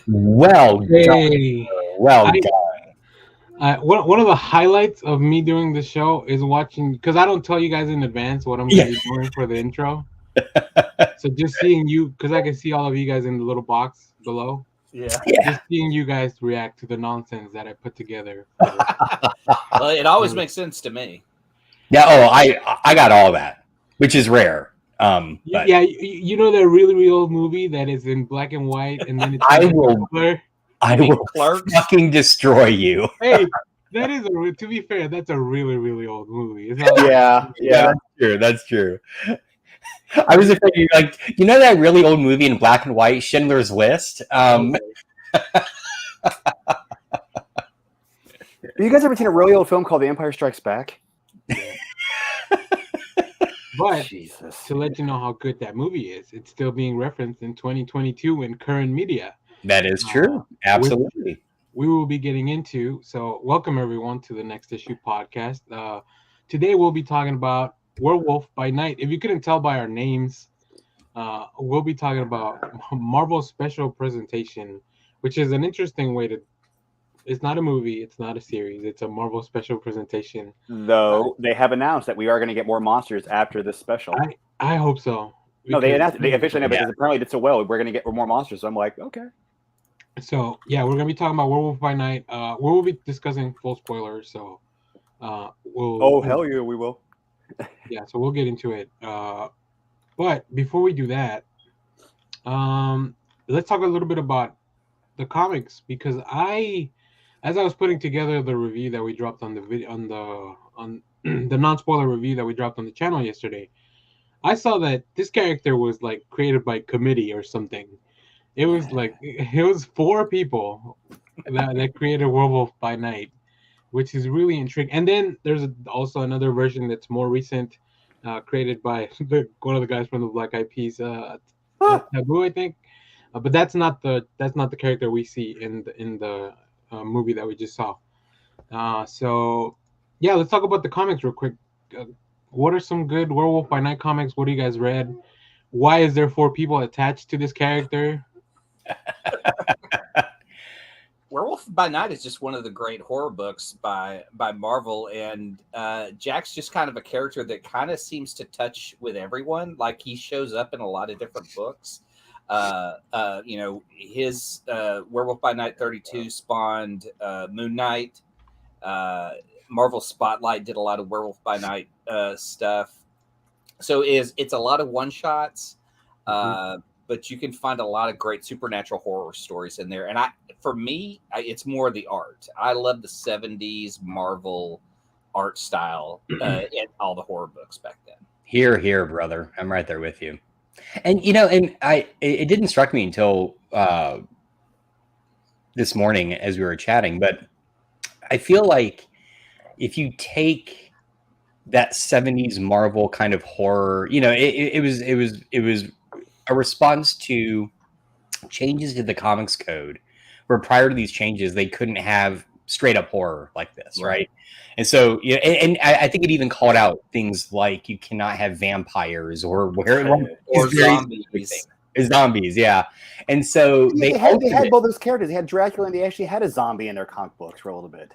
Well done. Hey, Well I done. one of the highlights of me doing the show is watching, because I don't tell you guys in advance what I'm gonna Yeah. be doing for the intro. So just seeing you, because I can see all of you guys in the little box below. Yeah. Yeah. Just seeing you guys react to the nonsense that I put together. For this. Well, it always makes sense to me. Yeah. Oh, I got all that, which is rare. But Yeah, you know that really real old movie that is in black and white, and then it's I in will color. I You mean will Clerks? fucking destroy you. Hey, that is to be fair, that's a really old movie. It's not Yeah. That's true. I was afraid you that really old movie in black and white, Schindler's List. Have you guys ever seen a really old film called The Empire Strikes Back? But Jesus. to let you know how good that movie is, it's still being referenced in 2022 in current media. That is true. Absolutely. We will be getting into. So, welcome everyone to the Next Issue podcast. Today we'll be talking about Werewolf by Night. If you couldn't tell by our names, we'll be talking about Marvel's special presentation, which is an interesting way to. It's not a movie. It's not a series. It's a Marvel special presentation. Though they have announced that we are going to get more monsters after this special. I hope so. No, they announced. They officially announced Yeah. because apparently did so well. We're going to get more monsters. So I'm like, okay. So yeah, we're gonna be talking about Werewolf by Night. We'll be discussing full spoilers. So we'll. Oh hell yeah, we will. Yeah, so we'll get into it. But before we do that, let's talk a little bit about the comics, because as I was putting together the review that we dropped on the video on the non-spoiler review that we dropped on the channel yesterday, I saw that this character was like created by committee or something. It was 4 people that created Werewolf by Night, which is really intriguing. And then there's also another version that's more recent, created by one of the guys from the Black Eyed Peas, Taboo, I think. But that's not the character we see in the movie that we just saw. So yeah, let's talk about the comics real quick. What are some good Werewolf by Night comics? What do you guys read? Why is there 4 people attached to this character? Werewolf by Night is just one of the great horror books by Marvel, and Jack's just kind of a character that kind of seems to touch with everyone. Like, he shows up in a lot of different books. His Werewolf by Night 32 spawned Moon Knight. Marvel Spotlight did a lot of Werewolf by Night stuff. So it's a lot of one shots. But you can find a lot of great supernatural horror stories in there. And for me, it's more the art. I love the 70s Marvel art style in all the horror books back then. Here, brother. I'm right there with you. And it didn't strike me until this morning as we were chatting, but I feel like if you take that 70s Marvel kind of horror, it was a response to changes to the comics code, where prior to these changes, they couldn't have straight up horror like this, right? And so, and I think it even called out things like you cannot have vampires or zombies, yeah. And so they had both those characters. They had Dracula, and they actually had a zombie in their comic books for a little bit.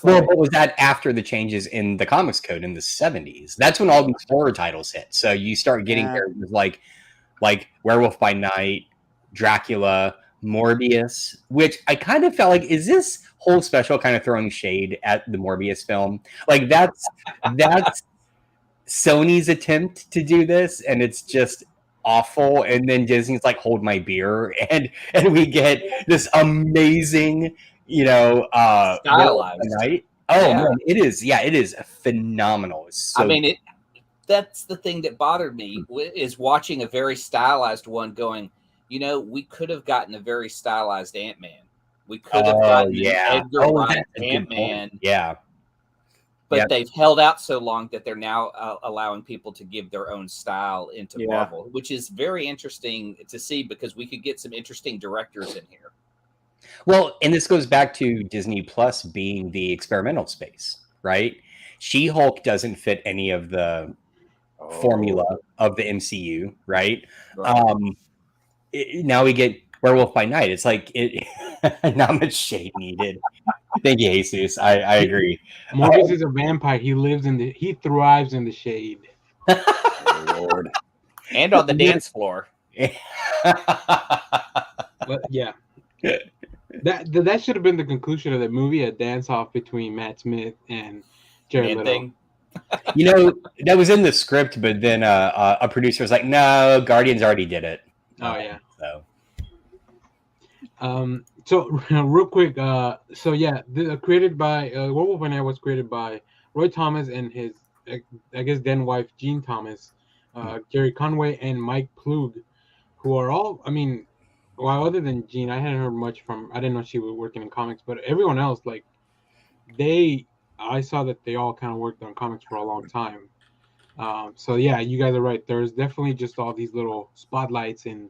But was that after the changes in the comics code in the 70s? That's when all these horror titles hit. So you start getting characters like Werewolf by Night, Dracula, Morbius, which I kind of felt like, is this whole special kind of throwing shade at the Morbius film? Like, that's Sony's attempt to do this, and it's just awful. And then Disney's like, hold my beer, and we get this amazing, stylized Night. Oh man, it is phenomenal. So that's the thing that bothered me, is watching a very stylized one going, we could have gotten a very stylized Ant-Man. We could have gotten an Edgar Wright Ant-Man. Yeah. But they've held out so long that they're now allowing people to give their own style into Marvel, which is very interesting to see, because we could get some interesting directors in here. Well, and this goes back to Disney Plus being the experimental space, right? She-Hulk doesn't fit any of the formula of the MCU, right? Now we get Werewolf by Night. It's like it not much shade needed. Thank you, Jesus. I agree. Morbius is a vampire. He thrives in the shade. Oh, Lord. And on the dance floor. But yeah. That should have been the conclusion of the movie, a dance off between Matt Smith and Jared Leto. Thing. You know, that was in the script, but then a producer was like, "No, Guardians already did it." Oh yeah. So So real quick, so yeah, created by Werewolf by Night was created by Roy Thomas and his, I guess, then wife Jean Thomas, Jerry Conway, and Mike Plug, who are all, I mean, well, other than Jean, I hadn't heard much from. I didn't know she was working in comics, but everyone else, like, I saw that they all kind of worked on comics for a long time. So yeah, you guys are right. There's definitely just all these little spotlights in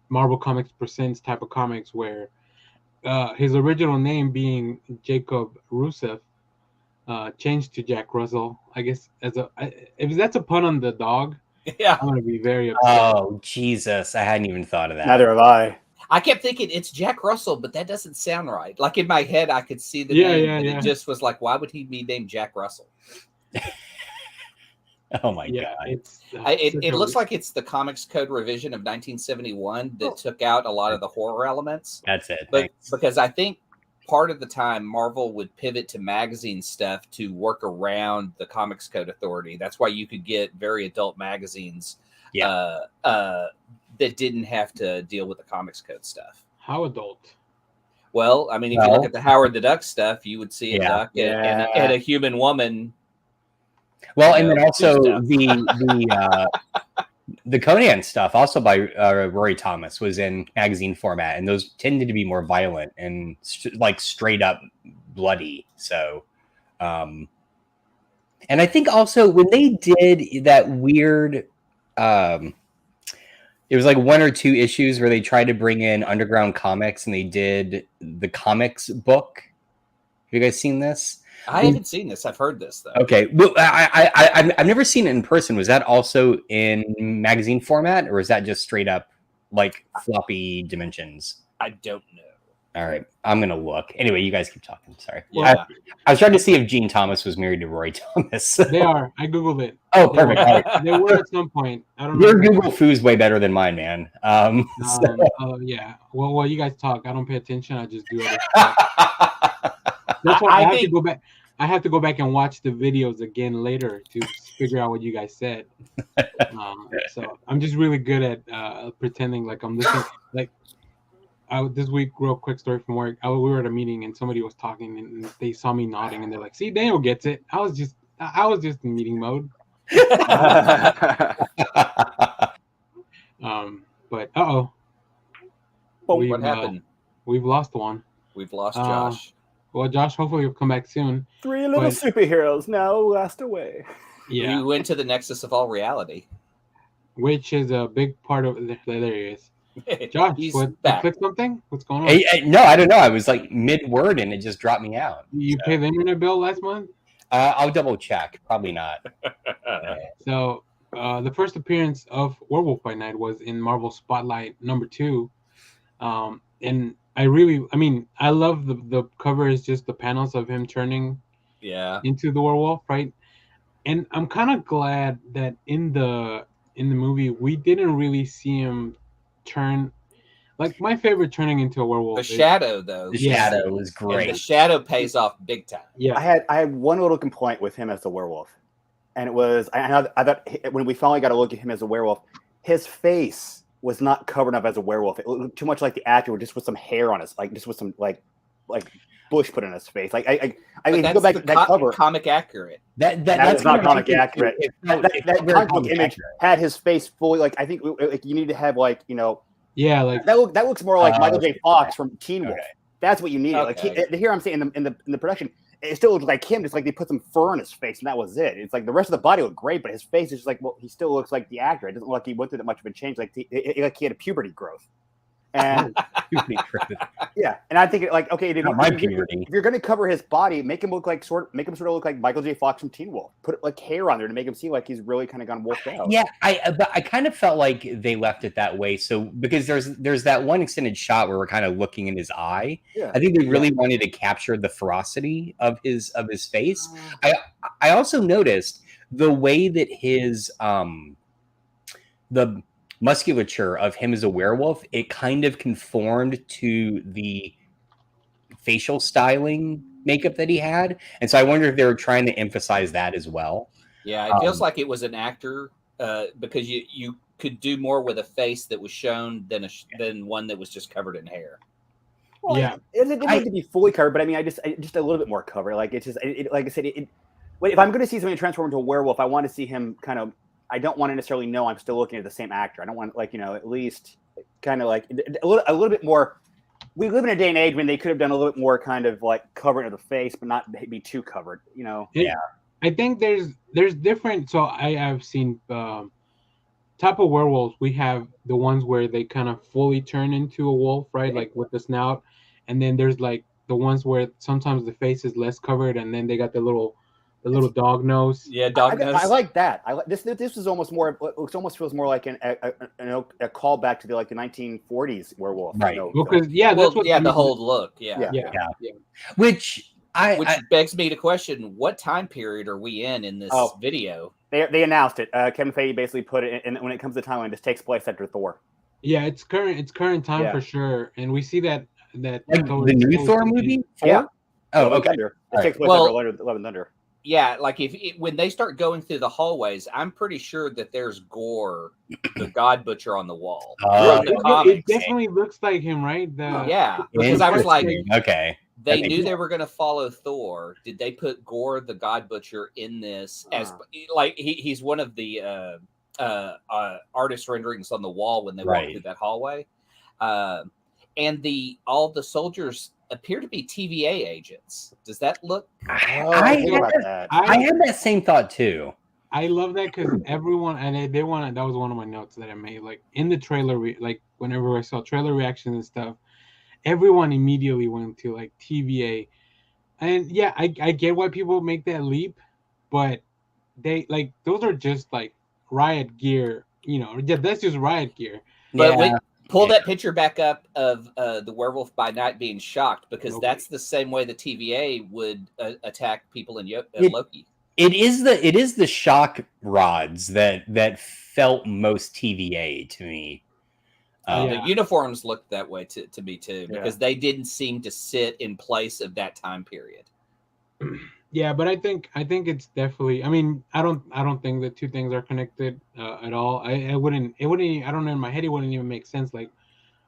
Marvel Comics Presents type of comics where his original name being Jacob Rusev changed to Jack Russell. I guess if that's a pun on the dog, Yeah. I'm gonna be very upset. oh Jesus, I hadn't even thought of that. Neither have I. I kept thinking it's Jack Russell, but that doesn't sound right. Like in my head, I could see the Yeah, name, yeah, and yeah. it just was like, why would he be named Jack Russell? Oh my Yeah, God. it's It looks like it's the Comics Code revision of 1971 that took out a lot of the horror elements. That's it. But Thanks. because I think part of the time Marvel would pivot to magazine stuff to work around the Comics Code Authority. That's why you could get very adult magazines that didn't have to deal with the Comics Code stuff. how adult. Well, I mean, if you look at the Howard the Duck stuff, you would see a duck and a human woman. Well, and then also stuff. the Conan stuff, also by Rory Thomas, was in magazine format, and those tended to be more violent and like straight up bloody. So, and I think also when they did that weird, it was like 1 or 2 issues where they tried to bring in Underground Comics, and they did the comics book. Have you guys seen this? I haven't seen this. I've heard this though. Okay, well, I've never seen it in person. Was that also in magazine format, or is that just straight up like floppy dimensions? I don't know. All right, I'm gonna look. Anyway, you guys keep talking. Sorry. Yeah. I was trying to see if Gene Thomas was married to Roy Thomas. They are. I googled it. Oh, perfect. All right. They were at some point. I don't know. Your Google Foo's way better than mine, man. Yeah. Well, while you guys talk, I don't pay attention. I just do other stuff. That's why I have to go back. I have to go back and watch the videos again later to figure out what you guys said. So I'm just really good at pretending like I'm listening. Like this week, real quick story from work. We were at a meeting and somebody was talking and they saw me nodding and they're like, "See, Daniel gets it." I was just in meeting mode. But What happened? We've lost one. We've lost Josh. Well, Josh, hopefully you'll come back soon. 3 little superheroes now lost away. Yeah, We went to the nexus of all reality. which is a big part of. There he is. Josh, He's you back. click something? What's going on? Hey, no, I don't know. I was like mid-word and it just dropped me out. You paid the internet bill last month? I'll double check. Probably not. So the first appearance of Werewolf by Night was in Marvel Spotlight #2, and I love the cover. Is just the panels of him turning into the werewolf, right? And I'm kind of glad that in the movie we didn't really see him turn. Like my favorite turning into a werewolf. The shadow, though. The shadow was And great. the shadow pays off big time. Yeah, I had one little complaint with him as the werewolf, and it was I thought when we finally got to look at him as a werewolf, his face was not covered up as a werewolf. It looked too much like the actor, just with some hair on his, like just with some like bush put in his face. Like I mean, go back to that cover. Comic accurate. That's not comic accurate. That comic book image had his face fully. Like I think like you need to have like yeah, like that looks more like Michael J. Fox from Teen Wolf. Okay. That's what you need. Okay. Like here, I'm saying in the production, it still looked like him. Just like they put some fur on his face, and that was it. It's like the rest of the body looked great, but his face is just like, well, he still looks like the actor. It doesn't look like he went through that much of a change. Like he had a puberty growth. And yeah, and I think like, okay, if, Not my if puberty. you're going to cover his body, make him sort of look like Michael J. Fox from Teen Wolf. Put like hair on there to make him seem like he's really kind of gone wolfed out. Yeah, but I kind of felt like they left it that way. So because there's that one extended shot where we're kind of looking in his eye. Yeah. I think they really wanted to capture the ferocity of his face. I also noticed the way that his the musculature of him as a werewolf, it kind of conformed to the facial styling makeup that he had. And so I wonder if they were trying to emphasize that as well. Yeah, it feels like it was an actor because you could do more with a face that was shown than one that was just covered in hair. Well, Yeah. it didn't need to be fully covered, but I mean, I just a little bit more cover. Like it's just like I said, if I'm going to see somebody transform into a werewolf, I want to see him kind of. I don't want to necessarily know I'm still looking at the same actor. I don't want at least kind of like a little bit more. We live in a day and age when they could have done a little bit more kind of like covering of the face, but not be too covered. Yeah. I think there's different. So I have seen type of werewolves. We have the ones where they kind of fully turn into a wolf, right? Like with the snout, and then there's like the ones where sometimes the face is less covered, and then they got the little dog nose. Yeah, dog nose. I like that. I like this. This is almost more. It almost feels more like a callback to the 1940s werewolf. Right. Because that's what the whole look. Yeah. Which begs me to question, what time period are we in this video? They announced it. Kevin Feige basically put it in when it comes to timeline. This takes place after Thor. Yeah, it's current time for sure, and we see that like the new Thor movie. Yeah. Oh, okay. It takes place after Love and Thunder. Yeah, like when they start going through the hallways, I'm pretty sure that there's Gore, the God Butcher, on the wall. It definitely looks like him, right? Because I was like, okay. They knew they were going to follow Thor. Did they put Gore, the God Butcher, in this as like he's one of the artist renderings on the wall when they walk through that hallway, and all the soldiers appear to be TVA agents. Does that look? I had that same thought too. I love that because everyone, and they wanted. That was one of my notes that I made. Like in the trailer, like whenever I saw trailer reactions and stuff, everyone immediately went to like TVA, and yeah, I get why people make that leap, but they like those are just like riot gear. That's just riot gear. But pull that picture back up of the werewolf by night being shocked, because that's the same way the TVA would attack people in Loki. It is the shock rods that felt most TVA to me. The uniforms looked that way to me too, because they didn't seem to sit in place of that time period. Yeah, but I think it's definitely. I mean, I don't think the two things are connected at all. It wouldn't. I don't know. In my head, it wouldn't even make sense. Like,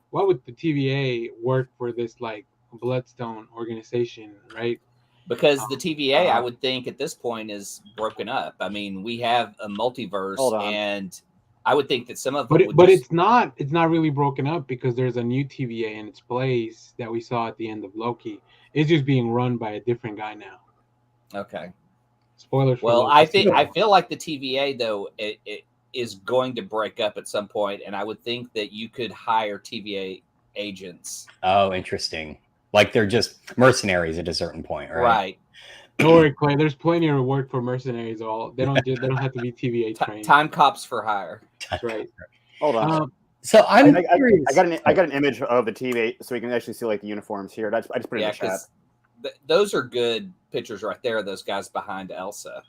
why would the TVA work for this like Bloodstone organization, right? Because the TVA, I would think at this point, is broken up. I mean, we have a multiverse, and I would think that some of them. But it's not really broken up, because there's a new TVA in its place that we saw at the end of Loki. It's just being run by a different guy now. Okay. Spoilers. Well, I feel like the TVA though it is going to break up at some point, and I would think that you could hire TVA agents. Oh, interesting. Like they're just mercenaries at a certain point, right? Right. Don't worry, Clay. There's plenty of work for mercenaries. They don't have to be TVA trained. Time cops for hire. That's right. Hold on. So I'm curious. I got an image of the TVA, so we can actually see like the uniforms here. I just put it in the chat. Those are good pictures right there. Those guys behind Elsa.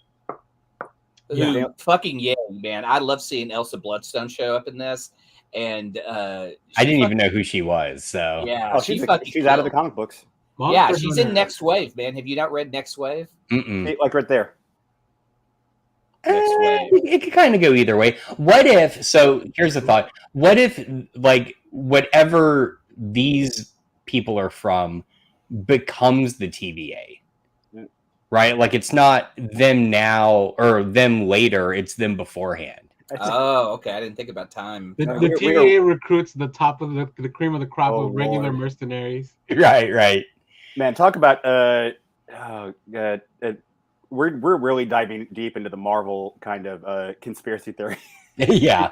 Fucking man. I love seeing Elsa Bloodstone show up in this. And I didn't even know who she was. So yeah, she's out of the comic books. She's in Next Wave, man. Have you not read Next Wave? Like right there. Next Wave. It could kind of go either way. What if? So here's the thought. What if like whatever these people are from becomes the TVA, right? Like it's not them now or them later, it's them beforehand. Oh, okay. I didn't think about time. The TVA recruits the top of the cream of the crop of regular mercenaries. Right. Man, talk about we're really diving deep into the Marvel kind of conspiracy theory. Yeah.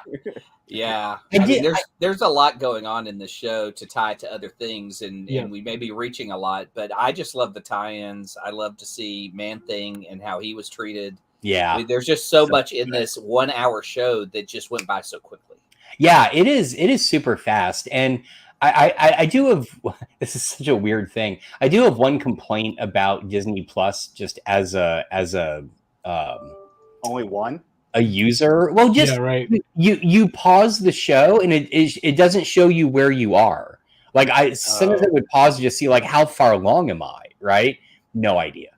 Yeah, I mean, did- there's a lot going on in the show to tie to other things, and Yeah. and we may be reaching a lot, but I just love the tie-ins. I love to see Man-Thing and how he was treated. Yeah. I mean, there's just so So much in this 1 hour show that just went by so quickly. Yeah, it is. It is super fast, and I do have. This is such a weird thing. I do have one complaint about Disney Plus, just as Only one. a user. Well, just Yeah, right. you pause the show and it doesn't show you where you are. Like sometimes I would pause to just see like how far along am I, right? No idea.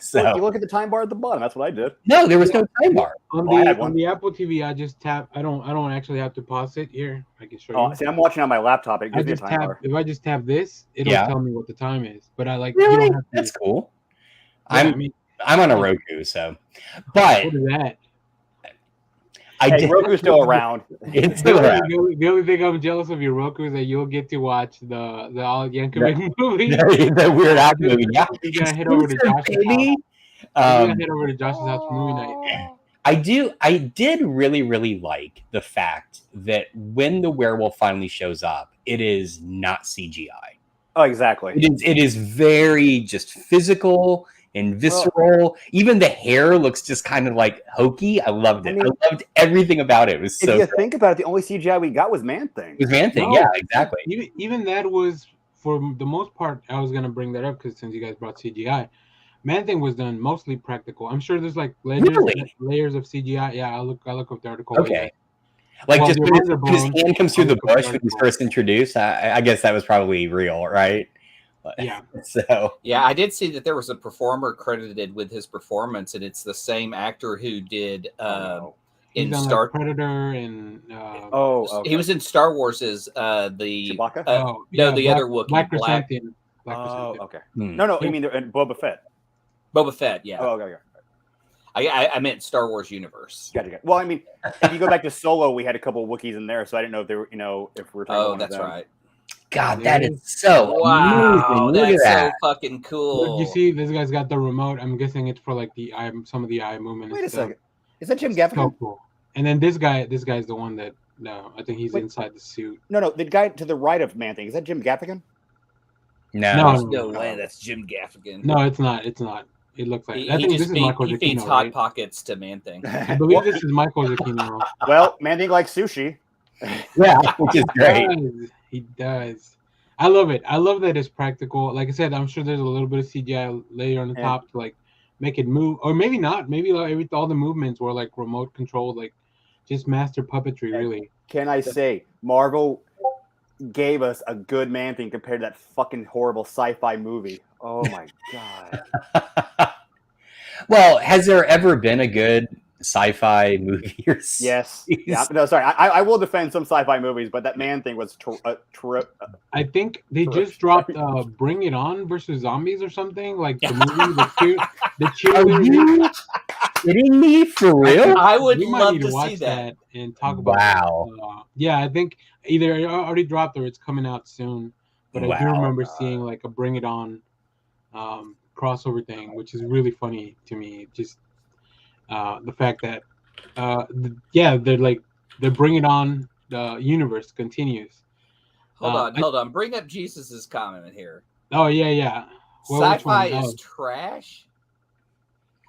So you look at the time bar at the bottom. That's what I did. No, there was no time bar. On Oh, I had the one. on the Apple TV, I just tap. I don't actually have to pause it. Here, I can show Oh, you. see, I'm watching on my laptop. It I gives me a just time tap. bar. If I just tap this, it'll Yeah. tell me what the time is. But I like Really? you don't have to. That's cool. Yeah, I mean, I'm on a Roku, so but what is that? I Hey, did. Roku's still around. It's still around. The only thing I'm jealous of your Roku is that you'll get to watch the Al Yankovic movie. The Weird Al movie. Yeah. You gotta head over to Josh's house. Baby. You gotta head over to Josh's house for movie night. I did really like the fact that when the werewolf finally shows up, it is not CGI. Oh, exactly. It is very just physical and visceral. Even the hair looks just kind of like hokey. I loved it. I mean, I loved everything about it. It was If so you cool. think about it, the only CGI we got was Man-Thing. It was Man-Thing. No. Yeah, exactly. Even that was, for the most part, I was gonna bring that up because since you guys brought CGI, Man-Thing was done mostly practical. I'm sure there's like layers of CGI. Yeah, I'll look up the article. Okay. Like Well, just the when his underbone- hand comes through the I'll look up bush the when he's article. first introduced. I guess that was probably real, right? Yeah. So Yeah, I did see that there was a performer credited with his performance, and it's the same actor who did He's in done, Star. like, Predator and okay. He was in Star Wars as the Chewbacca? the other Wookiee, Black Black Chrysanthemum. Black Oh, Chrysanthemum. okay. hmm. No, Yeah. I mean Boba Fett. Boba Fett. Yeah, Oh, okay. I meant Star Wars universe. Gotcha. Well, I mean, if you go back to Solo, we had a couple of Wookiees in there, so I didn't know if they were, if we're talking about Oh, one of that's them. right. God, that is so Wow, amazing. Look that's at that. so fucking cool. You see, this guy's got the remote. I'm guessing it's for like the eye, some of the eye movement. Wait and a stuff. second. Is that Jim So Gaffigan? cool. And then this guy's the one that I think he's Wait. inside the suit. No, the guy to the right of Man-Thing. Is that Jim Gaffigan? No. No way, that's Jim Gaffigan. No, it's not. It's not. It looks like. I think this is Michael he feeds Giacchino, hot right? pockets to Man-Thing. I believe this is Michael Giacchino. Well, Man-Thing likes sushi. Yeah, which is great. He does. I love it. I love that it's practical. Like I said, I'm sure there's a little bit of CGI layer on the Yeah. top to like make it move, or maybe not. Maybe like all the movements were like remote controlled, like just master puppetry. Yeah. Really. Can I say, Marvel gave us a good Man-Thing compared to that fucking horrible sci-fi movie. Oh my god. Well, has there ever been a good sci-fi movie or Yes. series? Yeah. No, sorry. I will defend some sci-fi movies, but that Man-Thing was I think they just dropped Bring It On versus Zombies or something like the movie. The Are cheerleader. you kidding me? For real? I would We might love need to watch see that. and talk about. Wow. Yeah, I think either it already dropped or it's coming out soon. But I do Wow. remember seeing like a Bring It On crossover thing, which is really funny to me. Just the fact that they're Bring It On. The universe continues. Hold on. Bring up Jesus's comment here. Oh yeah. Well, which Sci-fi one? is trash.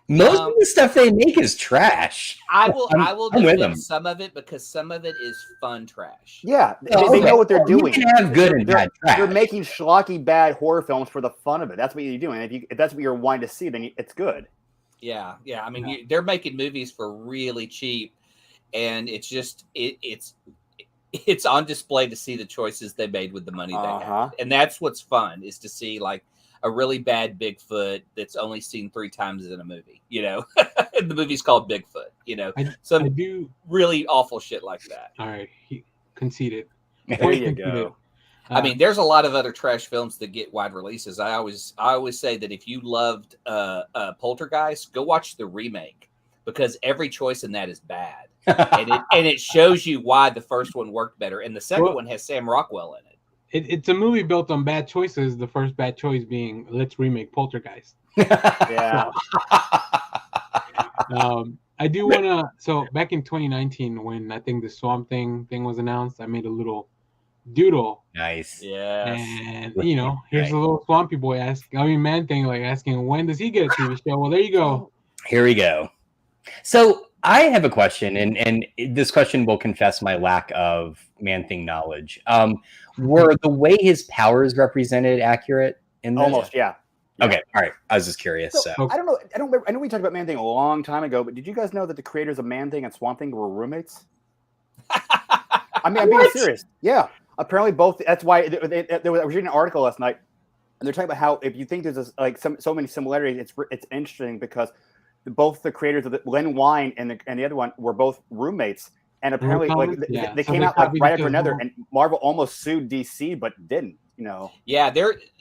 Most of the stuff they make is trash. I will I'm with them. defend some of it because some of it is fun trash. Yeah. Oh, They okay. know what they're You doing. can have good and bad trash. You're making schlocky bad horror films for the fun of it. That's what you're doing. If that's what you're wanting to see, then it's good. Yeah. I mean, they're making movies for really cheap, and it's just it's on display to see the choices they made with the money they Uh-huh. had, and that's what's fun is to see like a really bad Bigfoot that's only seen 3 times in a movie. The movie's called Bigfoot. Some I do. really awful shit like that. All right, he conceded. There you go. I mean, there's a lot of other trash films that get wide releases. I always say that if you loved Poltergeist, go watch the remake because every choice in that is bad, and it shows you why the first one worked better, and the second one has Sam Rockwell in it. It's a movie built on bad choices. The first bad choice being let's remake Poltergeist. Yeah. I do want to. So back in 2019, when I think the Swamp thing was announced, I made a little doodle, Nice. Yes. and here's a little Swampy Boy Man Thing, like asking when does he get a TV show. Well, there you go. Here we go. So I have a question, and this question will confess my lack of Man-Thing knowledge. Were the way his powers represented accurate in this? Almost, yeah. Okay, all right. I was just curious. So, I don't know. I don't remember. I know we talked about Man Thing a long time ago, but did you guys know that the creators of Man Thing and Swamp Thing were roommates? I mean, I'm being serious. Yeah. Apparently, both. That's why I was reading an article last night, and they're talking about how if you think there's so many similarities, it's interesting because both the creators of Len Wein and the other one were both roommates, and apparently they came out right after another, and Marvel almost sued DC but didn't. Yeah,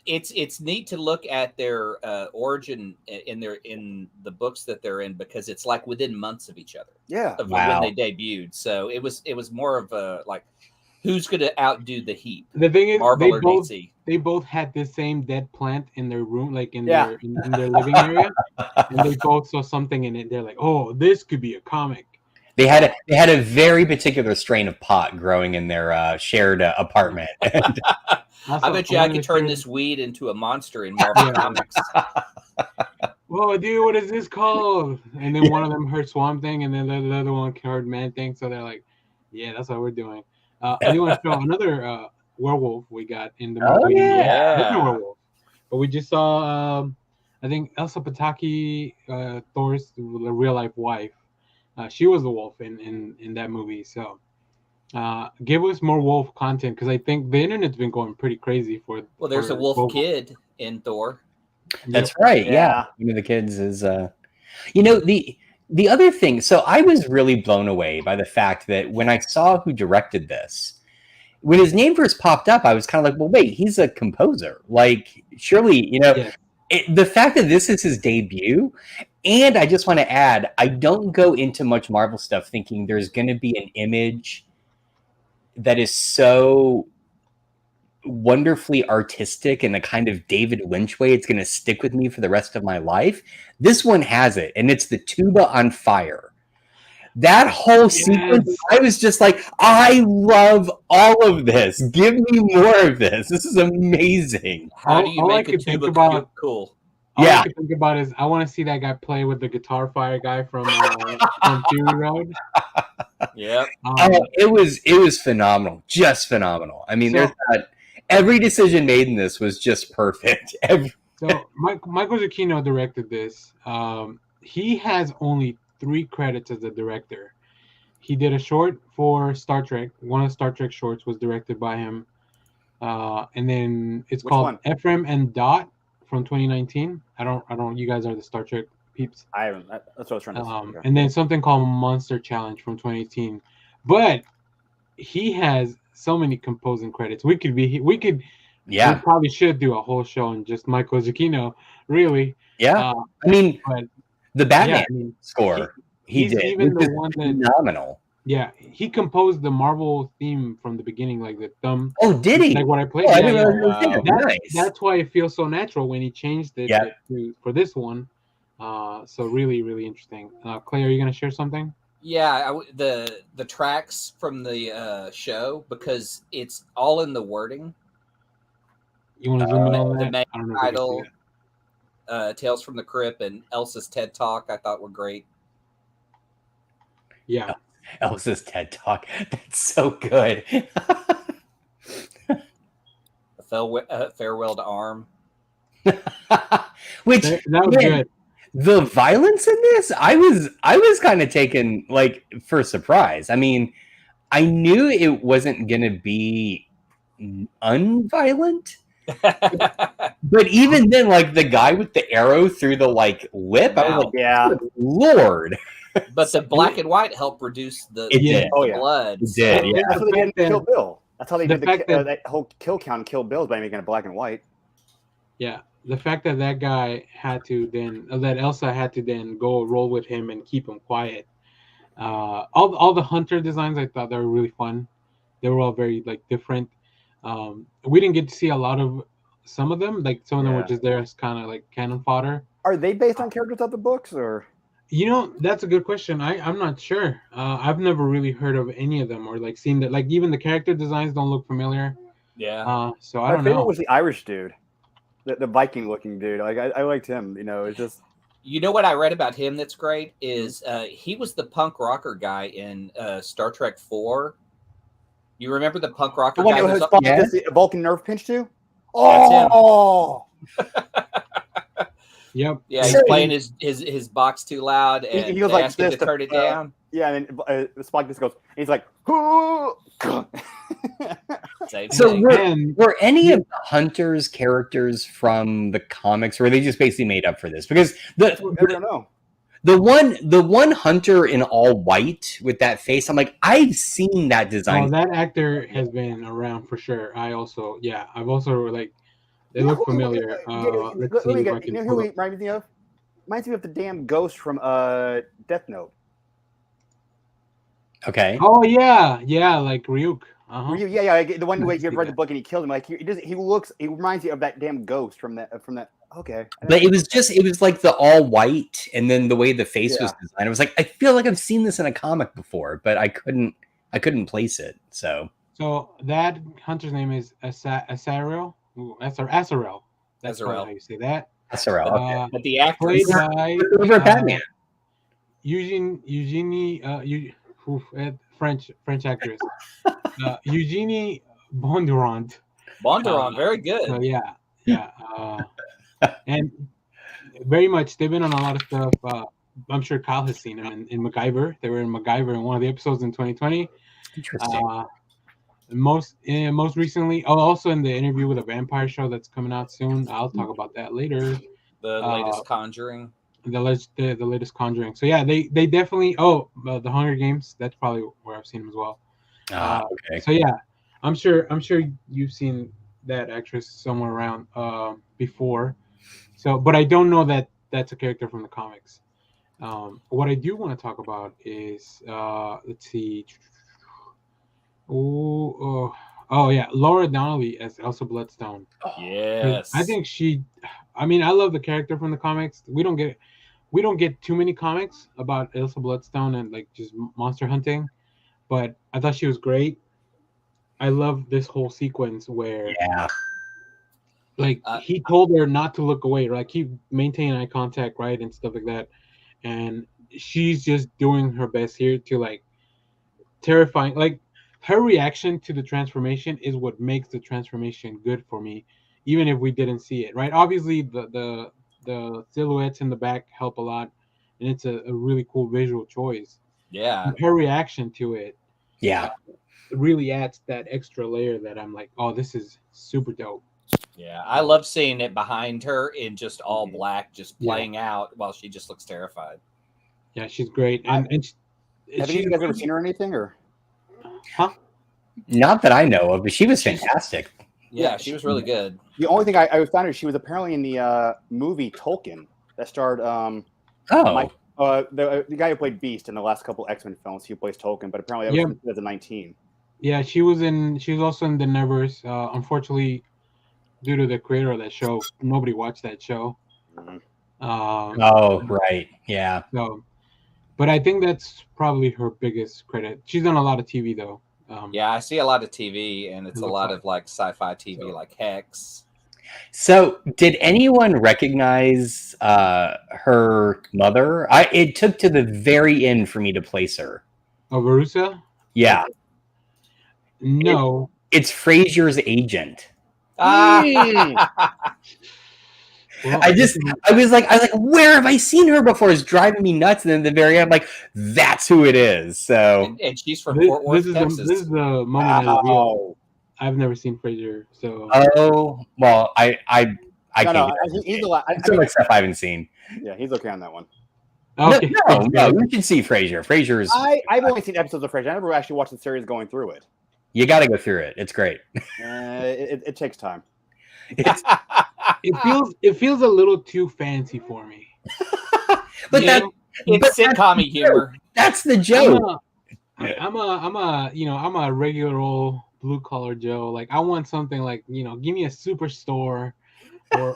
it's neat to look at their origin in the books that they're in, because it's like within months of each other. Yeah, of when they debuted. So it was more of a like, who's going to outdo the heap? The thing is, Marvel or DC? They both had the same dead plant in their room, like in their living area, and they both saw something in it. They're like, "Oh, this could be a comic." They had a very particular strain of pot growing in their shared apartment. I bet you I could turn this weed into a monster in Marvel Comics. Whoa, dude, what is this called? And then one of them heard Swamp Thing, and then the other one heard Man Thing. So they're like, "Yeah, that's what we're doing." I do want to show another werewolf we got in the movie. Oh, yeah. Werewolf. But we just saw, I think Elsa Pataki, Thor's real life wife. She was the wolf in that movie. So give us more wolf content, because I think the internet's been going pretty crazy for. Well, there's a wolf kid in Thor. That's right. Yeah. One of the kids is, the other thing. So I was really blown away by the fact that when I saw who directed this, when his name first popped up, I was kind of like, well, wait, he's a composer. Like, surely, the fact that this is his debut. And I just want to add, I don't go into much Marvel stuff thinking there's going to be an image that is so wonderfully artistic in a kind of David Lynch way it's going to stick with me for the rest of my life. This one has it, and it's the tuba on fire. That whole sequence, I was just like, I love all of this. Give me more of this. This is amazing. How do you make a tuba cool? All I can think about is I want to see that guy play with the guitar fire guy from Fury Road. Yeah. It was phenomenal. Just phenomenal. I mean, every decision made in this was just perfect. So Michael Giacchino directed this. He has only 3 credits as a director. He did a short for Star Trek. One of the Star Trek shorts was directed by him. And then it's called Ephraim and Dot from 2019. I don't. You guys are the Star Trek peeps. I haven't. That's what I was trying to say. And then something called Monster Challenge from 2018. But he has so many composing credits. We probably should do a whole show on just Michael Giacchino. Really. Yeah. I mean, the Batman score he did. Even the one that phenomenal. Yeah, he composed the Marvel theme from the beginning, like the thumb. Oh, did he? Like what I played. That's why it feels so natural when he changed it for this one. So really, really interesting. Clay, are you going to share something? Yeah, the tracks from the show, because it's all in the wording. You want to zoom in on that? The main title, Tales from the Crypt, and Elsa's TED Talk, I thought were great. Yeah. Elsa's TED Talk. That's so good. Farewell to Arm. Which that was good. The violence in this, I was kind of taken like for surprise. I mean, I knew it wasn't gonna be unviolent. But even then, like the guy with the arrow through the lip, I was like, yeah, Lord. But the black and white helped reduce the blood. It did. Yeah. That's how they did Kill Bill. That's how they did that whole kill count in Kill Bill, by making it black and white. Yeah, the fact that guy had to then, that Elsa had to then go roll with him and keep him quiet. All the hunter designs, I thought they were really fun. They were all very different. We didn't get to see a lot of some of them. Like some of them were just there as kind of like cannon fodder. Are they based on characters of the books, or? You know, that's a good question. I'm not sure. I've never really heard of any of them or like seen that. Like even the character designs don't look familiar. Yeah. So I My don't favorite know. was the Irish dude, the Viking looking dude. Like I liked him. You know, it's just You know what I read about him that's great is he was the punk rocker guy in Star Trek 4. You remember the punk rocker the one guy? who Who's has Yeah. the Vulcan nerve pinch too. That's him. Oh, Yep. yeah, he's So- playing his box too loud, and he goes they like ask him this to turn it to, down. yeah, and then Spock just goes. And he's like, Same So thing. were any of the Hunters characters from the comics, or were they just basically made up for this? Because I don't know. the one Hunter in all white with that face, I'm like, I've seen that design. Oh, that actor has been around for sure. I've also like they look familiar. Let's see if I You can know who pull he up. reminds me of? Reminds me of the damn ghost from Death Note. Okay. Oh yeah, like Ryuk. Uh-huh. Yeah, the one who Let's you see read that. the book and he killed him. Like he reminds me of that damn ghost from that. Okay, But it was like the all white, and then the way the face was Yeah. designed. I was like, I feel like I've seen this in a comic before, but I couldn't place it. So So that hunter's name is Asarel. Asarel. That's probably Azarel. how you say that. that's all right. Okay. But the Played actress, by Over Batman. French actress. Eugenie Bondurant. Bondurant, very good. So yeah. And very much they've been on a lot of stuff. I'm sure Kyle has seen them in MacGyver. They were in MacGyver in one of the episodes in 2020. Interesting. Most recently, also in the interview with a vampire show that's coming out soon. I'll talk about that later. The latest Conjuring. The latest Conjuring. So yeah, they definitely. Oh, the Hunger Games. That's probably where I've seen them as well. Okay. So yeah, I'm sure you've seen that actress somewhere around before. So, but I don't know that that's a character from the comics. What I do want to talk about is let's see. Oh yeah, Laura Donnelly as Elsa Bloodstone. Yes. I think I love the character from the comics. We don't get too many comics about Elsa Bloodstone and like just monster hunting, but I thought she was great. I love this whole sequence where Yeah. like he told her not to look away, like keep maintaining eye contact, right, and stuff like that, and she's just doing her best here to like terrifying, like her reaction to the transformation is what makes the transformation good for me, even if we didn't see it, right? Obviously the silhouettes in the back help a lot, and it's a really cool visual choice. Yeah. Her reaction to it Yeah. really adds that extra layer that I'm like, oh, this is super dope. Yeah. I love seeing it behind her in just all black, just playing out while she just looks terrified. Yeah, she's great. And have you guys ever seen her or anything or? Huh? Not that I know of, but she was fantastic. Yeah, she was really good. The only thing I found is she was apparently in the movie Tolkien that starred the guy who played Beast in the last couple X-Men films. He plays Tolkien, but apparently that was in 2019. Yeah, she was also in the Nevers. Unfortunately, due to the creator of that show, nobody watched that show. Mm-hmm. Right. Yeah. So, but I think that's probably her biggest credit. She's done a lot of TV though. Yeah, I see a lot of TV, and it's a lot like. of like sci-fi TV, like Hex. So, did anyone recognize her mother? It took to the very end for me to place her. Oh, Verusa? Yeah. No. It's Frasier's agent. Well, I was like, where have I seen her before? It's driving me nuts. And then at the very end, I'm like, that's who it is. So, and she's from Fort Worth, Texas. This is the moment I reveal. I've never seen Frasier, so. Oh well, I can't. He's the last. Some like stuff I haven't seen. Yeah, he's okay on that one. Okay. No, you can see Frasier. Frasier is. I've only seen episodes of Frasier. I never actually watched the series going through it. You got to go through it. It's great. It takes time. It feels a little too fancy for me. But it's sitcom humor. That's the joke. I'm a regular old blue collar Joe. Like I want something like, give me a Superstore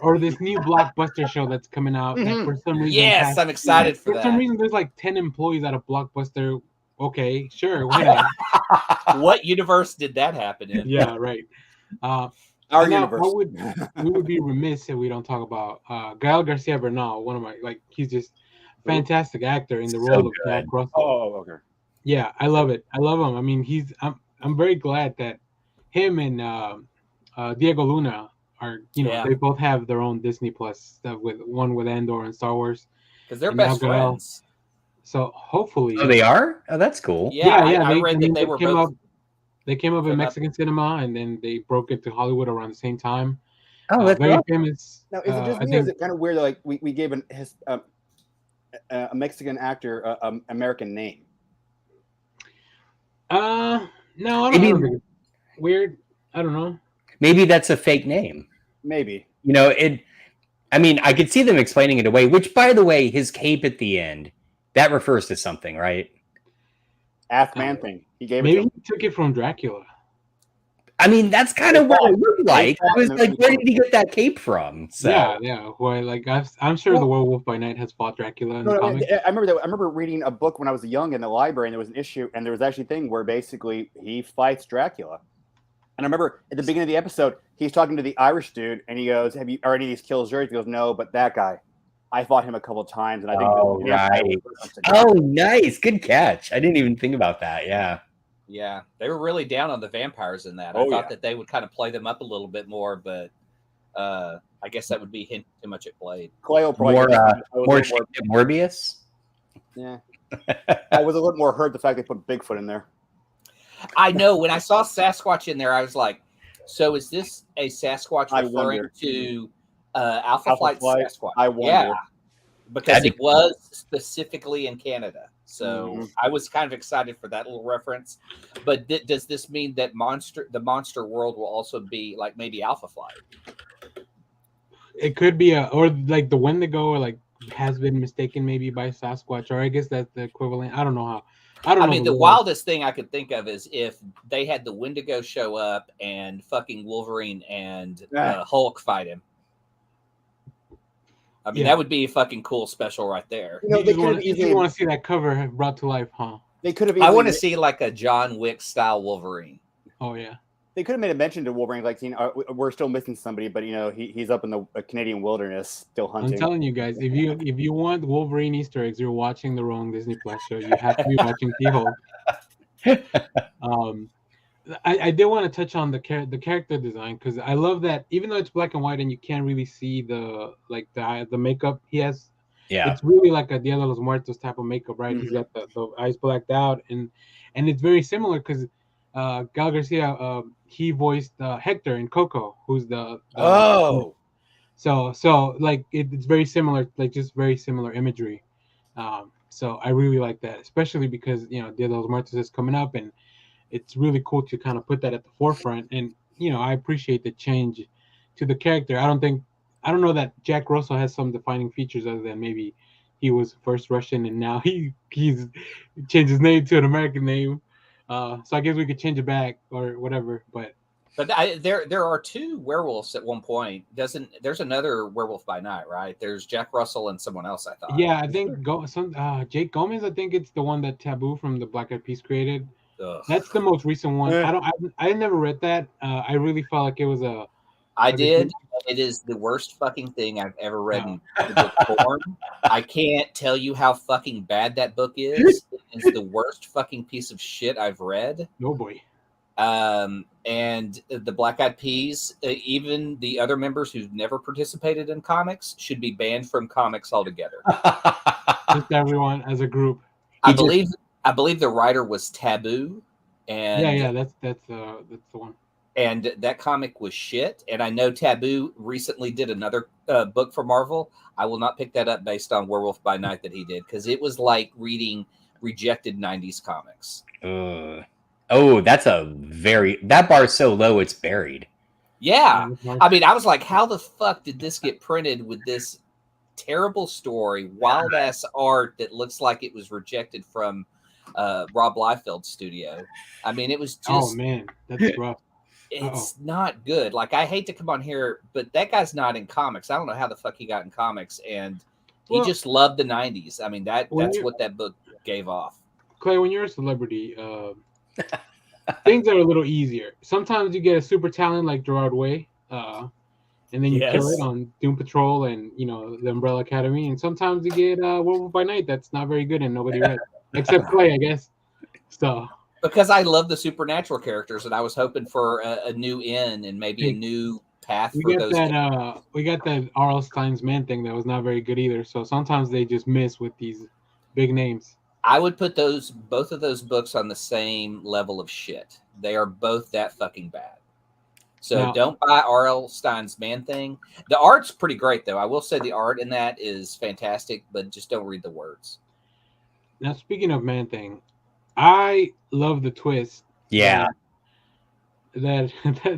or this new blockbuster show that's coming out that for some reason Yes, I'm excited for some that. reason there's like 10 employees at a blockbuster. Okay, sure, why not? What universe did that happen in? Yeah, right. Our And now, universe. we would be remiss if we don't talk about Gael Garcia Bernal. One of my he's just fantastic actor in the So role of good. Jack Russell. Oh, okay. Yeah, I love it. I love him. I mean, I'm very glad that him and Diego Luna are Yeah. they both have their own Disney Plus stuff with Andor and Star Wars. Because they're And now best Gael. friends. So hopefully, Oh, they are? Oh, that's cool. Yeah, yeah. I read that they were came both. up. They came up in came up- Mexican cinema, and then they broke it to Hollywood around the same time. Oh, that's very awesome. famous. Now, is it just I me, or is think it kind of weird? Like we gave a Mexican actor an American name. no, I don't Maybe- think it's weird. I don't know. Maybe that's a fake name. Maybe. You know, I mean, I could see them explaining it away, which, by the way, his cape at the end, that refers to something, right? Ask Man thing. He gave it Maybe to him. he took it from Dracula. I mean, that's kind of what it looked like. I was like, where did he get that cape from? So, Yeah. Well, like I'm sure the Werewolf by Night has fought Dracula in the No, comics. I remember that. I remember reading a book when I was young in the library, and there was an issue, and there was actually a thing where basically he fights Dracula. And I remember at the beginning of the episode, he's talking to the Irish dude, and he goes, "Have you already these kills yours?" He goes, "No, but that guy, I fought him a couple of times, and I think." Oh, right. Oh, nice. Good catch. I didn't even think about that. Yeah. Yeah, they were really down on the vampires in that. I Oh, thought yeah. that they would kind of play them up a little bit more, but I guess that would be hinting too much at Blade. Cleo probably More shaped at Morbius. Yeah, I was a little more hurt the fact they put Bigfoot in there. I know when I saw Sasquatch in there, I was like, "So is this a Sasquatch I referring wonder. to Alpha Flight Sasquatch?" I wonder. Yeah, because That'd it was specifically in Canada. So Mhm. I was kind of excited for that little reference. But does this mean that the monster world will also be like maybe Alpha Flight? It could be or like the Wendigo, or like has been mistaken maybe by Sasquatch, or I guess that's the equivalent. I don't know how. I mean, the wildest thing I could think of is if they had the Wendigo show up and fucking Wolverine and Hulk fight him. I mean, that would be a fucking cool special right there. You know, they could have you easily. want to see that cover brought to life, huh? They could have. I want to easily- see like a John Wick style Wolverine. Oh yeah. They could have made a mention to Wolverine, like, we're still missing somebody, but he's up in the Canadian wilderness still hunting. I'm telling you guys, if you want Wolverine Easter eggs, you're watching the wrong Disney Plus show. You have to be watching She-Hulk. I did want to touch on the character design, because I love that even though it's black and white and you can't really see the makeup he has. Yeah. It's really like a Dia de los Muertos type of makeup, right? Mhm. He's got the eyes blacked out, and it's very similar because Gal Garcia he voiced Hector in Coco, who's the so like it's very similar, like just very similar imagery. So I really like that, especially because Dia de los Muertos is coming up, and it's really cool to kind of put that at the forefront. And I appreciate the change to the character. I don't know that Jack Russell has some defining features other than maybe he was first Russian and now he's changed his name to an American name. So I guess we could change it back or whatever. But there are two werewolves at one point. There's another Werewolf by Night, right? There's Jack Russell and someone else, I thought. Yeah, I think Jake Gomez. I think it's the one that Taboo from the Black Eyed Peas created. Ugh. That's the most recent one. I never read that. I really felt like it was I did. It is the worst fucking thing I've ever read in the book form. I can't tell you how fucking bad that book is. It's the worst fucking piece of shit I've read. No boy. And the Black Eyed Peas, even the other members who've never participated in comics, should be banned from comics altogether. Just everyone as a group. I believe the writer was Taboo. And that's the one. And that comic was shit. And I know Taboo recently did another book for Marvel. I will not pick that up based on Werewolf by Night that he did, because it was like reading rejected 90s comics. Oh, that bar is so low it's buried. Yeah. I mean, I was like, how the fuck did this get printed with this terrible story, wild ass art that looks like it was rejected from Rob Liefeld's studio? I mean, it was just... Oh, man. That's rough. it's not good. Like, I hate to come on here, but that guy's not in comics. I don't know how the fuck he got in comics, and he just loved the 90s. I mean, that's what that book gave off. Clay, when you're a celebrity, things are a little easier. Sometimes you get a super talent like Gerard Way, and then you kill it on Doom Patrol and the Umbrella Academy. And sometimes you get Werewolf by Night that's not very good and nobody read, except Clay, I guess. So because I love the supernatural characters, and I was hoping for a new end and maybe a new path for those. We got that R.L. Stein's Man Thing that was not very good either. So sometimes they just miss with these big names. I would put both of those books on the same level of shit. They are both that fucking bad. So don't buy R.L. Stein's Man Thing. The art's pretty great, though. I will say the art in that is fantastic, but just don't read the words. Now, speaking of Man Thing, I love the twist. Yeah. That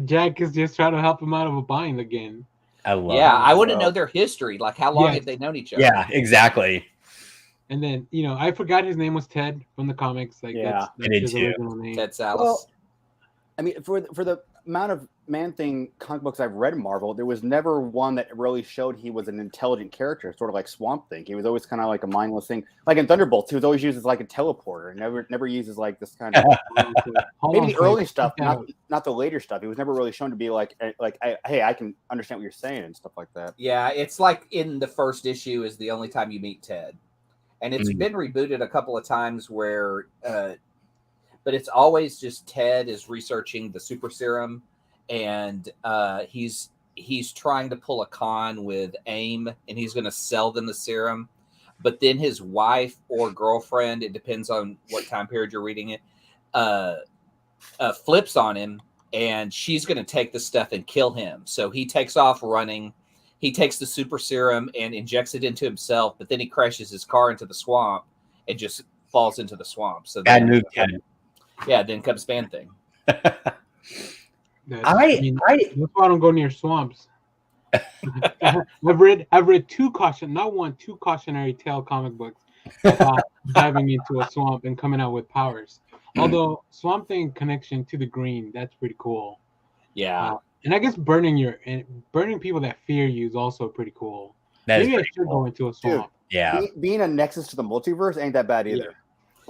Jack is just trying to help him out of a bind again. I love it. I want to know their history. Like, how long have they known each other? Yeah, exactly. And then, I forgot his name was Ted from the comics. Like, that's his original name. Ted Salas. Well, I mean, for the amount of Man Thing comic books I've read in Marvel, there was never one that really showed he was an intelligent character, sort of like Swamp Thing. He was always kind of like a mindless thing. Like in Thunderbolts, he was always used as like a teleporter. Never used as like this kind of maybe the early stuff, not the later stuff. He was never really shown to be like hey, I can understand what you're saying and stuff like that. Yeah, it's like in the first issue is the only time you meet Ted. And it's been rebooted a couple of times where but it's always just Ted is researching the super serum, and he's trying to pull a con with AIM, and he's going to sell them the serum. But then his wife or girlfriend, it depends on what time period you're reading it, flips on him, and she's going to take the stuff and kill him. So he takes off running. He takes the super serum and injects it into himself, but then he crashes his car into the swamp and just falls into the swamp. So bad move, Ted. Yeah, then comes Man Thing. That's why I don't go near swamps. I've read two cautionary tale comic books about diving into a swamp and coming out with powers. Although Swamp Thing connection to the green, that's pretty cool. Yeah. And I guess burning people that fear you is also pretty cool. Maybe I should go into a swamp. Dude, yeah. Being a nexus to the multiverse ain't that bad either.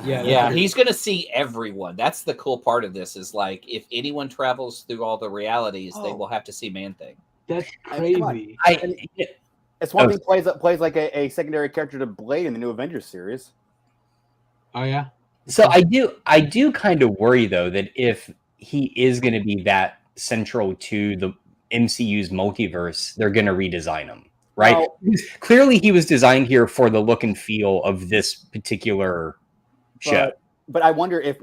Yeah, he's gonna see everyone. That's the cool part of this. Is like if anyone travels through all the realities, they will have to see Man Thing. That's crazy. It's one thing plays like a secondary character to Blade in the new Avengers series. Oh yeah. So I do kind of worry though that if he is going to be that central to the MCU's multiverse, they're going to redesign him, right? Well, clearly, he was designed here for the look and feel of this particular show. But I wonder if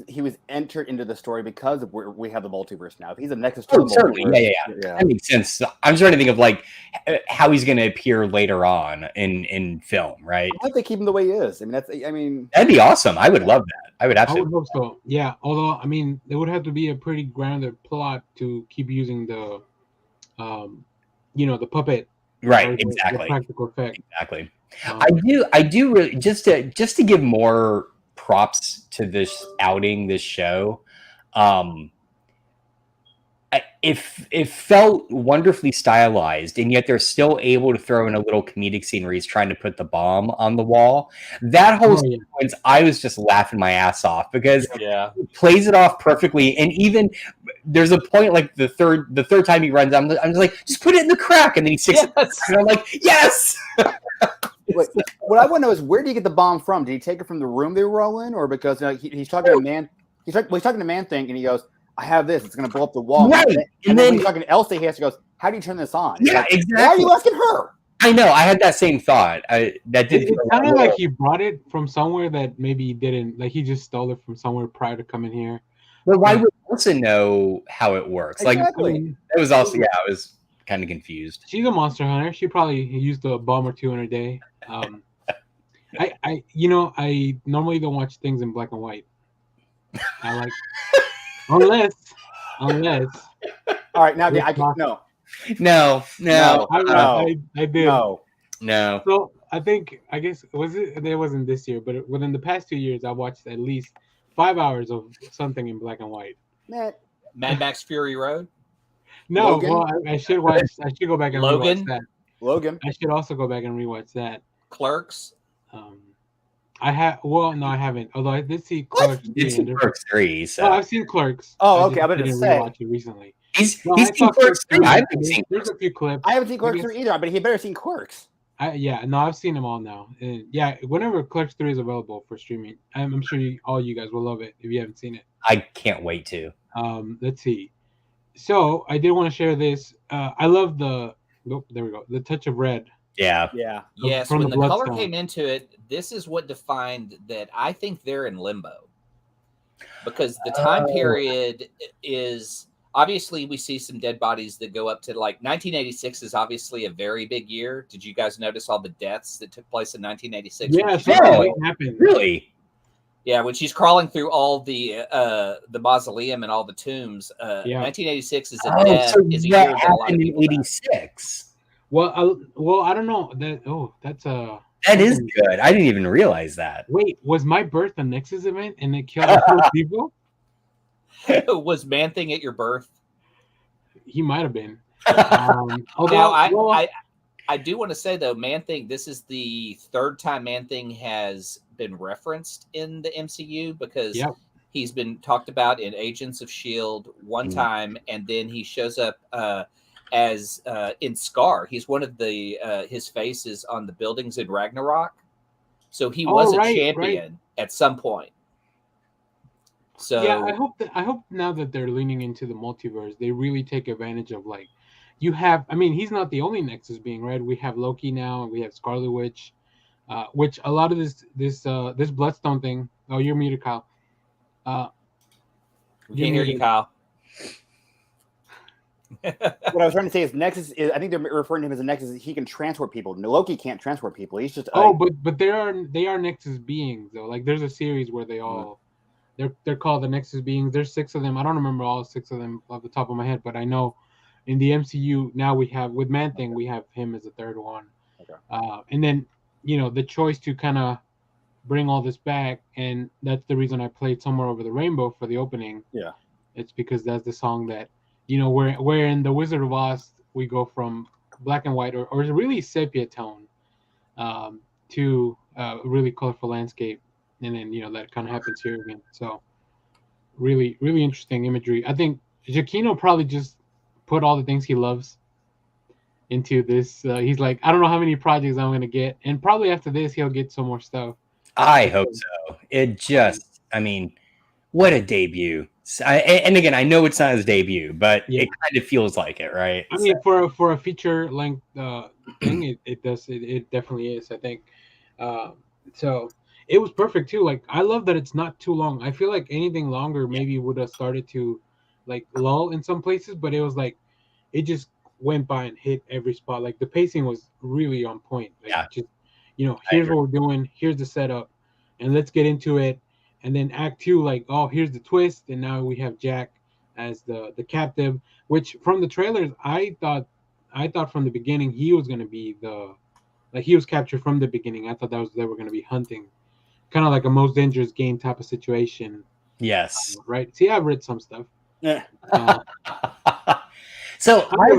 he was entered into the story because we have the multiverse now. If he's a nexus to the multiverse, yeah, that makes sense. I'm trying to think of like how he's going to appear later on in film, right? I hope they keep him the way he is. That'd be awesome. I would love that. I would absolutely. I would hope so. Yeah, although there would have to be a pretty grounded plot to keep using the, the puppet. Right. Exactly. The practical effect. Exactly. I do really just to give more props to this outing, this show. It felt wonderfully stylized, and yet they're still able to throw in a little comedic scene where he's trying to put the bomb on the wall. That whole sequence, I was just laughing my ass off because it plays it off perfectly. And even there's a point like the third time he runs, I'm just like, just put it in the crack, and then he sticks it, and I'm like, yes. Wait, what I want to know is where did he get the bomb from? Did he take it from the room they were all in, or because he's talking to Man? He's talking to Man Thing, and he goes, "I have this. It's going to blow up the wall." Right, and then when he's talking to Elsie, he goes, "How do you turn this on?" Yeah, like, exactly. Why are you asking her? I know. I had that same thought. It's kind of like he brought it from somewhere that maybe he didn't. Like he just stole it from somewhere prior to coming here. But why would Elsa know how it works? Exactly. Like it was also I was kind of confused. She's a monster hunter. She probably used a bomb or two in a day. I normally don't watch things in black and white. I like unless. All right, now no. I did. No. So I guess it wasn't this year, but within the past 2 years, I watched at least 5 hours of something in black and white. Man, Mad Max Fury Road. No, Logan? well, I should watch. I should go back and Logan? rewatch that. Logan. I should also go back and rewatch that. Clerks. I have. Well, no, I haven't. Although I did see What? Clerks. It's in Clerks 3. So. Oh, I've seen Clerks. Oh, I okay, just I was about to didn't say. rewatch it recently. He's No, I seen saw Clerks 3. I haven't There's seen there's a few clips. I haven't seen Clerks guess- 3 either, but he better seen Clerks. No, I've seen them all now. And yeah, whenever Clerks 3 is available for streaming, I'm sure all you guys will love it if you haven't seen it. I can't wait to. Let's see. So I did want to share this. I love the. Oh, there we go. The touch of red. Yeah. Yeah. Yes, From when the the color Bloodstone. came into it, this is what defined that I think they're in limbo. Because the time period is obviously we see some dead bodies that go up to like 1986 is obviously a very big year. Did you guys notice all the deaths that took place in 1986? Yeah, When she- something happened. Really? Yeah, when she's crawling through all the mausoleum and all the tombs, Yeah. 1986 is a Oh, death. so Is a that year that a lot of happened in people die. 86. Well, I don't know. That's a. That is good. I didn't even realize that. Wait, was my birth a Nexus event and it killed all those people? Was Man Thing at your birth? He might have been. Now, Although, I do want to say though, Man Thing, this is the third time Man Thing has been referenced in the MCU because Yep. he's been talked about in Agents of S.H.I.E.L.D. one time, and then he shows up as in Scar. He's one of the his faces on the buildings in Ragnarok. So he was a champion at some point. So yeah, I hope now that they're leaning into the multiverse, they really take advantage of like you have. I mean, he's not the only Nexus being, right? We have Loki now, and we have Scarlet Witch, which a lot of this Bloodstone thing. Oh, you're muted, Kyle. we can't hear you, Kyle. What I was trying to say is Nexus is, I think they're referring to him as a Nexus. He can transport people. Loki can't transport people. He's just but they are Nexus beings though. Like there's a series where they all they're called the Nexus beings. There's 6 of them. I don't remember all 6 of them off the top of my head, but I know in the MCU now we have with Man Thing we have him as the third one. Okay. And then the choice to kind of bring all this back, and that's the reason I played Somewhere Over the Rainbow for the opening. Yeah. It's because that's the song that where in the Wizard of Oz we go from black and white or really sepia tone to a really colorful landscape, and then that kind of happens here again. So really, really interesting imagery. I think Giacchino probably just put all the things he loves into this. He's like, I don't know how many projects I'm gonna get, and probably after this he'll get some more stuff. I hope so. It just, I mean, what a debut. And again, I know it's not his debut, but it kind of feels like it, right? I mean, for a feature length thing, it definitely is. I think so. It was perfect too. Like I love that it's not too long. I feel like anything longer maybe would have started to like lull in some places, but it was like it just went by and hit every spot. Like the pacing was really on point. Like, just here's what we're doing. Here's the setup, and let's get into it. And then Act 2, like, oh, here's the twist, and now we have Jack as the captive. Which from the trailers, I thought from the beginning he was gonna be he was captured from the beginning. I thought they were gonna be hunting, kind of like a Most Dangerous Game type of situation. Yes. Right. See, I've read some stuff. Yeah. So I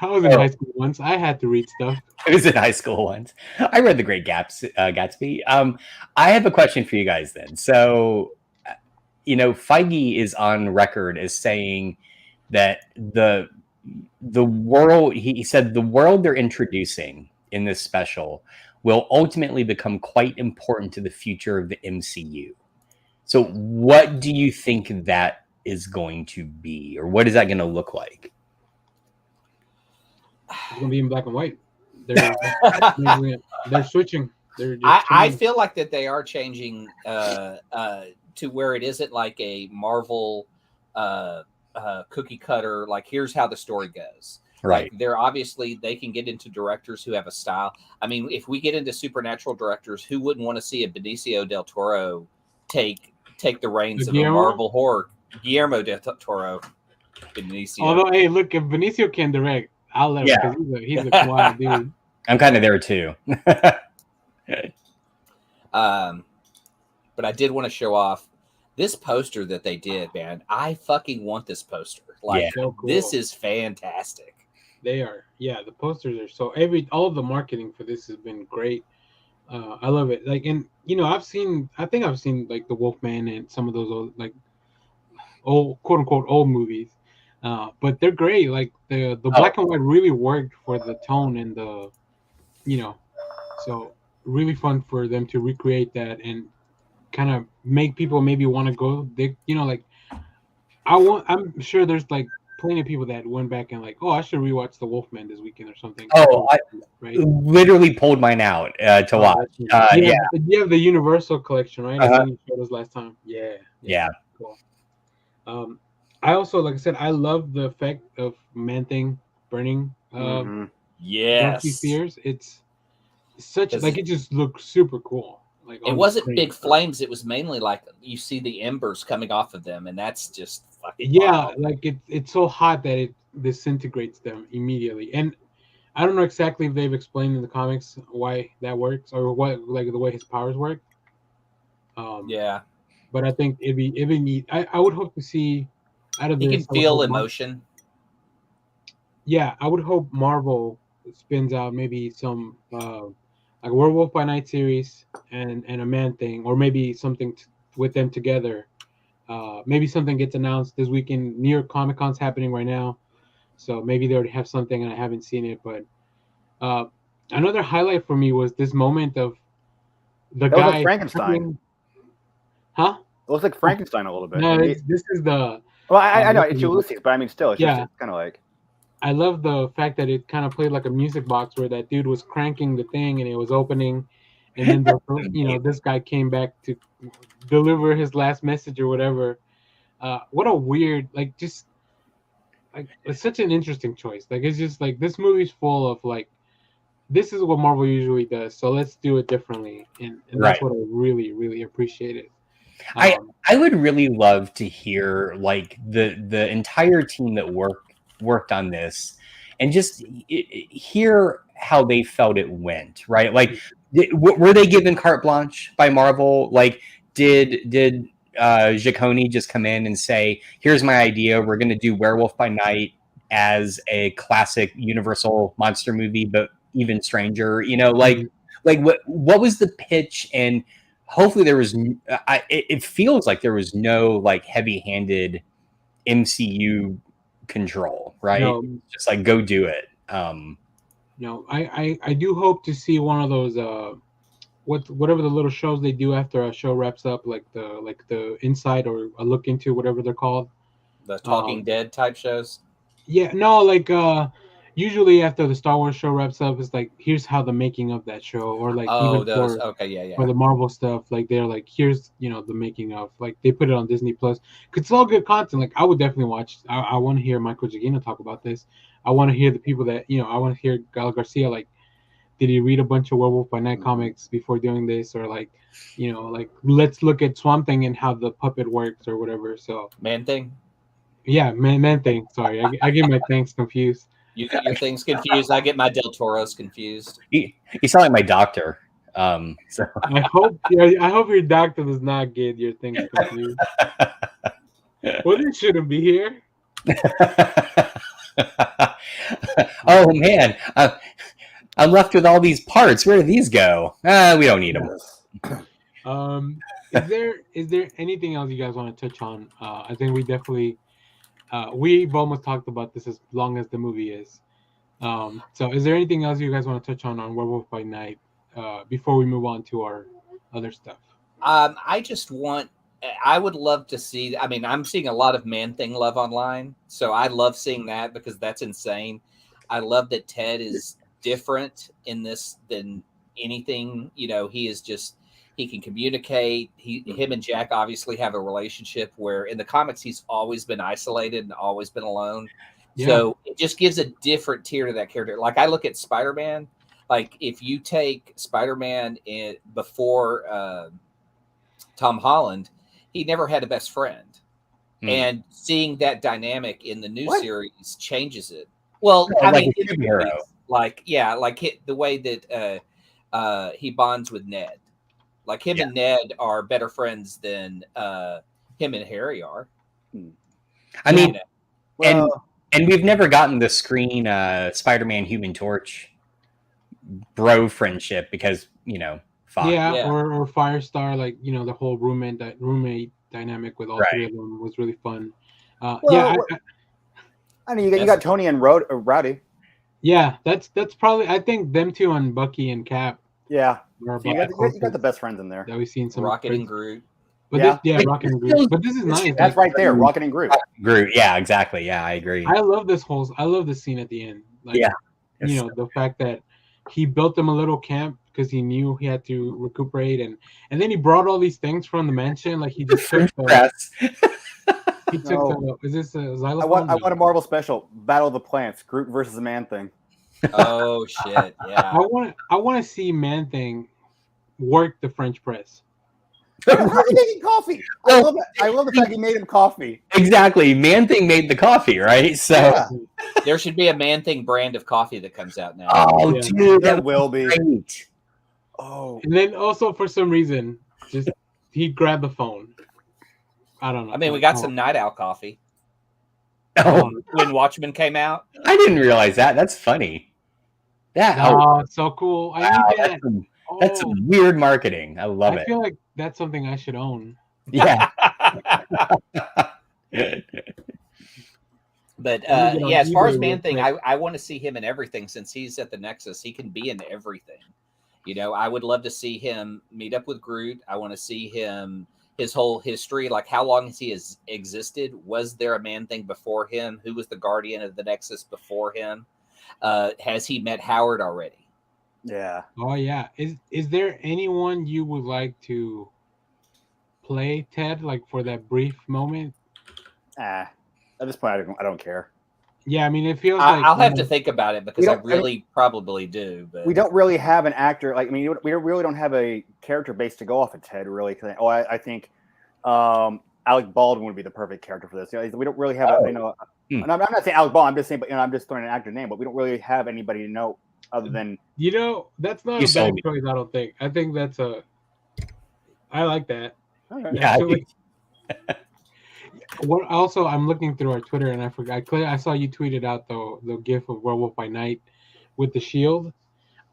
was in high school once. I had to read stuff. I was in high school once. I read The Great Gatsby. I have a question for you guys then. So, Feige is on record as saying that the world, he said the world they're introducing in this special will ultimately become quite important to the future of the MCU. So what do you think that is going to be, or what is that going to look like? It's gonna be in black and white. They're switching. I feel like that they are changing to where it isn't like a Marvel cookie cutter. Like here's how the story goes. Right. Like they're obviously they can get into directors who have a style. I mean, if we get into supernatural directors, who wouldn't want to see a Benicio del Toro take the reins of a Marvel horror? Guillermo del Toro. Benicio. Although, hey, look, if Benicio can direct, I'll let him because he's a quiet dude. I'm kind of there too. But I did want to show off. This poster that they did, man, I fucking want this poster. Like, So cool. this is fantastic. They are, yeah. The posters are so all of the marketing for this has been great. I love it. Like, and you know, I think I've seen like the Wolfman and some of those old, like old quote unquote old movies, but they're great. Like the black and white really worked for the tone and the, you know, so really fun for them to recreate that and kind of make people maybe want to go. They, you know, like I'm sure there's like plenty of people that went back and like, oh, I should rewatch the Wolfman this weekend or something. Oh, I right? literally pulled mine out to watch. You have the Universal collection, right? I think you showed us last time. Yeah. Cool. I also, like I said, I love the effect of Man-Thing burning. Yes. Darcy Fears. It's such like it just looks super cool. Like it wasn't big flames. It was mainly like you see the embers coming off of them, and that's just fucking wild. Like it's so hot that it disintegrates them immediately. And I don't know exactly if they've explained in the comics why that works or what like the way his powers work. But I think it'd be neat. I would hope to see out of this. He can feel emotion. Yeah, I would hope Marvel spins out maybe some like a Werewolf by Night series and a Man-Thing, or maybe something with them together. Maybe something gets announced this weekend. New York Comic Con's happening right now, so maybe they already have something and I haven't seen it. But another highlight for me was this moment of the guy like Frankenstein. Huh? It looks like Frankenstein a little bit. No, this is the. Well, I know it's Ulysses, but I mean, still, it's just kind of like. I love the fact that it kind of played like a music box where that dude was cranking the thing and it was opening, and then this guy came back to deliver his last message or whatever. What a weird, like, just like it's such an interesting choice. Like, it's just like this movie's full of like, this is what Marvel usually does, so let's do it differently, and that's what I really, really appreciated. I would really love to hear like the entire team that worked on this and just hear how they felt it went, right? Like, were they given carte blanche by Marvel? Like, did Giacone just come in and say, here's my idea, we're going to do Werewolf by Night as a classic Universal monster movie, but even stranger, like what was the pitch? And hopefully there was, it feels like there was no like heavy-handed MCU control, right? No. Just like go do it. No, I do hope to see one of those whatever the little shows they do after a show wraps up, like the Inside or a Look Into, whatever they're called, the Talking Dead type shows. Yeah, no, like usually after the Star Wars show wraps up, it's like here's how the making of that show, or like for the Marvel stuff, like they're like here's the making of, like they put it on Disney Plus. Cause it's all good content. Like I would definitely watch. I want to hear Michael Giacchino talk about this. I want to hear the people that I want to hear Gal Garcia. Like, did he read a bunch of Werewolf by Night comics before doing this, or like like let's look at Swamp Thing and how the puppet works or whatever. So Man-Thing. Yeah, Man-Thing. Sorry, I get my things confused. You get your things confused. I get my Del Toros confused. You sound like my doctor. So. I hope your doctor does not get your things confused. Well, it shouldn't be here. Oh man, I'm left with all these parts. Where do these go? We don't need them. Is there anything else you guys want to touch on? I think we definitely. We've almost talked about this as long as the movie is. So is there anything else you guys want to touch on Werewolf by Night before we move on to our other stuff? I would love to see, I mean, I'm seeing a lot of Man-Thing love online. So I love seeing that because that's insane. I love that Ted is different in this than anything. He is just, he can communicate. Him and Jack obviously have a relationship where in the comics he's always been isolated and always been alone. Yeah. So it just gives a different tier to that character. Like I look at Spider-Man, like if you take Spider-Man before Tom Holland, he never had a best friend. And seing that dynamic in the new series changes it. Well, I mean, the way that he bonds with Ned. Like him and Ned are better friends than Him and Harry are. I mean, Well, and we've never gotten the screen Spider-Man Human Torch bro friendship because, fine. Yeah, or Firestar, like the whole roommate dynamic with all Right. three of them was really fun. Well, I mean, you got Tony and Rowdy. Yeah, that's probably, I think them two and Bucky and Cap. Yeah, are you about got the best friends in there. that we've seen some Rocket and Groot. But Rocket and Groot. But this is nice. That's right there, Rocket and Groot. Groot, yeah, exactly. Yeah, I agree. I love this scene at the end. Like, Yeah. The fact that he built them a little camp because he knew he had to recuperate, and then he brought all these things from the mansion. Like he just took he took is this a xylophone? I want a Marvel special, Battle of the Plants, Groot versus the Man-Thing. Oh shit! Yeah. I want to see Man-Thing work the French press. How's he making coffee? I love the fact he made him coffee. Exactly. Man-Thing made the coffee, right? So Yeah. There should be a Man-Thing brand of coffee that comes out now. oh, Yeah. dude, There will be. great. Oh, And then also for some reason, just he grabbed the phone. I don't know. I mean, we got some Night Owl coffee Oh, when Watchmen came out. I didn't realize that. That's funny. That Oh, it's so cool. I wow, need that. that's some weird marketing. I love I it. feel like that's something I should own. Yeah. But Let me get on as far as eBay Man real Thing, quick. I want to see him in everything since he's at the Nexus. He can be in everything. I would love to see him meet up with Groot. I want to see his whole history, like how long has existed? Was there a Man Thing before him? Who was the guardian of the Nexus before him? Has he met Howard already? yeah. Oh yeah. Is there anyone you would like to play, Ted? Like for that brief moment? At this point, I don't care. Yeah, I mean it feels I'll like have to think about it because I really probably do. But We don't really have an actor. Like, I mean, we really don't have a character base to go off of Ted. Really, I think Alec Baldwin would be the perfect character for this. We don't really have and I'm not saying Alec Baldwin. I'm just saying, but I'm just throwing an actor name. But we don't really have anybody to know other than that's not You a sold bad me. choice. I don't think. I think that's I like that. Yeah, Actually, what also I'm looking through our Twitter and I forgot. I saw you tweeted out the GIF of Werewolf by Night with the shield.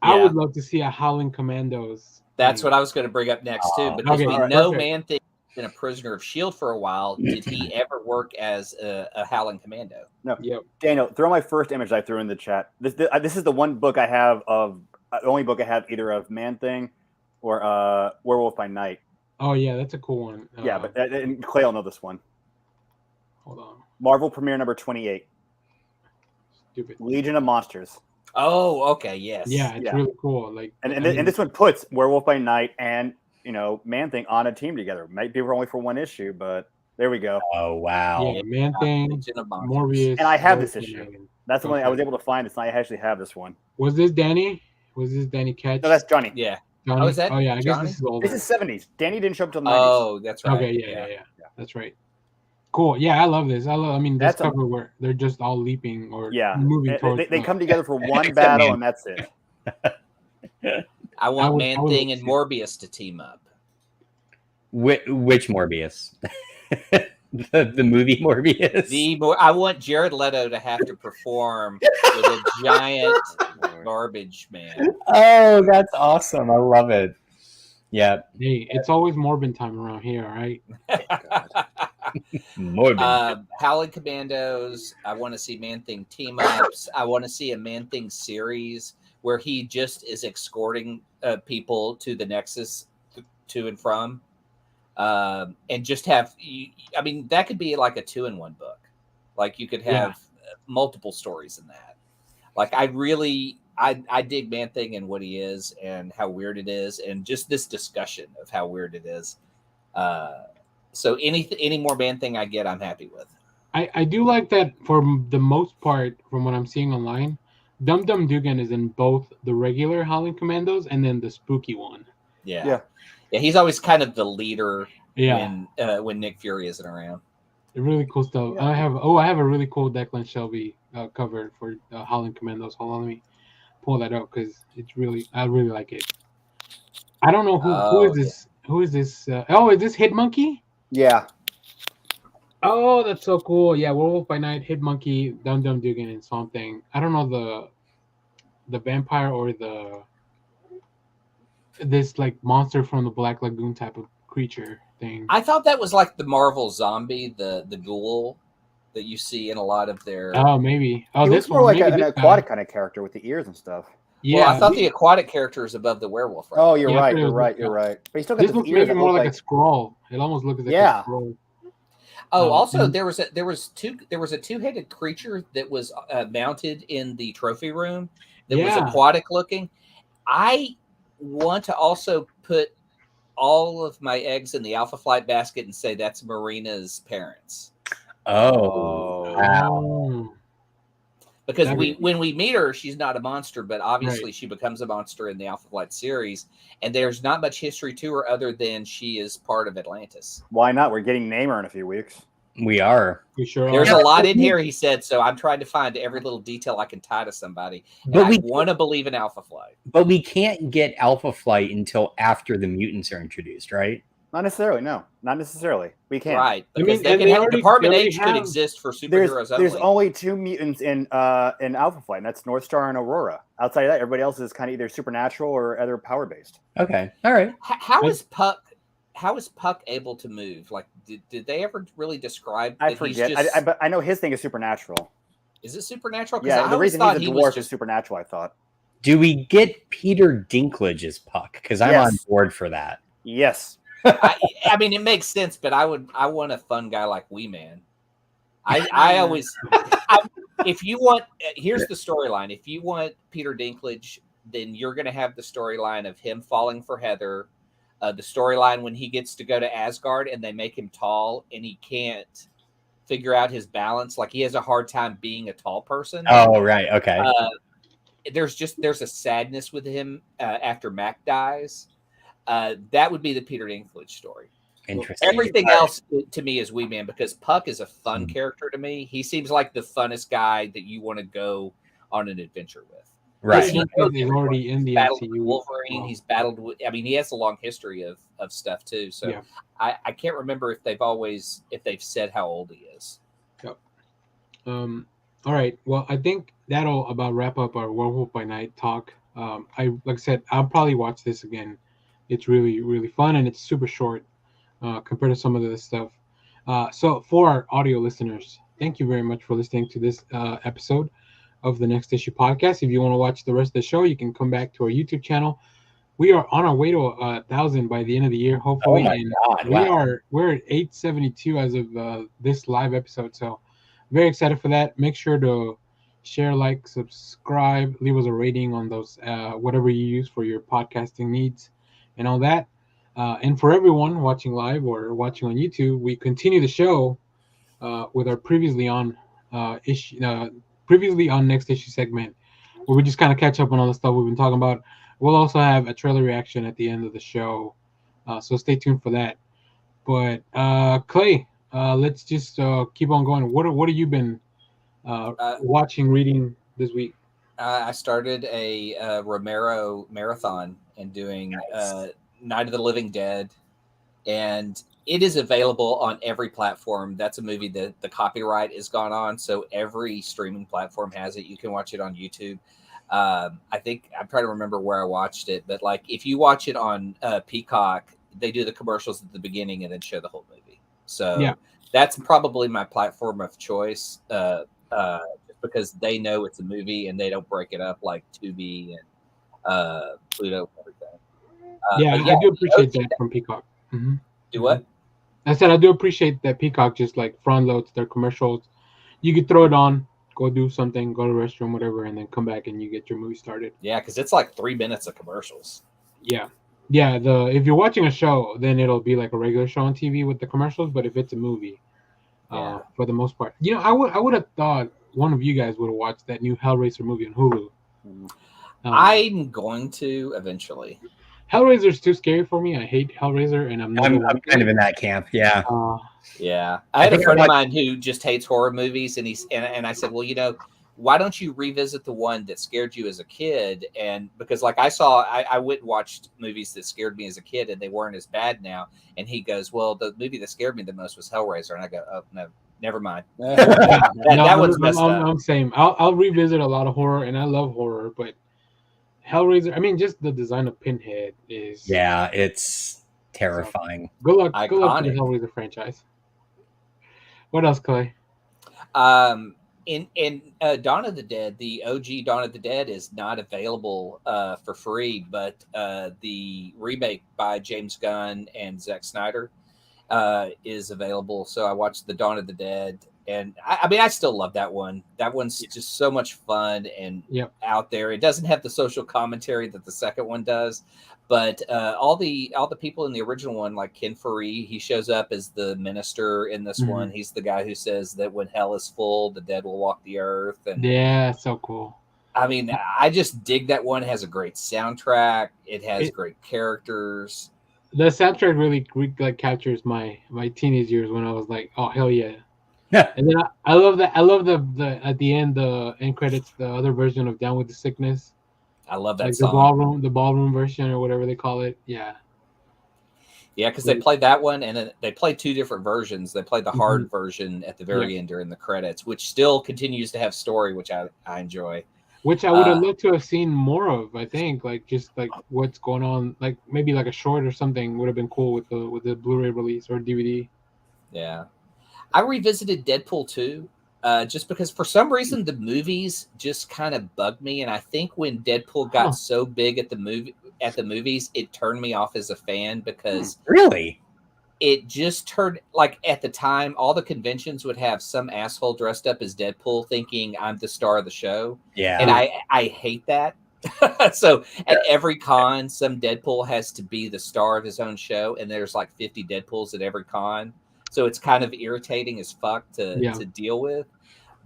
I Yeah. would love to see a Howling Commandos. that's what I was going to bring up next too, because Okay, we all right, know perfect. Man Thing has been a prisoner of S.H.I.E.L.D. for a while. Did he ever work as a Howling Commando? no. Yep. Daniel, throw my first image I threw in the chat. This is the one book I have the only book I have either of Man Thing or Werewolf by Night. Oh yeah, that's a cool one. Yeah, but and Clay will know this one. Hold on. Marvel Premiere number 28, Stupid. Legion of Monsters. Oh, okay, yes. Yeah, it's Yeah. really cool. Like, And this one puts Werewolf by Night and Man Thing on a team together. Might be only for one issue, but there we go. Oh wow. yeah, Man Thing, Legion of Monsters. Morbius, And I have this Werewolf by issue. Night. That's the one I Okay. was able to find. I actually have this one. Was this Danny? Was this Danny Ketch? No, that's Johnny. Yeah. Johnny? Oh, is that Oh yeah, I guess Johnny? this is older. This is 70s. Danny didn't show up till 90s. Oh, that's right. Okay, yeah. That's right. Cool. Yeah, I love this. I mean, this That's a- cover where they're just all leaping or Yeah. moving towards. They come together for one Except battle, Man. and that's it. I want would- Man I would Thing love and to. Morbius to team up. Which Morbius? the movie Morbius. I want Jared Leto to have to perform with a giant garbage man. Oh, that's awesome. I love it. Yeah. Hey, it's always Morbin time around here, all right? Morbid. Howling Commandos. I want to see Man Thing team ups. I want to see a Man Thing series where he just is escorting people to the Nexus to and from. And just have, I mean, that could be like a 2-in-1 book. Like you could have multiple stories in that. Like I dig Man Thing and what he is and how weird it is, and just this discussion of how weird it is. So any more Man Thing I get, I'm happy with. I do like that for the most part, from what I'm seeing online, Dum Dum Dugan is in both the regular Howling Commandos and then the spooky one. Yeah. He's always kind of the leader Yeah, when Nick Fury isn't around. really cool stuff. Yeah. I have a really cool Declan Shelby cover for Howling Commandos. Hold on, let me pull that up because I really like it. I don't know who is this. Who is this? Is this Hit Monkey? Yeah. Oh, that's so cool. Yeah, Werewolf by Night, Hit Monkey, Dum Dum Dugan, and Swamp Thing. I don't know the vampire or this like monster from the Black Lagoon type of creature thing. I thought that was like the Marvel zombie, the ghoul that you see in a lot of their. Oh, maybe. Oh, He this looks more one, like maybe an this aquatic guy. kind of character with the ears and stuff. Yeah, Well, I thought the aquatic character is above the werewolf. Right? Oh, you're Yeah, I right. thought it You're was right. like You're that. right. But he's still got This those looks ears maybe that more look like like a scroll. It almost looks like Yeah. a scroll. Oh, also and- there was a two-headed creature that was mounted in the trophy room that was Yeah. aquatic looking. I want to also put all of my eggs in the Alpha Flight basket and say that's Marina's parents. Oh, wow. Oh. Because That'd when we meet her, she's not a monster, but obviously Right. she becomes a monster in the Alpha Flight series, and there's not much history to her other than she is part of Atlantis. Why not? We're getting Namor in a few weeks. We are. We sure There's are. a lot in here, he said, so I'm trying to find every little detail I can tie to somebody. And But I we want to believe in Alpha Flight. But we can't get Alpha Flight until after the mutants are introduced, right? Not necessarily. No, not necessarily. We can't. Right. I Because mean, they and can they have, already- Department they already H could have- exist for superheroes There's only. only 2 mutants in Alpha Flight, and that's North Star and Aurora. Outside of that, everybody else is kind of either supernatural or other power based. Okay. All right. How is Puck able to move? Like, did they ever really describe? I that forget. He's just, but I know his thing is supernatural. is it supernatural? 'Cause Yeah, I the always reason thought he's a he was dwarf is just. supernatural. I thought. Do we get Peter Dinklage as Puck? Because I'm Yes. on board for that. Yes. I mean, it makes sense, but I want a fun guy like Wee Man. I always, if you want, here's the storyline. If you want Peter Dinklage, then you're going to have the storyline of him falling for Heather, the storyline when he gets to go to Asgard and they make him tall and he can't figure out his balance. Like he has a hard time being a tall person. Oh, right. Okay. There's a sadness with him after Mac dies. That would be the Peter Dinklage story. Interesting. Everything All right. else to me is Wee Man because Puck is a fun character to me. He seems like the funnest guy that you want to go on an adventure with. Right. He He's already in the battled with MCU. Wolverine. He's battled with. I mean, he has a long history of stuff too. So Yeah. I can't remember if they've said how old he is. All right. Well, I think that'll about wrap up our Werewolf by Night talk. Like I said, I'll probably watch this again. It's really, really fun and it's super short compared to some of the stuff. So for our audio listeners, thank you very much for listening to this episode of the Next Issue podcast. If you want to watch the rest of the show, you can come back to our YouTube channel. We are on our way to 1,000 by the end of the year, hopefully. Oh my and God, wow. we're at 872 as of this live episode. So very excited for that. Make sure to share, like, subscribe, leave us a rating on those whatever you use for your podcasting needs and all that. And for everyone watching live or watching on YouTube, we continue the show with our previously on Next Issue segment, where we just kind of catch up on all the stuff we've been talking about. We'll also have a trailer reaction at the end of the show, so stay tuned for that. But Clay, let's just keep on going. What have you been watching, reading this week? I started a Romero marathon and doing Night of the Living Dead, and it is available on every platform. That's a movie that the copyright is gone on, so every streaming platform has it. You can watch it on YouTube. I think I'm trying to remember where I watched it, but like if you watch it on Peacock, they do the commercials at the beginning and then show the whole movie. So Yeah. that's probably my platform of choice, because they know it's a movie and they don't break it up like Tubi and Pluto and everything. I do appreciate that from Peacock. Mm-hmm. Do what? I said I do appreciate that Peacock just like front loads their commercials. You could throw it on, go do something, go to the restroom, whatever, and then come back and you get your movie started. Yeah, because it's like 3 minutes of commercials. Yeah. If you're watching a show, then it'll be like a regular show on TV with the commercials. But if it's a movie, for the most part, I would have thought one of you guys would have watched that new Hellraiser movie on Hulu. I'm going to eventually. Hellraiser's too scary for me. I hate Hellraiser, and I'm kind of in that camp. Yeah. Yeah, I had a friend of mine who just hates horror movies, and I said, well, why don't you revisit the one that scared you as a kid? And because like I went and watched movies that scared me as a kid and they weren't as bad now. And he goes, well, the movie that scared me the most was Hellraiser. And I go, oh, no, never mind. that one's messed up. I'm same. I'll revisit a lot of horror, and I love horror, but Hellraiser, I mean, just the design of Pinhead is... Yeah, it's terrifying. So, good luck to the Iconic. Hellraiser franchise. What else, Clay? In Dawn of the Dead, the OG Dawn of the Dead is not available for free, but the remake by James Gunn and Zack Snyder is available. So I watched the Dawn of the Dead, and I mean, I still love that one. That one's just so much fun and out there. It doesn't have the social commentary that the second one does, but all the people in the original one, like Ken Faree, he shows up as the minister in this one. He's the guy who says that when hell is full, the dead will walk the earth. And yeah, so cool. I mean, I just dig that one. It has a great soundtrack. It has great characters. The soundtrack really like captures my teenage years when I was like, oh hell yeah. And then I love that. I love the at the end, the end credits, the other version of Down with the Sickness. I love that like song. The ballroom version or whatever they call it. Yeah, because they played that one, and then they played two different versions. They played the hard version at the very end during the credits, which still continues to have story, which I enjoy. Which I would have loved to have seen more of. I think like just like what's going on, like maybe like a short or something would have been cool with the Blu-ray release or DVD. Yeah, I revisited Deadpool 2 just because for some reason the movies just kind of bugged me, and I think when Deadpool got so big at the movies, it turned me off as a fan because really. It just turned like at the time, all the conventions would have some asshole dressed up as Deadpool thinking I'm the star of the show. Yeah. And I hate that. So at every con, some Deadpool has to be the star of his own show. And there's like 50 Deadpools at every con. So it's kind of irritating as fuck to deal with.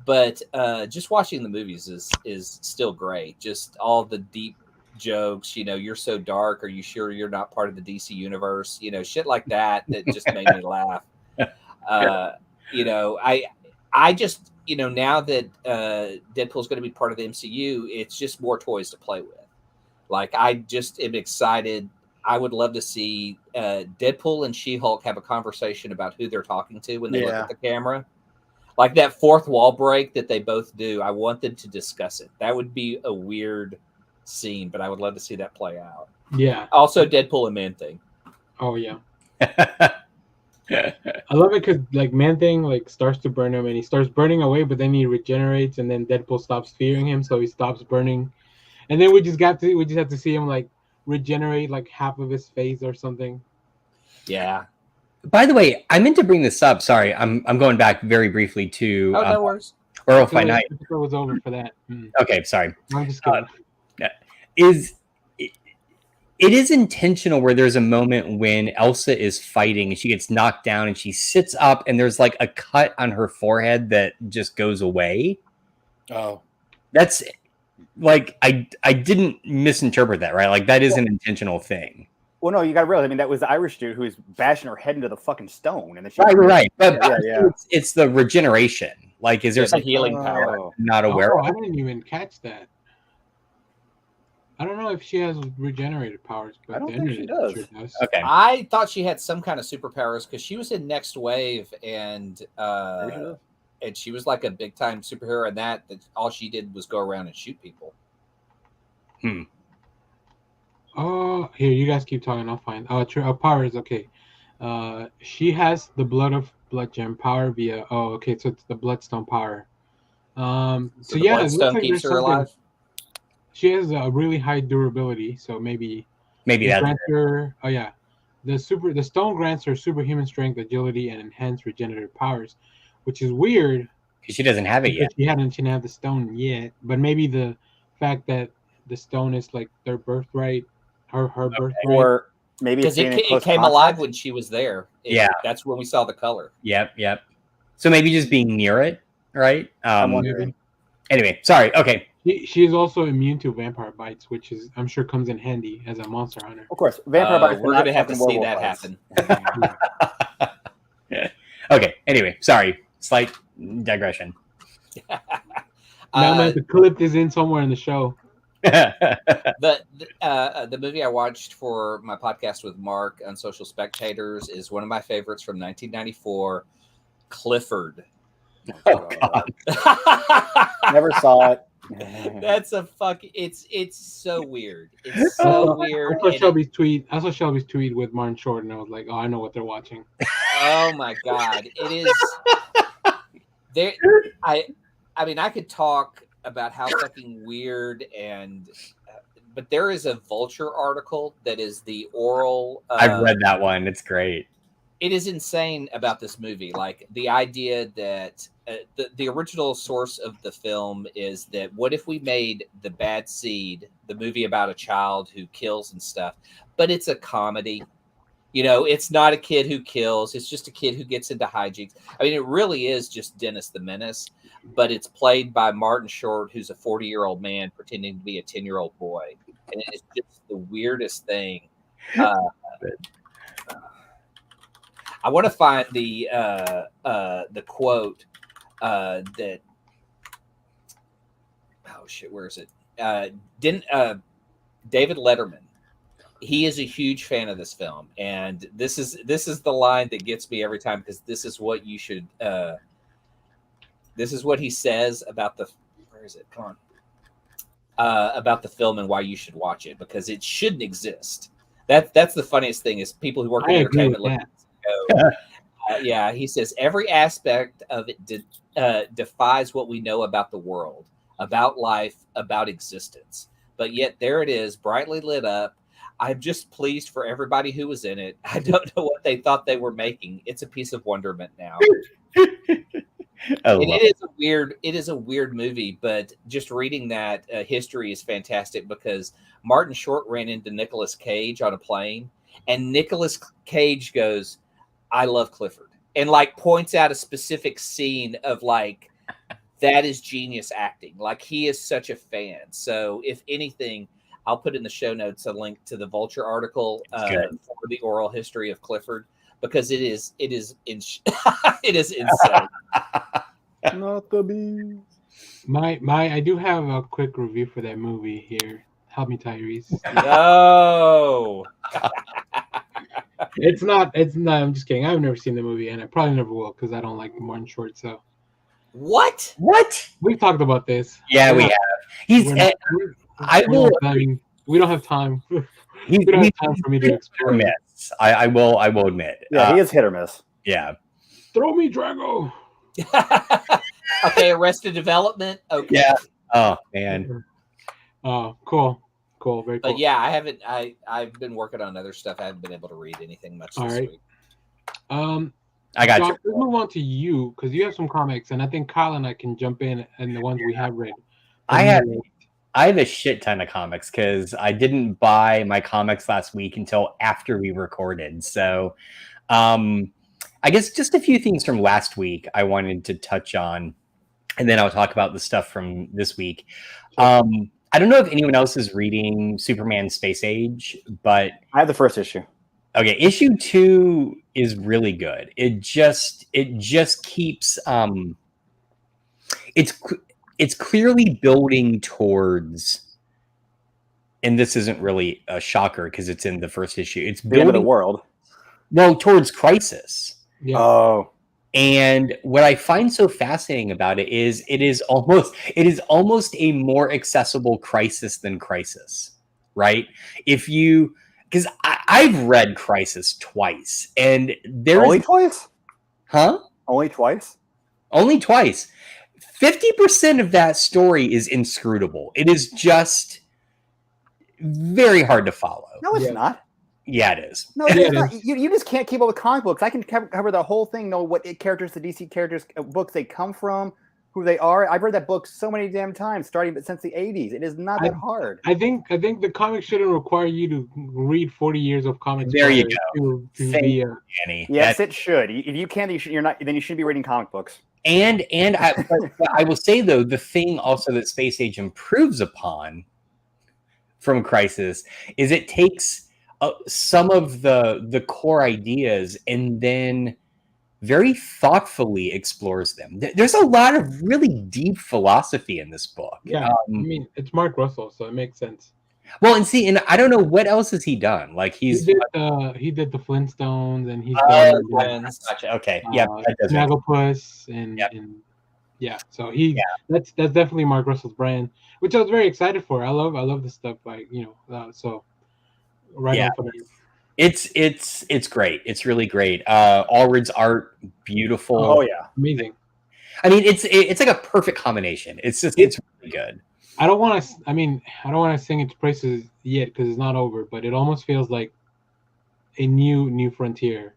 But just watching the movies is still great. Just all the deep jokes, you're so dark, are you sure you're not part of the DC universe, shit like that just made me laugh. I just now that Deadpool's going to be part of the MCU, it's just more toys to play with. Like I just am excited. I would love to see Deadpool and She-Hulk have a conversation about who they're talking to when they look at the camera, like that fourth wall break that they both do. I want them to discuss it. That would be a weird scene, but I would love to see that play out. Yeah. Also, Deadpool and Man-Thing. Oh yeah. I love it because like Man-Thing like starts to burn him, and he starts burning away, but then he regenerates, and then Deadpool stops fearing him, so he stops burning, and then we just have to see him like regenerate like half of his face or something. Yeah. By the way, I meant to bring this up. Sorry, I'm going back very briefly to no worries. Werewolf by Night. The episode was over for that. Okay, sorry. I'm just kidding. It is intentional where there's a moment when Elsa is fighting and she gets knocked down and she sits up and there's like a cut on her forehead that just goes away. Oh, that's like I didn't misinterpret that, right? Like that is an intentional thing. Well, no, you got to realize. I mean, that was the Irish dude who was bashing her head into the fucking stone, and then she right. But yeah. It's the regeneration. Like, is there some healing power? I'm not aware of? I didn't even catch that. I don't know if she has regenerated powers, but I don't think she does. Sure does. Okay. I thought she had some kind of superpowers because she was in Next Wave, and she was like a big time superhero. And that all she did was go around and shoot people. Oh, here you guys keep talking. I'll find. Powers. Okay. She has the blood gem power via. Oh, okay. So it's the bloodstone power. So the bloodstone keeps her alive. She has a really high durability, so maybe that. Grants her, the stone grants her superhuman strength, agility, and enhanced regenerative powers, which is weird because she doesn't have it yet. She didn't have the stone yet, but maybe the fact that the stone is like their birthright, her birthright, or maybe because it came alive when she was there. That's when we saw the color. Yep. So maybe just being near it, right? I'm wondering. Anyway, sorry. Okay. She is also immune to vampire bites, which is I'm sure comes in handy as a monster hunter. Of course, vampire bites. We're gonna have to see that happen. Okay. Anyway, sorry. Slight digression. Now I'm gonna have to clip this in somewhere in the show. The movie I watched for my podcast with Mark on Social Spectators is one of my favorites from 1994, Clifford. Oh God! Never saw it. That's a it's so weird. It's so weird. I saw Shelby's tweet with Martin Short, and I was like, oh, I know what they're watching. Oh my God! It is. There, I mean, I could talk about how fucking weird but there is a Vulture article that is the oral. I've read that one. It's great. It is insane about this movie. Like the idea that the original source of the film is that what if we made The Bad Seed, the movie about a child who kills and stuff, but it's a comedy. You know, it's not a kid who kills. It's just a kid who gets into hijinks. I mean, it really is just Dennis the Menace, but it's played by Martin Short, who's a 40-year-old man pretending to be a 10-year-old boy. And it's just the weirdest thing. I want to find the quote that. Oh shit! Where is it? David Letterman. He is a huge fan of this film, and this is the line that gets me every time because this is what you should. This is what he says about the. Where is it? Come on. About the film and why you should watch it because it shouldn't exist. That's the funniest thing is people who work in entertainment look at this and go, yeah, he says every aspect of it defies what we know about the world, about life, about existence. But yet there it is, brightly lit up. I'm just pleased for everybody who was in it. I don't know what they thought they were making. It's a piece of wonderment now. It is a weird movie, but just reading that history is fantastic because Martin Short ran into Nicolas Cage on a plane, and Nicolas Cage goes, "I love Clifford," and like points out a specific scene of like that is genius acting. Like he is such a fan. So if anything, I'll put in the show notes a link to the Vulture article for the oral history of Clifford because it is insane. Not the bees. I do have a quick review for that movie here. Help me, Tyrese. No. It's not. I'm just kidding. I've never seen the movie, and I probably never will because I don't like Martin Short. So, what? We've talked about this. Yeah, we have. We don't have time. We don't have time for me to explain. I will admit. Yeah, he is hit or miss. Yeah. Throw me, Drago. Okay, Arrested Development. Okay. Yeah. Oh man. Oh, cool. Very cool. But yeah, I haven't. I've been working on other stuff. I haven't been able to read anything much this week. I got Josh, you. Let's move on to you because you have some comics, and I think Kyle and I can jump in the ones we have read. I have a shit ton of comics because I didn't buy my comics last week until after we recorded. So, I guess just a few things from last week I wanted to touch on, and then I'll talk about the stuff from this week. I don't know if anyone else is reading Superman Space Age, but I have the first issue. Okay, issue 2 is really good. It just keeps it's clearly building towards, and this isn't really a shocker because it's in the first issue. It's building the world. No, towards Crisis. Yeah. Oh. And what I find so fascinating about it is it is almost a more accessible Crisis than Crisis, right? Because I've read Crisis twice, and only twice? Huh? Only twice? Only twice. 50% of that story is inscrutable. It is just very hard to follow. No, it's not. Yeah, it is. No, it's not. You just can't keep up with comic books. I can cover the whole thing, know what characters, the DC characters, books they come from, who they are. I've read that book so many damn times, starting since the 80s. It is not that hard. I think the comics shouldn't require you to read 40 years of comics. There you go. Yes, it should. If you can, you're not. Then you should be reading comic books. And I will say though, the thing also that Space Age improves upon from Crisis is it takes some of the core ideas and then very thoughtfully explores them. There's a lot of really deep philosophy in this book. Yeah, I mean, it's Mark Russell, so it makes sense. Well, and I don't know what else has he done. Like He did the Flintstones, and he's done gotcha. Okay, yeah, that does make Snagglepuss, and yeah. So that's definitely Mark Russell's brand, which I was very excited for. I love this stuff, like so right on for that. It's great. It's really great. Allred's art, beautiful. Oh yeah, amazing. I mean, it's like a perfect combination. It's really good. I don't want to sing its praises yet because it's not over, but it almost feels like a new frontier.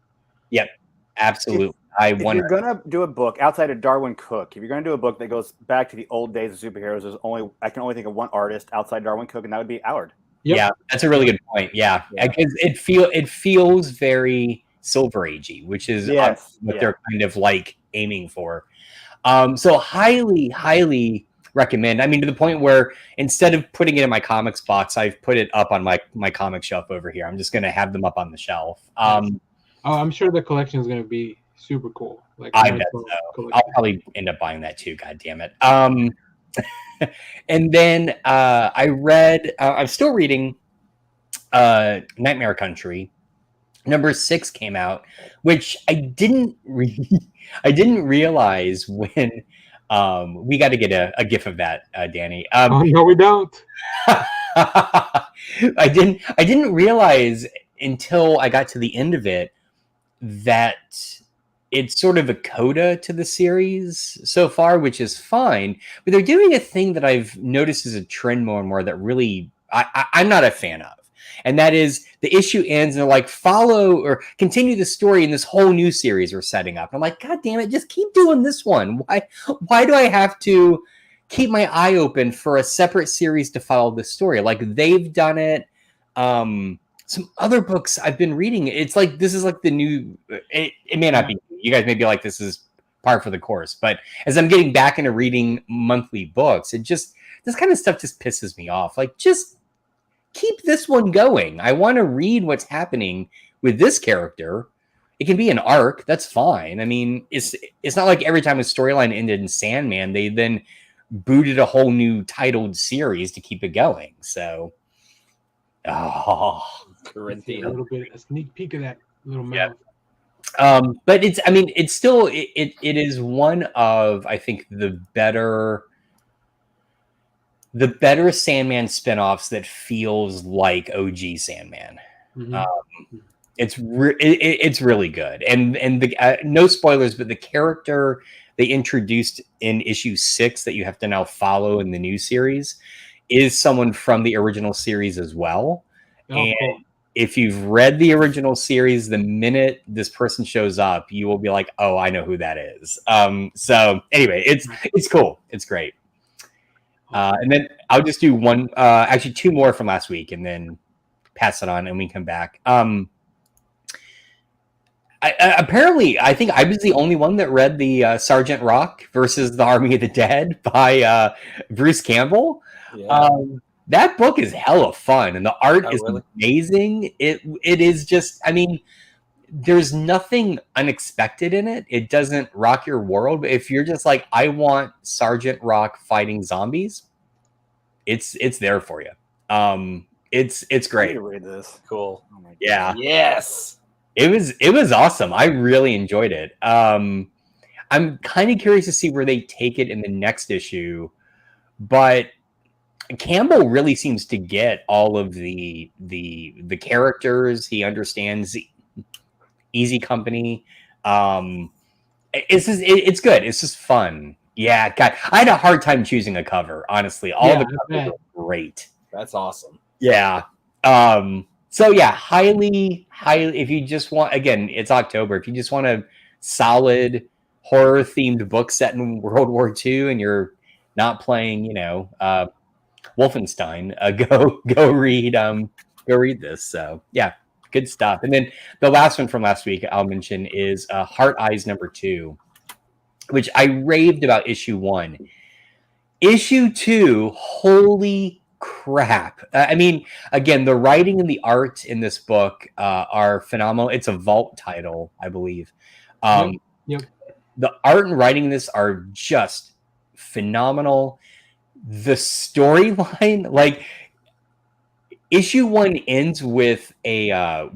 Yep, absolutely. If you're gonna do a book outside of Darwin Cook, if you're gonna do a book that goes back to the old days of superheroes, I can only think of one artist outside Darwin Cook, and that would be Allred. Yep. Yeah, that's a really good point. Yeah, because it feels very Silver Agey, which is what they're kind of like aiming for. So highly recommend. I mean, to the point where instead of putting it in my comics box, I've put it up on my comic shelf over here. I'm just going to have them up on the shelf. I'm sure the collection is going to be super cool. Like I bet so. I'll probably end up buying that too. God damn it. And then I read. I'm still reading Nightmare Country. Number 6 came out, which I didn't realize when. We got to get a gif of that, Danny. No, we don't. I didn't realize until I got to the end of it that it's sort of a coda to the series so far, which is fine. But they're doing a thing that I've noticed as a trend more and more that really I'm not a fan of. And that is the issue ends and they're like, follow or continue the story in this whole new series we're setting up. And I'm like, God damn it, just keep doing this one. Why do I have to keep my eye open for a separate series to follow this story? Like they've done it. Some other books I've been reading, it's like this is like the new. It may not be. You guys may be like this is par for the course, but as I'm getting back into reading monthly books, this kind of stuff just pisses me off. Like just keep this one going. I want to read what's happening with this character. It can be an arc. That's fine. I mean, it's not like every time a storyline ended in Sandman, they then booted a whole new titled series to keep it going. So, Corinthian. A little bit, a sneak peek of that little mouth. But it's still it is one of, I think, the better Sandman spinoffs that feels like OG Sandman. Mm-hmm. It's really good, and the no spoilers, but the character they introduced in issue 6 that you have to now follow in the new series is someone from the original series as well. And cool. If you've read the original series, the minute this person shows up, you will be like, "Oh, I know who that is." So anyway, it's cool. It's great. And then I'll just do one, actually 2 more from last week, and then pass it on, and we come back. Apparently, I think I was the only one that read the Sergeant Rock versus the Army of the Dead by Bruce Campbell. Yeah. That book is hella fun, and the art is amazing. It is just, I mean, there's nothing unexpected in it. It doesn't rock your world, but if you're just like, I want Sergeant Rock fighting zombies, it's there for you. It's great. I need to read this. Cool. Oh my God. Yeah. Yes. It was awesome. I really enjoyed it. I'm kind of curious to see where they take it in the next issue, but Campbell really seems to get all of the characters. He understands Easy Company. It's good. It's just fun. Yeah, God, I had a hard time choosing a cover. Honestly, all the covers were great. That's awesome. Yeah. So yeah, highly. If you just want, again, it's October. If you just want a solid horror themed book set in World War II, and you're not playing, Wolfenstein, go read this. So yeah, good stuff. And then the last one from last week I'll mention is Heart Eyes #2, which I raved about issue 1. Issue 2, holy crap. I mean, again, the writing and the art in this book are phenomenal. It's a Vault title, I believe. Yep. The art and writing in this are just phenomenal. The storyline, like issue 1 ends with a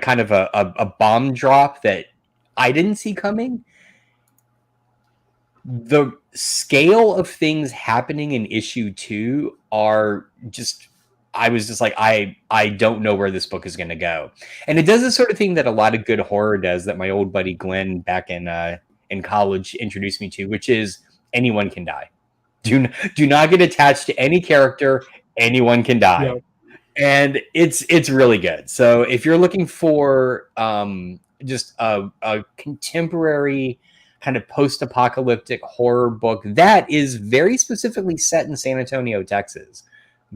kind of a bomb drop that I didn't see coming. The scale of things happening in issue 2 are just, I was just like, I don't know where this book is going to go. And it does the sort of thing that a lot of good horror does, that my old buddy Glenn back in college introduced me to, which is anyone can die. Do not get attached to any character. Anyone can die. Yep. And it's really good. So if you're looking for just a contemporary kind of post-apocalyptic horror book that is very specifically set in San Antonio, Texas,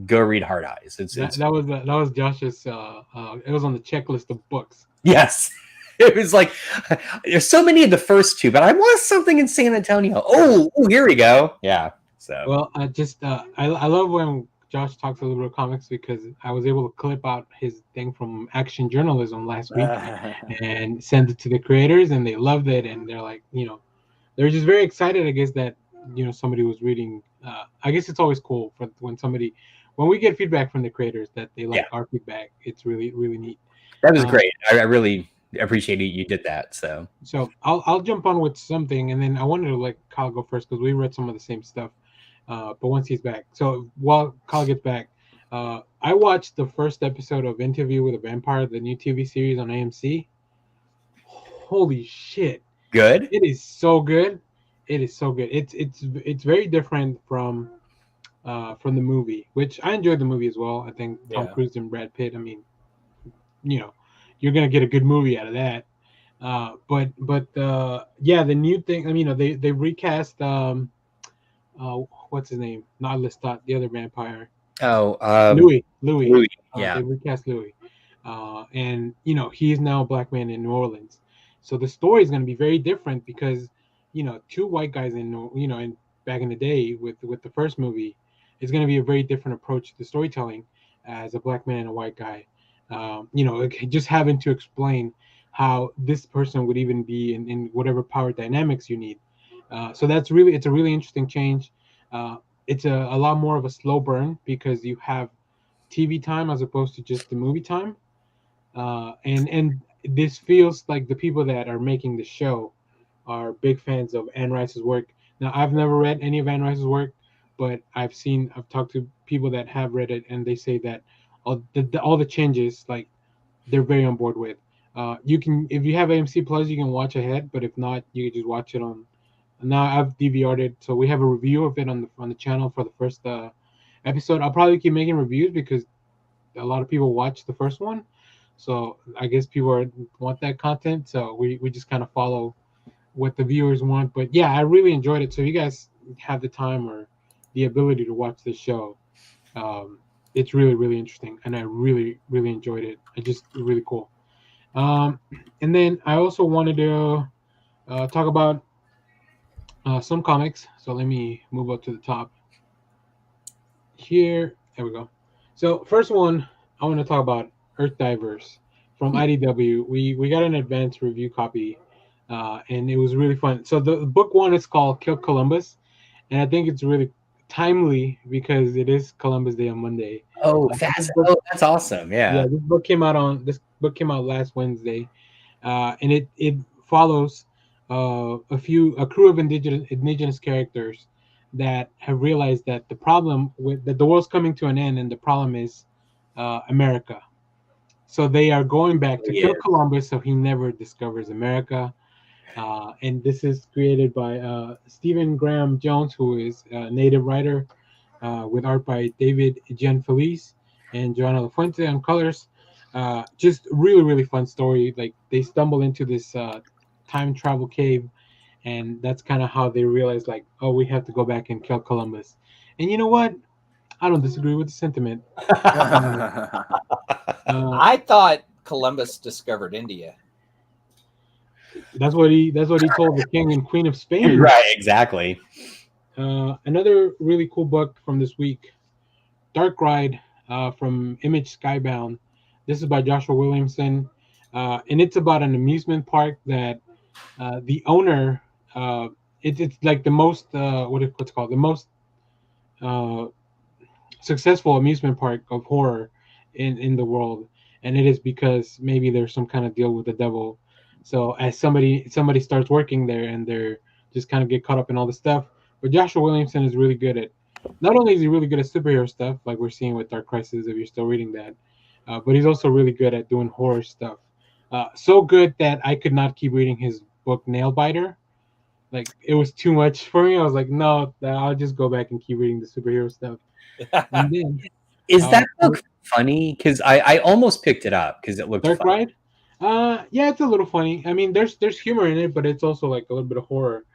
go read Hard Eyes. That was Josh's. It was on the checklist of books. Yes. It was like, there's so many of the first 2, but I want something in San Antonio. Oh, here we go. Yeah. So well, I love when Josh talks a little bit of comics, because I was able to clip out his thing from Action Journalism last week and send it to the creators, and they loved it, and they're like, they're just very excited, I guess, that somebody was reading. I guess it's always cool for when we get feedback from the creators that they like our feedback. It's really, really neat. That was great. I really appreciate you did that. So I'll jump on with something, and then I wanted to let Kyle go first, because we read some of the same stuff. But once he's back, so while Kyle gets back, I watched the first episode of Interview with a Vampire, the new TV series on AMC. Holy shit! Good. It is so good. It is so good. It's very different from the movie, which I enjoyed the movie as well. I think Tom Cruise and Brad Pitt. I mean, you're gonna get a good movie out of that. But the new thing. I mean, they recast. What's his name? Not Lestat, the other vampire. Louis. Yeah. They recast Louis. And he's now a black man in New Orleans. So the story is going to be very different, because 2 white guys in back in the day with the first movie, it's going to be a very different approach to storytelling as a black man and a white guy. Just having to explain how this person would even be in whatever power dynamics you need. So it's a really interesting change. It's a lot more of a slow burn, because you have TV time as opposed to just the movie time. And this feels like the people that are making the show are big fans of Anne Rice's work. Now, I've never read any of Anne Rice's work, but I've talked to people that have read it, and they say that all the changes, like, they're very on board with. You can, if you have AMC Plus, you can watch ahead, but if not, you can just watch it on. Now I've DVR'd it, so we have a review of it on the channel for the first episode. I'll probably keep making reviews, because a lot of people watch the first one, so I guess people want that content. So we just kind of follow what the viewers want. But yeah, I really enjoyed it. So if you guys have the time or the ability to watch this show, it's really, really interesting, and I really, really enjoyed it. It's just really cool. And then I also wanted to talk about some comics. So let me move up to the top here. There we go. So first one, I want to talk about Earth Divers from IDW. We got an advanced review copy, and it was really fun. So the book 1 is called Kill Columbus, and I think it's really timely because it is Columbus Day on Monday. That's awesome. Yeah. This book came out last Wednesday, and it follows a crew of indigenous characters that have realized that the world's coming to an end, and the problem is America. So they are going back to kill Columbus, so he never discovers America. And this is created by Stephen Graham Jones, who is a native writer, with art by David Gianfelice and Joanna Lafuente on colors. Just really, really fun story. Like, they stumble into this time travel cave, and that's kind of how they realize, like, oh, we have to go back and kill Columbus. And you know what? I don't disagree with the sentiment. I thought Columbus discovered India. That's what he told the king and queen of Spain. Right, exactly. Another really cool book from this week, Dark Ride, from Image Skybound. This is by Joshua Williamson. and it's about an amusement park that the owner. It's like the most what's it called, the most uh, successful amusement park of horror in the world, and it is because maybe there's some kind of deal with the devil. So as somebody starts working there, and they're just kind of get caught up in all the stuff. But Joshua Williamson is really good at. Not only is he really good at superhero stuff, like we're seeing with Dark Crisis, if you're still reading that, but he's also really good at doing horror stuff. So good that I could not keep reading his book Nailbiter. Like it was too much for me. I was like, no, I'll just go back and keep reading the superhero stuff. And then Is that book funny? Because I almost picked it up because it looked Dark funny. Ride? Yeah, it's a little funny. I mean, there's humor in it, but it's also like a little bit of horror.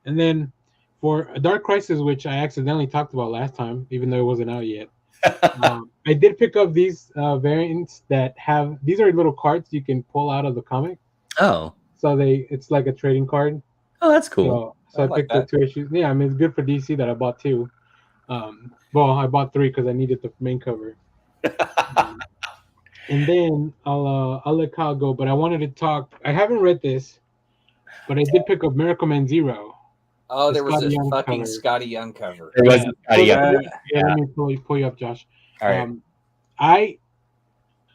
And then for Dark Crisis, which I accidentally talked about last time, even though it wasn't out yet, I did pick up these variants that have these are little cards you can pull out of the comic. Oh, So it's like a trading card. oh, that's cool. So I picked up 2 issues. Yeah, I mean it's good for DC that I bought 2. Well, I bought 3 because I needed the main cover. And then I'll let Kyle go, but I wanted to talk. I haven't read this, but I did pick up Miracle Man Zero. Oh, The there was Scotty a Young fucking cover. Scotty Young cover. There was Scotty Young. Let me pull you up, Josh. All right.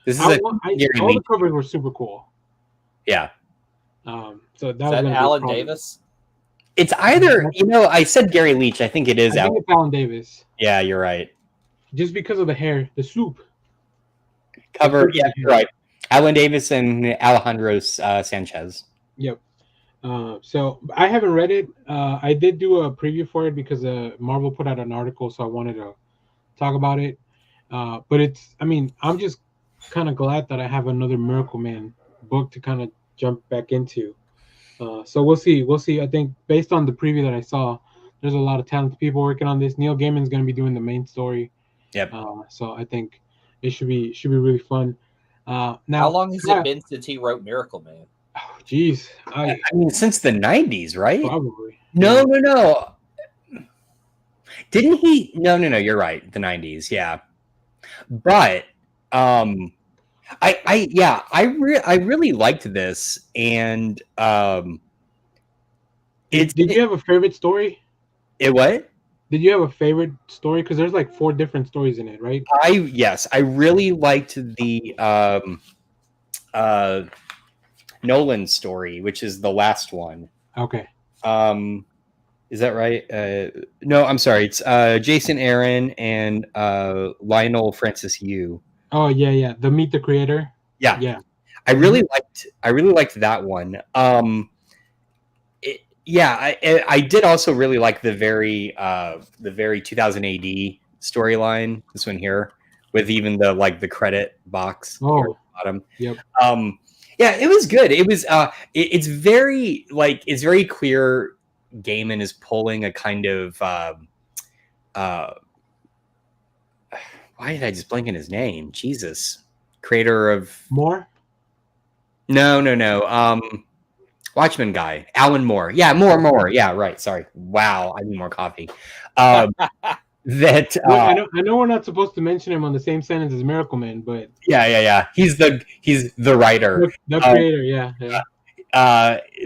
This is All Gary the Leach. covers were super cool. Yeah. So that Is was that gonna be a Alan problem. Davis? It's either, I said Gary Leach. I think it is I think Alan. it's Alan Davis, Yeah, you're right. just because of the hair, the soup. Cover, yeah, you're right. Alan Davis and Alejandro Sanchez. Yep. So I haven't read it. I did do a preview for it because Marvel put out an article, so I wanted to talk about it. But I'm just kind of glad that I have another Miracle Man book to kind of jump back into. So we'll see. I think based on the preview that I saw, there's a lot of talented people working on this. Neil Gaiman's going to be doing the main story. Yep. So I think it should be really fun. Now, How long has it been since he wrote Miracle Man? Oh, geez, I mean, since the 90s, right? probably. No. Didn't he? No. You're right. The 90s, yeah. But I really liked this, and Did you have a favorite story? It what? Did you have a favorite story? Because there's like 4 different stories in it, right? Yes, I really liked the Nolan story, which is the last one. Okay. Is that right? No, I'm sorry. It's Jason Aaron and Lionel Francis Yu. Oh yeah. The Meet the Creator. Yeah. I really liked that one. I did also really like the very 2000 AD storyline. This one here, with even the credit box here at the bottom. Yep. Yeah, it was good. It was it's very clear Gaiman is pulling a kind of why did I just blank on his name? Jesus. Creator of Moore? No. Watchmen guy, Alan Moore. Yeah, Moore. Yeah, right. Sorry. Wow, I need more coffee. I know we're not supposed to mention him on the same sentence as Miracle Man, but yeah. He's the writer, the creator. Yeah.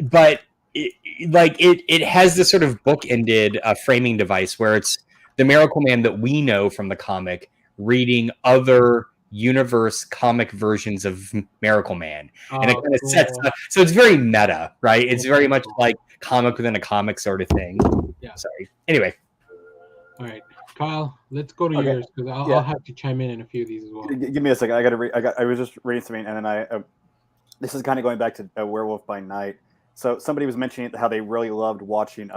But it has this sort of book-ended framing device where it's the Miracle Man that we know from the comic reading other universe comic versions of Miracle Man, and it kind of sets up, so it's very meta, right? It's very much like comic within a comic sort of thing. Yeah. Sorry. Anyway. All right, Kyle, let's go to yours because I'll have to chime in a few of these as well. Give me a second. I was just reading something, and then this is kind of going back to Werewolf by Night. So somebody was mentioning how they really loved watching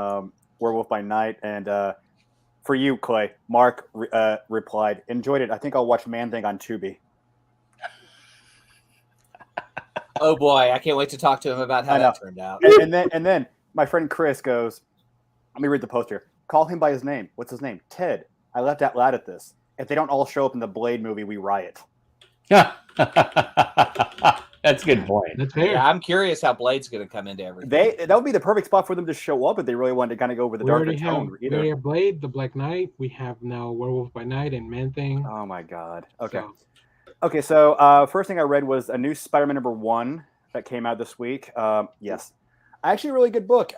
Werewolf by Night, and for you, Clay, Mark replied, "Enjoyed it. I think I'll watch Man Thing on Tubi." Oh boy, I can't wait to talk to him about how that turned out. And then my friend Chris goes, "Let me read the post here. Call him by his name. What's his name? Ted. I laughed out loud at this. If they don't all show up in the Blade movie, we riot." That's a good point. That's fair. Yeah, I'm curious how Blade's going to come into everything. That would be the perfect spot for them to show up if they really wanted to kind of go over the darker tone. We already have Blade, the Black Knight. We have now Werewolf by Night and Man Thing. Oh my God. Okay. So first thing I read was a new Spider-Man #1. that came out this week. Yes, actually, a really good book.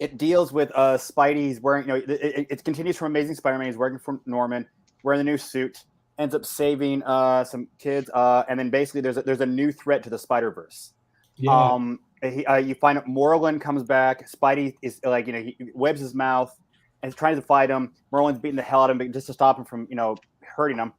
It deals with Spidey. He's wearing, it continues from Amazing Spider-Man. He's working for Norman, wearing the new suit, ends up saving some kids, and then basically there's a new threat to the Spider-Verse. Yeah. You find out Moreland comes back. Spidey is like, he webs his mouth and is trying to fight him. Moreland's beating the hell out of him just to stop him from, hurting him.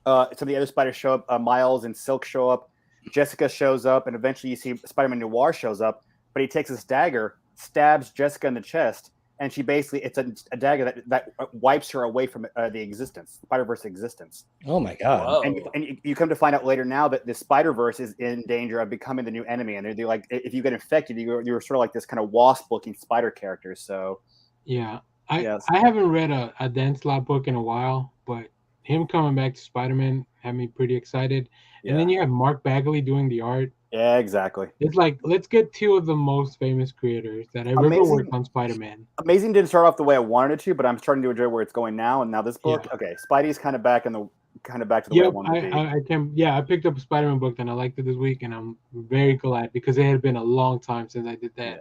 Some of the other spiders show up. Miles and Silk show up. Jessica shows up, and eventually you see Spider-Man Noir shows up, but he takes this dagger, stabs Jessica in the chest, and she basically, it's a dagger that wipes her away from the existence, Spider-Verse existence. Oh my god! And you come to find out later now that the Spider-Verse is in danger of becoming the new enemy, and they're like, if you get infected, you're sort of like this kind of wasp-looking spider character. So yeah, I haven't read a Dan Slott book in a while, but him coming back to Spider-Man had me pretty excited. Yeah. And then you have Mark Bagley doing the art. Yeah, exactly. It's like, let's get two of the most famous creators that have ever worked on Spider-Man. Amazing didn't start off the way I wanted it to, but I'm starting to enjoy where it's going now. And now this book, okay, Spidey's kind of back to the way I wanted to be. I picked up a Spider-Man book and I liked it this week, and I'm very glad because it had been a long time since I did that. Yeah.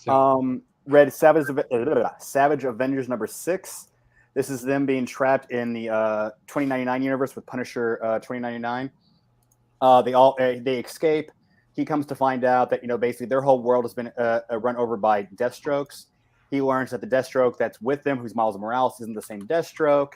So. Read Savage Avengers number 6. This is them being trapped in the 2099 universe with Punisher 2099. They escape. He comes to find out that basically their whole world has been run over by Deathstrokes. He learns that the Deathstroke that's with them, who's Miles Morales, isn't the same Deathstroke.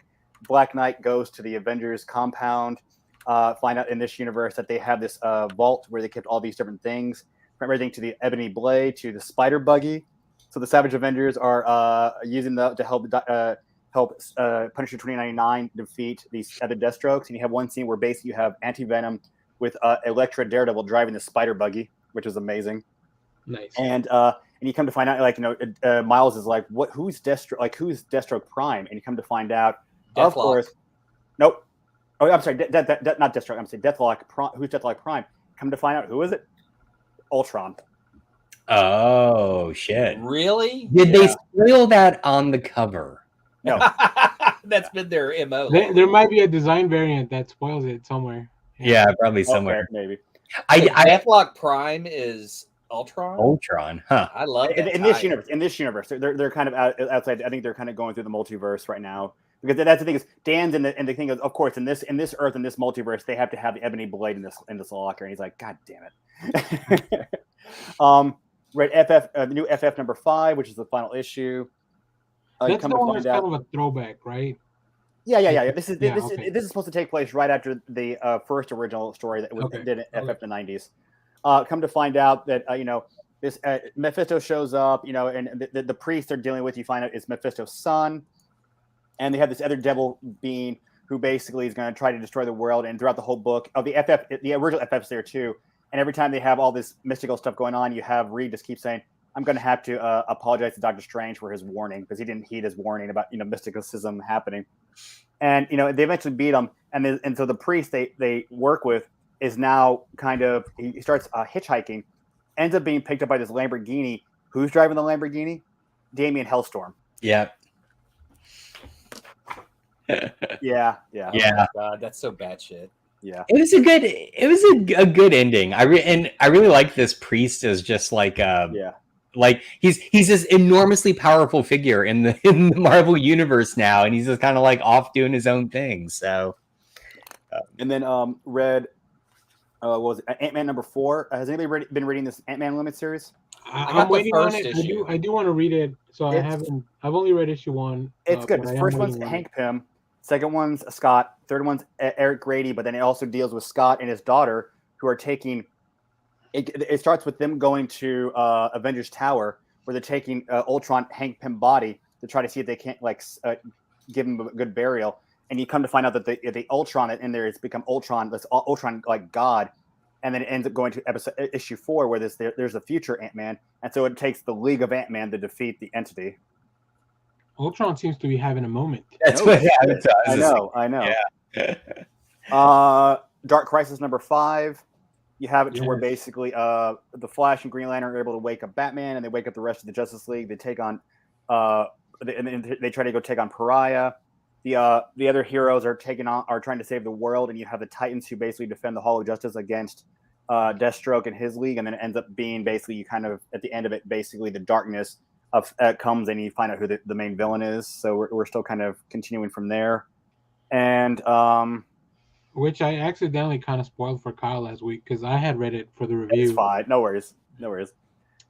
Black Knight goes to the Avengers compound. Find out in this universe that they have this vault where they kept all these different things, from everything to the Ebony Blade to the Spider Buggy. So the Savage Avengers are using that to help Punisher 2099 defeat these other Deathstrokes. And you have one scene where basically you have Anti-Venom with Elektra Daredevil driving the Spider Buggy, which is amazing. Nice. And you come to find out, Miles is like, who's Deathstroke? Like, who's Deathstroke Prime? And you come to find out, of course, nope. Oh, I'm sorry, not Deathstroke. I'm saying Deathlock Prime. Who's Deathlock Prime? Come to find out, who is it? Ultron. Oh shit! Really? Did they spoil that on the cover? No. That's been their MO. There might be a design variant that spoils it somewhere. Yeah, probably somewhere. Okay, maybe. Deathlock Prime is Ultron. Ultron, huh? I love that in this universe, they're kind of outside. I think they're kind of going through the multiverse right now, because that's the thing is Dan's in the thing is, of course, in this Earth, in this multiverse, they have to have the Ebony Blade in this locker, and he's like, God damn it. Read the new FF number 5, which is the final issue. That's the one that's kind of a throwback, right? Yeah. This is supposed to take place right after the first original story that was did in FF the 90s. Come to find out that this Mephisto shows up, and the priest they're dealing with, you find out is Mephisto's son, and they have this other devil being who basically is going to try to destroy the world. And throughout the whole book of the original FF's there too. And every time they have all this mystical stuff going on, you have Reed just keep saying, I'm going to have to apologize to Doctor Strange for his warning, because he didn't heed his warning about mysticism happening. And they eventually beat him, and so the priest they work with is now he starts hitchhiking, ends up being picked up by this Lamborghini. Who's driving the Lamborghini? Damien Hellstorm. Yep. Yeah. Oh God, that's so bad shit. Yeah, it was a good ending. I really like this priest as just like like he's this enormously powerful figure in the Marvel universe now, and he's just kind of like off doing his own thing. So, and then read what was it, Ant-Man number 4. Has anybody been reading this Ant-Man Limit series? I'm waiting on it. I do want to read it, so I've only read issue 1. It's good. The first one's Hank Pym. Second one's Scott. Third one's Eric Grady, but then it also deals with Scott and his daughter, who are taking. It starts with them going to Avengers Tower, where they're taking Ultron Hank Pym body to try to see if they can't give him a good burial. And you come to find out that the Ultron in there has become Ultron. That's Ultron like God, and then it ends up going to issue 4, where there's a future Ant-Man, and so it takes the League of Ant-Man to defeat the entity. Ultron seems to be having a moment. That's what happens. I know. Yeah. Dark Crisis number 5. You have it to where basically the Flash and Green Lantern are able to wake up Batman, and they wake up the rest of the Justice League. They take on, and they try to go take on Pariah. The other heroes are trying to save the world, and you have the Titans who basically defend the Hall of Justice against Deathstroke in his league, and then it ends up being basically you kind of at the end of it, basically the darkness of comes and you find out who the main villain is. So we're still kind of continuing from there, and which I accidentally kind of spoiled for Kyle last week because I had read it for the review. it's fine, no worries.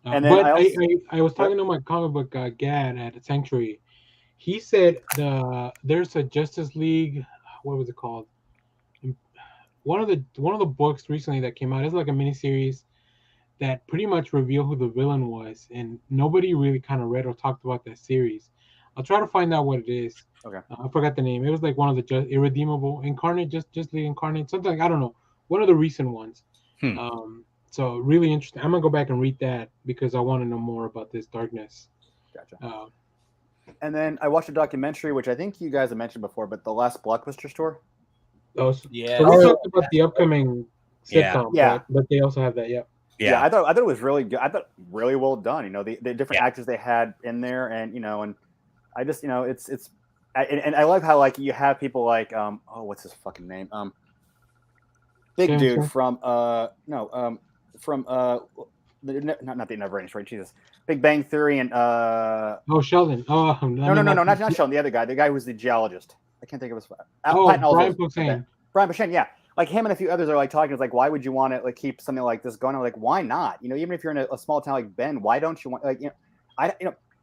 And then but I was talking to my comic book Gad at Sanctuary. He said there's a Justice League. What was it called? One of the books recently that came out is like a miniseries that pretty much revealed who the villain was, and nobody really kind of read or talked about that series. I'll try to find out what it is. Okay. I forgot the name. It was like one of the Irredeemable Incarnate, just the Incarnate, something like, I don't know, one of the recent ones. So really interesting. I'm gonna go back and read that because I want to know more about this darkness. Gotcha. And then I watched a documentary, which I think you guys have mentioned before, but The Last Blockbuster Store. Yeah. So we talked about the upcoming sitcom, Yeah. right? But they also have that. Yep. Yeah, I thought it was really good. I thought really well done. You know, the different actors they had in there, and and I just it's and I love how like you have people like what's his fucking name big dude from not the Never Ending Story, Jesus, Big Bang Theory and Sheldon. No, not Sheldon, the other guy, the guy who was the geologist. I can't think of his. Brian Posehn. Brian Posehn, yeah. Like him and a few others are like talking. It's like, why would you want to like keep something like this going? I'm like, why not? Even if you're in a small town like Bend, why don't you want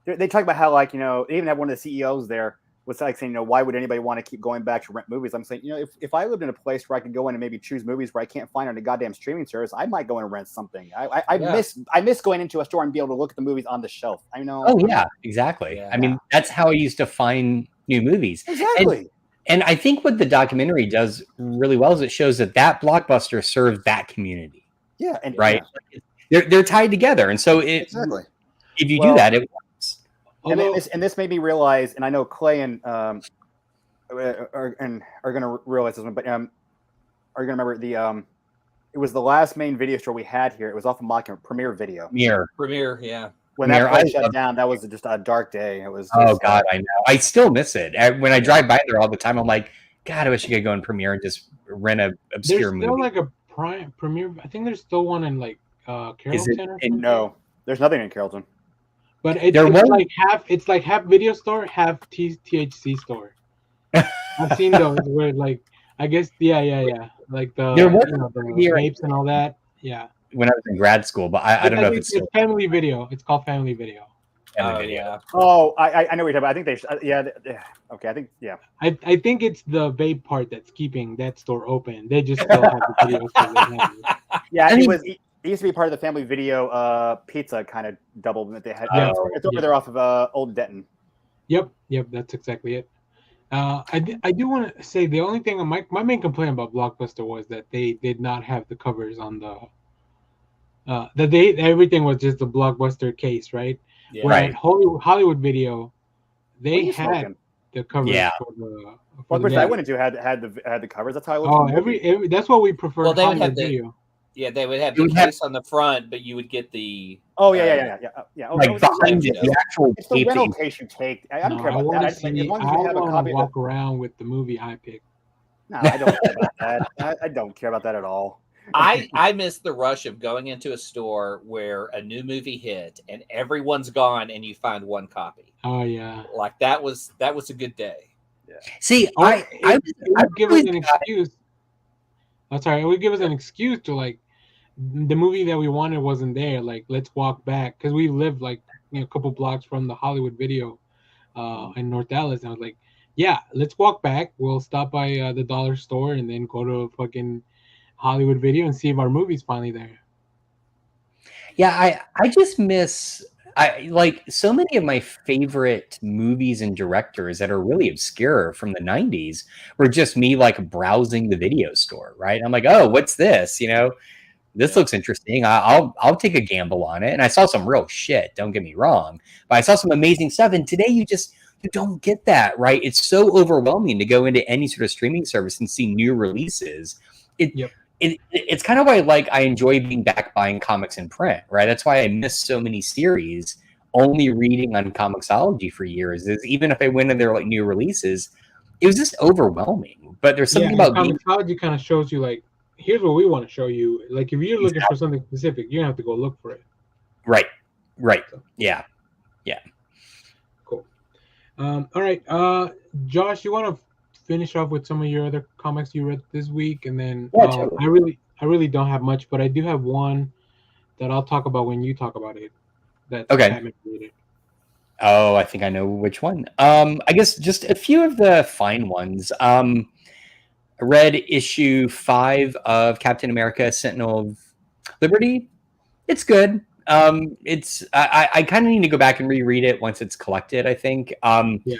they talk about how like they even have one of the CEOs there was like saying why would anybody want to keep going back to rent movies? I'm saying if I lived in a place where I could go in and maybe choose movies where I can't find on a goddamn streaming service, I might go in and rent something. I miss going into a store and be able to look at the movies on the shelf. I know. Oh yeah, exactly. Yeah. I mean, that's how I used to find new movies. Exactly. And I think what the documentary does really well is it shows that Blockbuster served that community. Yeah, and right. Yeah. They're tied together, and so exactly. If you do that, it works. And this made me realize, and I know Clay and are going to realize this one, but are going to remember it was the last main video store we had here. It was off of Mockingbird, Premiere Video. Premiere, yeah. When that place shut down, that was just a dark day. It was. Just, God, I know. I still miss it. When I drive by there all the time, I'm like, God, I wish you could go in Premiere and just rent an obscure movie. There's still like a Premiere. I think there's still one in like Carrollton. No, there's nothing in Carrollton. But it's like half video store, half THC store. I've seen those where like I guess like the vapes and all that. Yeah. When I was in grad school, but I don't know if it's still Family Video. It's called Family Video. Yeah. Oh, I know what you're talking about. I think they okay, I think I think it's the vape part that's keeping that store open. They just still have the videos. Yeah, it used to be part of the Family Video pizza kind of double that they had. It's over there off of Old Denton. Yep, that's exactly it. I do want to say the only thing my main complaint about Blockbuster was that they did not have the covers on the everything was just the Blockbuster case, right? Yeah. Right. Hollywood Video, they had the covers for the. I went into had the covers. That's how I looked. Every that's what we prefer. Well, they would have video. Yeah, they would have the case on the front, but you would get the. Oh yeah. Like behind the actual. It's the rental case you take. I don't care about that. As long as you have a copy. Walk around with the movie I picked. No, I don't care about that. I don't care about that at all. I miss the rush of going into a store where a new movie hit and everyone's gone and you find one copy. Oh yeah, like that was a good day. Yeah. See, I would give us an excuse. I'm sorry, it would give us an excuse to like the movie that we wanted wasn't there. Like let's walk back because we live like a couple blocks from the Hollywood Video in North Dallas. And I was like, yeah, let's walk back. We'll stop by the dollar store and then go to fucking Hollywood Video and see if our movie's finally there. Yeah, I just miss like so many of my favorite movies and directors that are really obscure from the 90s were just me like browsing the video store, right? I'm like, oh, what's this? This looks interesting. I'll take a gamble on it. And I saw some real shit, don't get me wrong, but I saw some amazing stuff. And today you don't get that, right? It's so overwhelming to go into any sort of streaming service and see new releases. It's kind of why I enjoy being back buying comics in print, right? That's why I miss so many series. Only reading on Comixology for years is even if I went in there like new releases, it was just overwhelming. But there's something about Comixology kind of shows you like here's what we want to show you. Like, if you're looking for something specific, you have to go look for it. Right. Yeah. Cool. All right. Josh, you want to finish off with some of your other comics you read this week, and then Totally. I really don't have much, but I do have one that I'll talk about when you talk about it. That's Okay. Batman related. Oh, I think I know which one. I guess just a few of the fine ones. I read issue 5 of Captain America: Sentinel of Liberty. It's good. It's I kind of need to go back and reread it once it's collected, I think. Yeah.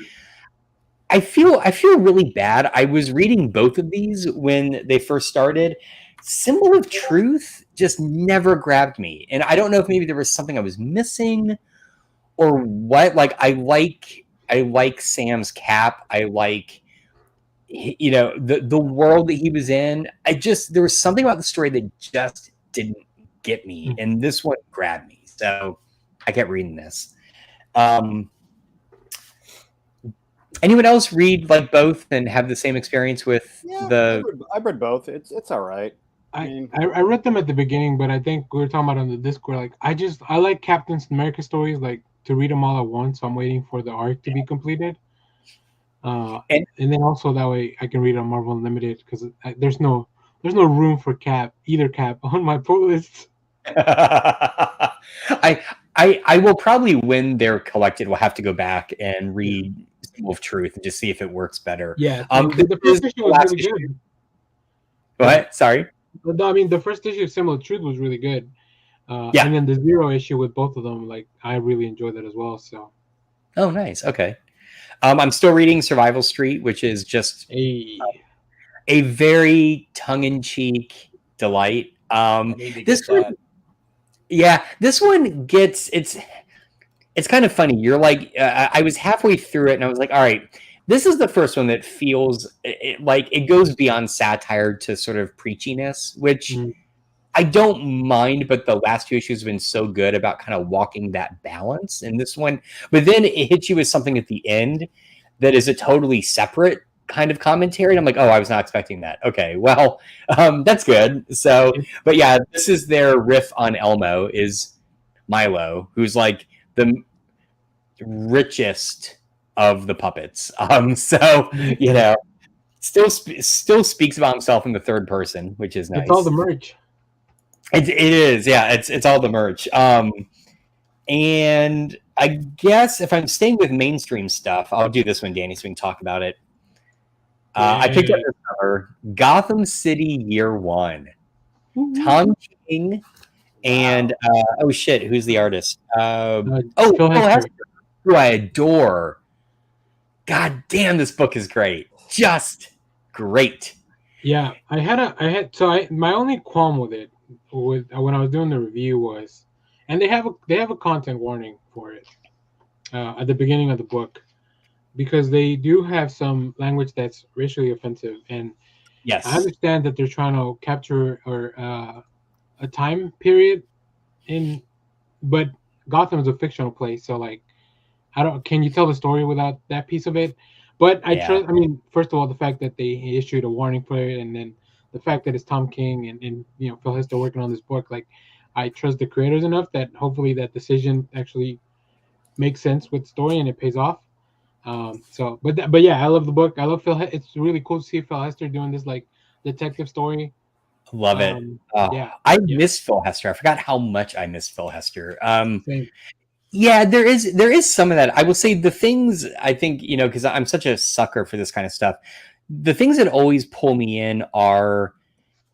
I feel really bad. I was reading both of these when they first started. Symbol of Truth just never grabbed me. And I don't know if maybe there was something I was missing or what. Like I like Sam's Cap. I like the world that he was in. There was something about the story that just didn't get me, and this one grabbed me, so I kept reading this. Anyone else read like both and have the same experience with I've read both. It's all right. I read them at the beginning, but I think we were talking about on the Discord. Like I like Captain America stories, like to read them all at once. So I'm waiting for the arc to be completed. And then also that way I can read on Marvel Unlimited, because there's no room for either Cap on my pull list. I will probably, when they're collected, will have to go back and read Symbol of Truth and just see if it works better. Yeah, the first issue was really good. What? Sorry. No, I mean the first issue of Symbol of Truth was really good. And then the Zero issue with both of them, like I really enjoyed that as well. So. Oh, nice. Okay. I'm still reading Survival Street, which is just a very tongue-in-cheek delight. This one gets it's kind of funny. You're like, I was halfway through it, and I was like, all right, this is the first one that feels like it goes beyond satire to sort of preachiness, which I don't mind, but the last 2 issues have been so good about kind of walking that balance in this one. But then it hits you with something at the end that is a totally separate kind of commentary. And I'm like, oh, I was not expecting that. Okay, well, that's good. So, but yeah, this is their riff on Elmo, is Milo, who's like the richest of the puppets. So, still speaks about himself in the third person, which is nice. It's all the merch. It is, yeah. It's all the merch. And I guess if I'm staying with mainstream stuff, I'll do this one, Danny, so we can talk about it. I picked up this cover, Gotham City Year One. Tom King and oh shit, who's the artist? Phil Hester, who I adore. God damn, this book is great. Just great. Yeah, my only qualm with it when I was doing the review was, and they have a content warning for it at the beginning of the book, because they do have some language that's racially offensive, and yes, I understand that they're trying to capture a time period but Gotham is a fictional place, so like can you tell the story without that piece of it? But I trust. I mean, first of all, the fact that they issued a warning for it, and then the fact that it's Tom King and Phil Hester working on this book, like I trust the creators enough that hopefully that decision actually makes sense with the story and it pays off. But yeah, I love the book. I love Phil. It's really cool to see Phil Hester doing this like detective story. Love it. I miss Phil Hester. I forgot how much I miss Phil Hester. Same. Yeah, there is some of that. I will say the things I think, because I'm such a sucker for this kind of stuff. The things that always pull me in are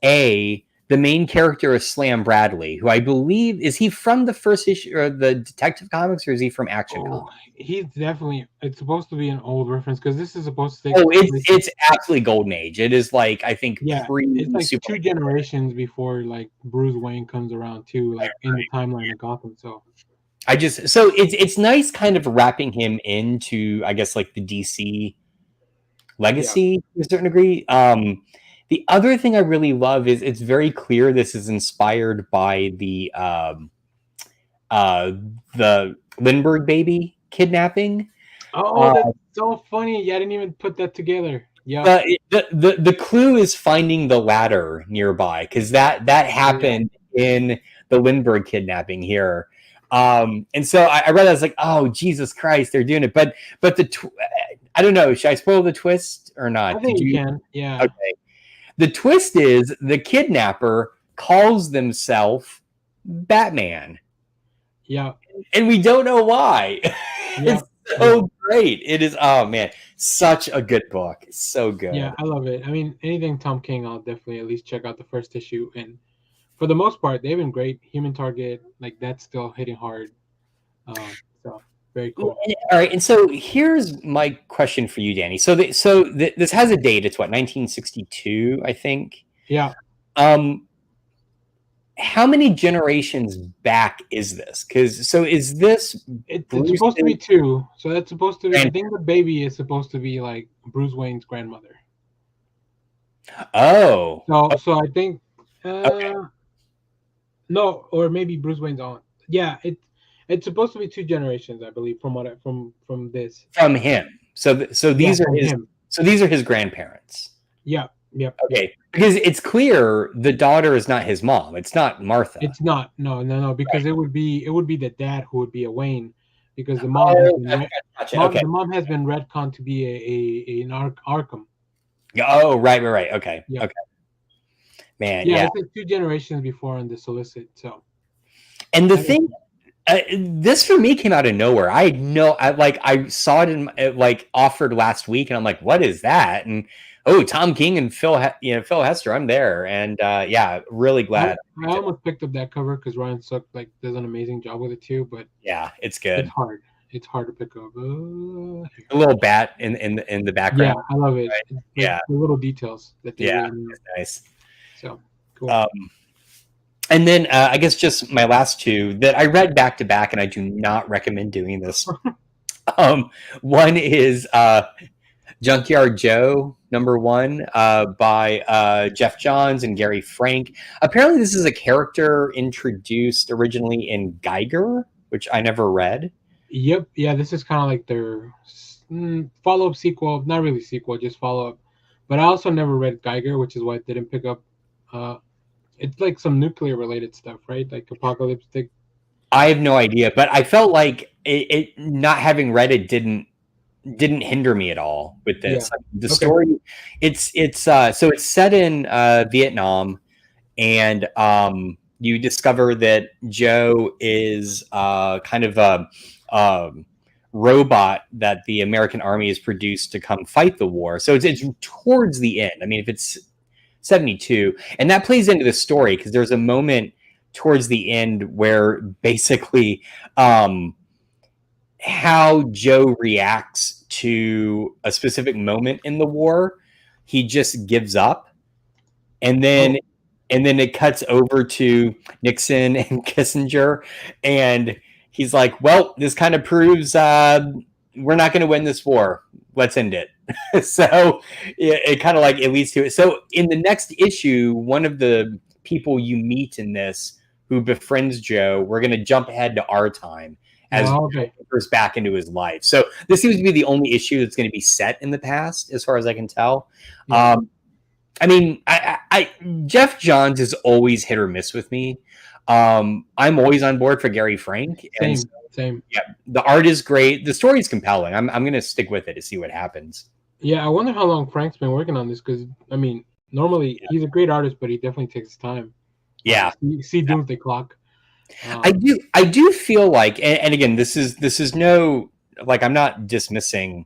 the main character is Slam Bradley, who I believe is he from the first issue or the Detective Comics, or is he from Action Comics? He's definitely. It's supposed to be an old reference because this is supposed to. It's absolutely golden age. It is like I think it's like 2 generations before like Bruce Wayne comes around too, like in the timeline of Gotham. So. It's nice kind of wrapping him into, I guess, like the DC legacy to a certain degree. The other thing I really love is it's very clear this is inspired by the Lindbergh baby kidnapping. Oh, that's so funny. Yeah, I didn't even put that together. Yeah. The clue is finding the ladder nearby, because that happened in the Lindbergh kidnapping here. And so I read that, I was like, oh Jesus Christ, they're doing it. But I don't know, should I spoil the twist or not? I think you can. Yeah. Okay. The twist is the kidnapper calls themselves Batman. Yeah. And we don't know why. Yeah. It's so great. It is, oh man, such a good book. It's so good. Yeah, I love it. I mean, anything Tom King, I'll definitely at least check out the first issue. And for the most part, they've been great. Human Target, like that's still hitting hard. So very cool. All right, and so here's my question for you, Danny. So this has a date. It's what, 1962, I think. Yeah. How many generations back is this? Because is this? It's supposed to be 2. So that's supposed to be. I think the baby is supposed to be like Bruce Wayne's grandmother. Oh. So I think. Okay. No, or maybe Bruce Wayne's aunt. Yeah, it's supposed to be 2 generations, I believe, from this. From him. So these are his. Him. So these are his grandparents. Yeah. Yep. Okay, because it's clear the daughter is not his mom. It's not Martha. It's not. No. Because right. it would be the dad who would be a Wayne, because the mom. The mom has been retconned to be an Arkham. Oh, right. Okay. Yep. Okay. Man, yeah. It's 2 generations before on the solicit. So. And the thing. This for me came out of nowhere. I saw it in offered last week, and I'm like, what is that? And Tom King and Phil Hester, I'm there, and really glad. I almost picked up that cover because Ryan Suck does an amazing job with it too. But yeah, it's good. It's hard to pick up. A little bat in the background. Yeah, I love it. Right? Yeah, the little details that they it's nice. So cool. And then I guess just my last 2 that I read back to back, and I do not recommend doing this. One is Junkyard Joe #1 by Jeff Johns and Gary Frank. Apparently, this is a character introduced originally in Geiger, which I never read. Yep. Yeah, this is kind of like their follow-up sequel. Not really sequel, just follow-up. But I also never read Geiger, which is why I didn't pick up. It's like some nuclear-related stuff, right? Like apocalyptic. I have no idea, but I felt like it not having read it didn't hinder me at all with this. Yeah. The story, it's so it's set in Vietnam, and you discover that Joe is kind of a robot that the American army has produced to come fight the war. So it's towards the end. I mean, if it's 72, and that plays into the story because there's a moment towards the end where basically how Joe reacts to a specific moment in the war, he just gives up, and then it cuts over to Nixon and Kissinger, and he's like, well, this kind of proves we're not going to win this war. Let's end it. So it kind of it leads to it. So in the next issue, one of the people you meet in this who befriends Joe, we're going to jump ahead to our time as he enters back into his life. So this seems to be the only issue that's going to be set in the past, as far as I can tell. Yeah. I mean, I Jeff Johns is always hit or miss with me. I'm always on board for Gary Frank. Same. Yeah, the art is great. The story is compelling. I'm going to stick with it to see what happens. Yeah, I wonder how long Frank's been working on this, because I mean, normally he's a great artist, but he definitely takes his time. Yeah, see Doomsday Clock. I do feel like, and again, this is no, I'm not dismissing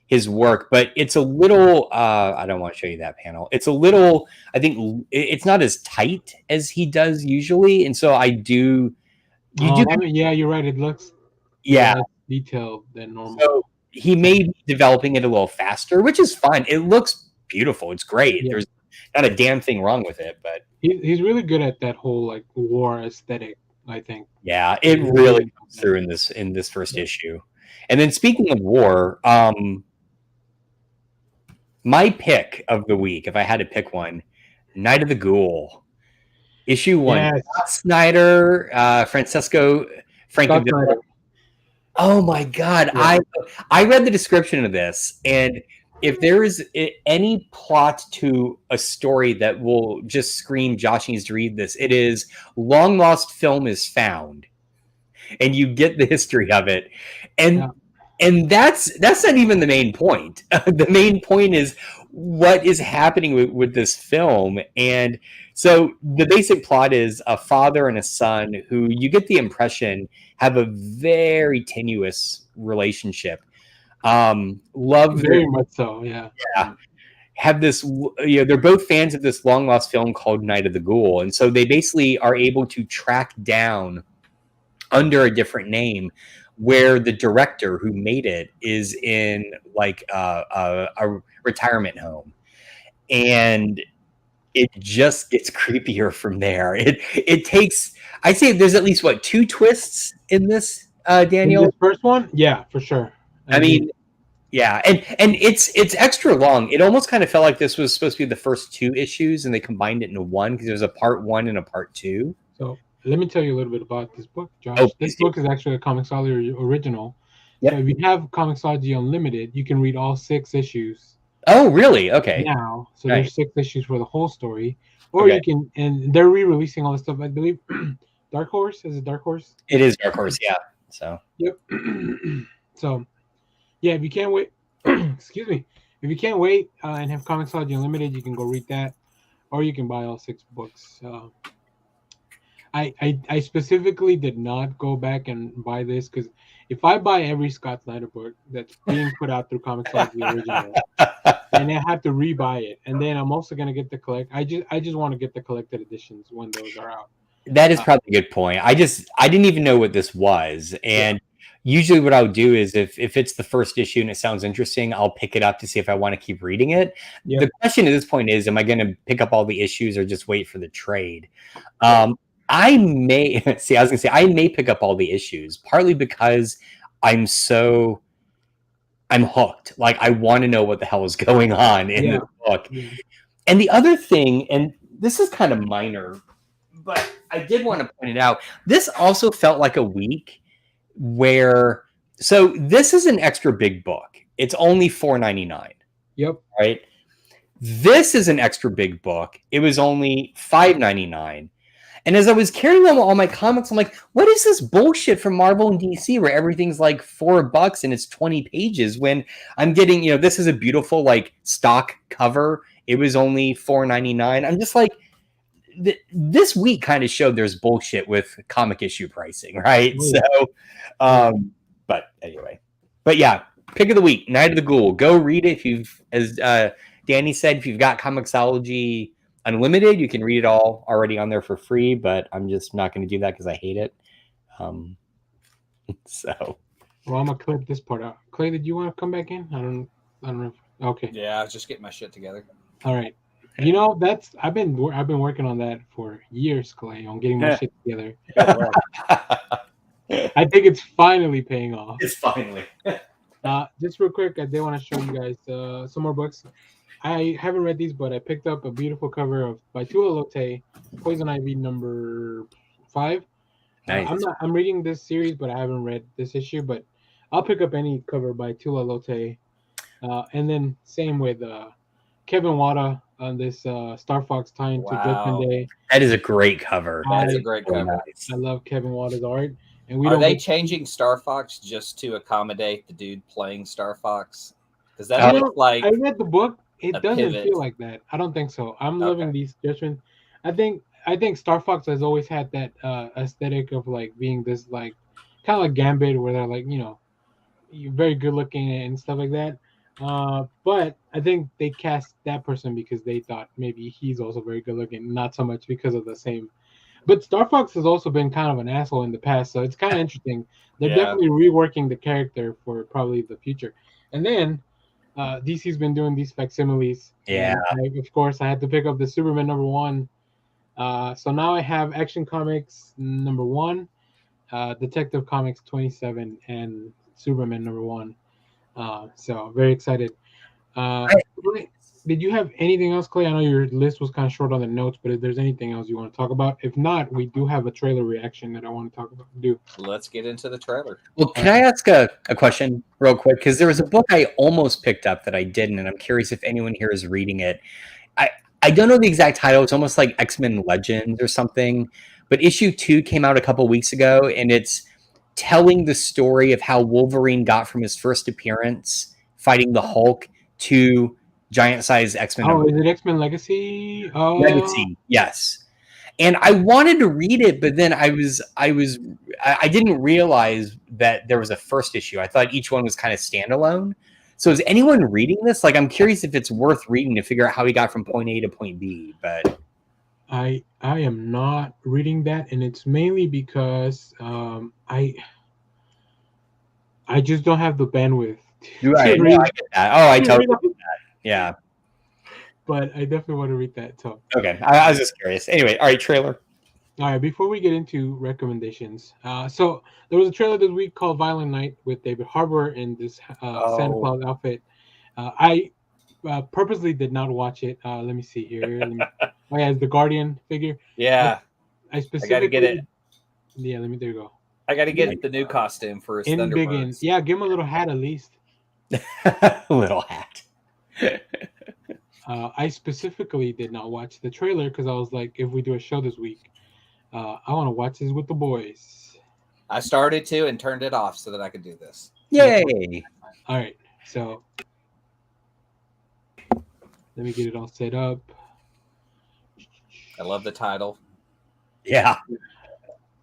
his work, but it's a little. I don't want to show you that panel. It's a little. I think it's not as tight as he does usually, and so I do. Yeah, you're right. It looks less detailed than normal. So he may be developing it a little faster, which is fine. It looks beautiful. It's great. Yeah. There's not a damn thing wrong with it, but he's really good at that whole war aesthetic, I think. Yeah, it really comes through in this first issue. And then speaking of war, my pick of the week, if I had to pick one, Night of the Ghoul. Issue 1. Yes. Scott Snyder, Francesco Francavilla. Oh my God. Yeah. I read the description of this, and if there is any plot to a story that will just scream Josh needs to read this, it is long lost film is found, and you get the history of it, and that's not even the main point. The main point is what is happening with this film. And so the basic plot is a father and a son who you get the impression have a very tenuous relationship. Love very much so. Yeah. Have this, they're both fans of this long lost film called Night of the Ghoul, and so they basically are able to track down under a different name where the director who made it is in like a retirement home, and it just gets creepier from there. It takes, I'd say there's at least 2 twists in this, Daniel. In the first one, yeah, for sure. I mean, yeah, and it's extra long. It almost kind of felt like this was supposed to be the first 2 issues, and they combined it into one because there was a part 1 and a part 2. So let me tell you a little bit about this book, Josh. Oh, this book is actually a Comixology original. Yep. So if you have Comixology Unlimited, you can read all 6 issues. Oh, really? Okay. Now, so Nice. there's 6 issues for the whole story, or you can, and they're re-releasing all this stuff. I believe Dark Horse, is it Dark Horse? It is Dark Horse, yeah. So. Yep. So, yeah, if you can't wait, excuse me, if you can't wait and have Comixology Unlimited, you can go read that, or you can buy all 6 books. I specifically did not go back and buy this because if I buy every Scott Snyder book that's being put out through Comixology original, and I have to rebuy it, and then I'm also gonna get the I just want to get the collected editions when those are out. That is probably a good point. I didn't even know what this was, and usually what I'll do is if it's the first issue and it sounds interesting, I'll pick it up to see if I want to keep reading it. Yep. The question at this point is, am I going to pick up all the issues or just wait for the trade? I may pick up all the issues, partly because I'm hooked. Like, I want to know what the hell is going on in the book. Yeah. And the other thing, and this is kind of minor, but I did want to point it out. This also felt like a week where, so this is an extra big book. It's only $4.99. Yep. Right. This is an extra big book. It was only $5.99. And as I was carrying on all my comics, I'm like, what is this bullshit from Marvel and DC where everything's like $4 and it's 20 pages when I'm getting, this is a beautiful like stock cover. It was only $4.99. I'm just like, this week kind of showed there's bullshit with comic issue pricing, right? Ooh. So, but anyway, but yeah, pick of the week, Night of the Ghoul. Go read it if you've, as Danny said, if you've got Comixology Unlimited, you can read it all already on there for free. But I'm just not going to do that because I hate it. So, well, I'm gonna clip this part out. Clay, did you want to come back in? I don't know. Okay. Yeah, I was just getting my shit together. All right. I've been working on that for years, Clay, on getting my shit together. I think it's finally paying off. It's finally. Just real quick, I did want to show you guys some more books. I haven't read these, but I picked up a beautiful cover by Tula Lote, Poison Ivy number 5. Nice. I'm reading this series, but I haven't read this issue. But I'll pick up any cover by Tula Lote, and then same with Kevin Wada on this Star Fox tie into Judgment Day. That is a great cover. That's a great cover. Nice. I love Kevin Wada's art. And are they changing Star Fox just to accommodate the dude playing Star Fox? Because that looks like I read the book. It doesn't pivot. feel like that. I don't think so. I'm loving these Judgment. I think Star Fox has always had that aesthetic of like being this like kind of like Gambit, where they're like you're very good looking and stuff like that. But I think they cast that person because they thought maybe he's also very good looking, not so much because of the same. But Star Fox has also been kind of an asshole in the past, so it's kind of interesting. They're definitely reworking the character for probably the future. And then DC's been doing these facsimiles. Yeah. Of course, I had to pick up the Superman number 1. So now I have Action Comics number 1, Detective Comics 27, and Superman number 1. So very excited. Did you have anything else, Clay? I know your list was kind of short on the notes, but if there's anything else you want to talk about, if not, we do have a trailer reaction that I want to talk about. Let's get into the trailer. Well, can I ask a question real quick? Because there was a book I almost picked up that I didn't, and I'm curious if anyone here is reading it. I don't know the exact title. It's almost like X-Men Legends or something. But issue 2 came out a couple weeks ago, and it's telling the story of how Wolverine got from his first appearance fighting the Hulk to giant-sized X-Men. Oh, is it X-Men Legacy? Oh, Legacy, yes. And I wanted to read it, but then I didn't realize that there was a first issue. I thought each one was kind of standalone. So is anyone reading this? Like, I'm curious if it's worth reading to figure out how he got from point A to point B. But I am not reading that, and it's mainly because I just don't have the bandwidth. Right, no, I get that. Oh, I totally get that. Yeah. But I definitely want to read that. So okay, I was just curious. Anyway, all right, trailer. All right, before we get into recommendations, so there was a trailer this week called Violent Night with David Harbour in this Santa Claus outfit. I purposely did not watch it. Let me see here. Oh yeah, it's the Guardian figure. Yeah, I specifically gotta get it. Yeah, there you go. I got to get the new costume for his Thunderbirds. Yeah, give him a little hat at least. Little hat. I specifically did not watch the trailer because I was like, if we do a show this week, I want to watch this with the boys. I started to and turned it off so that I could do this. Yay! All right, so let me get it all set up. I love the title. Yeah.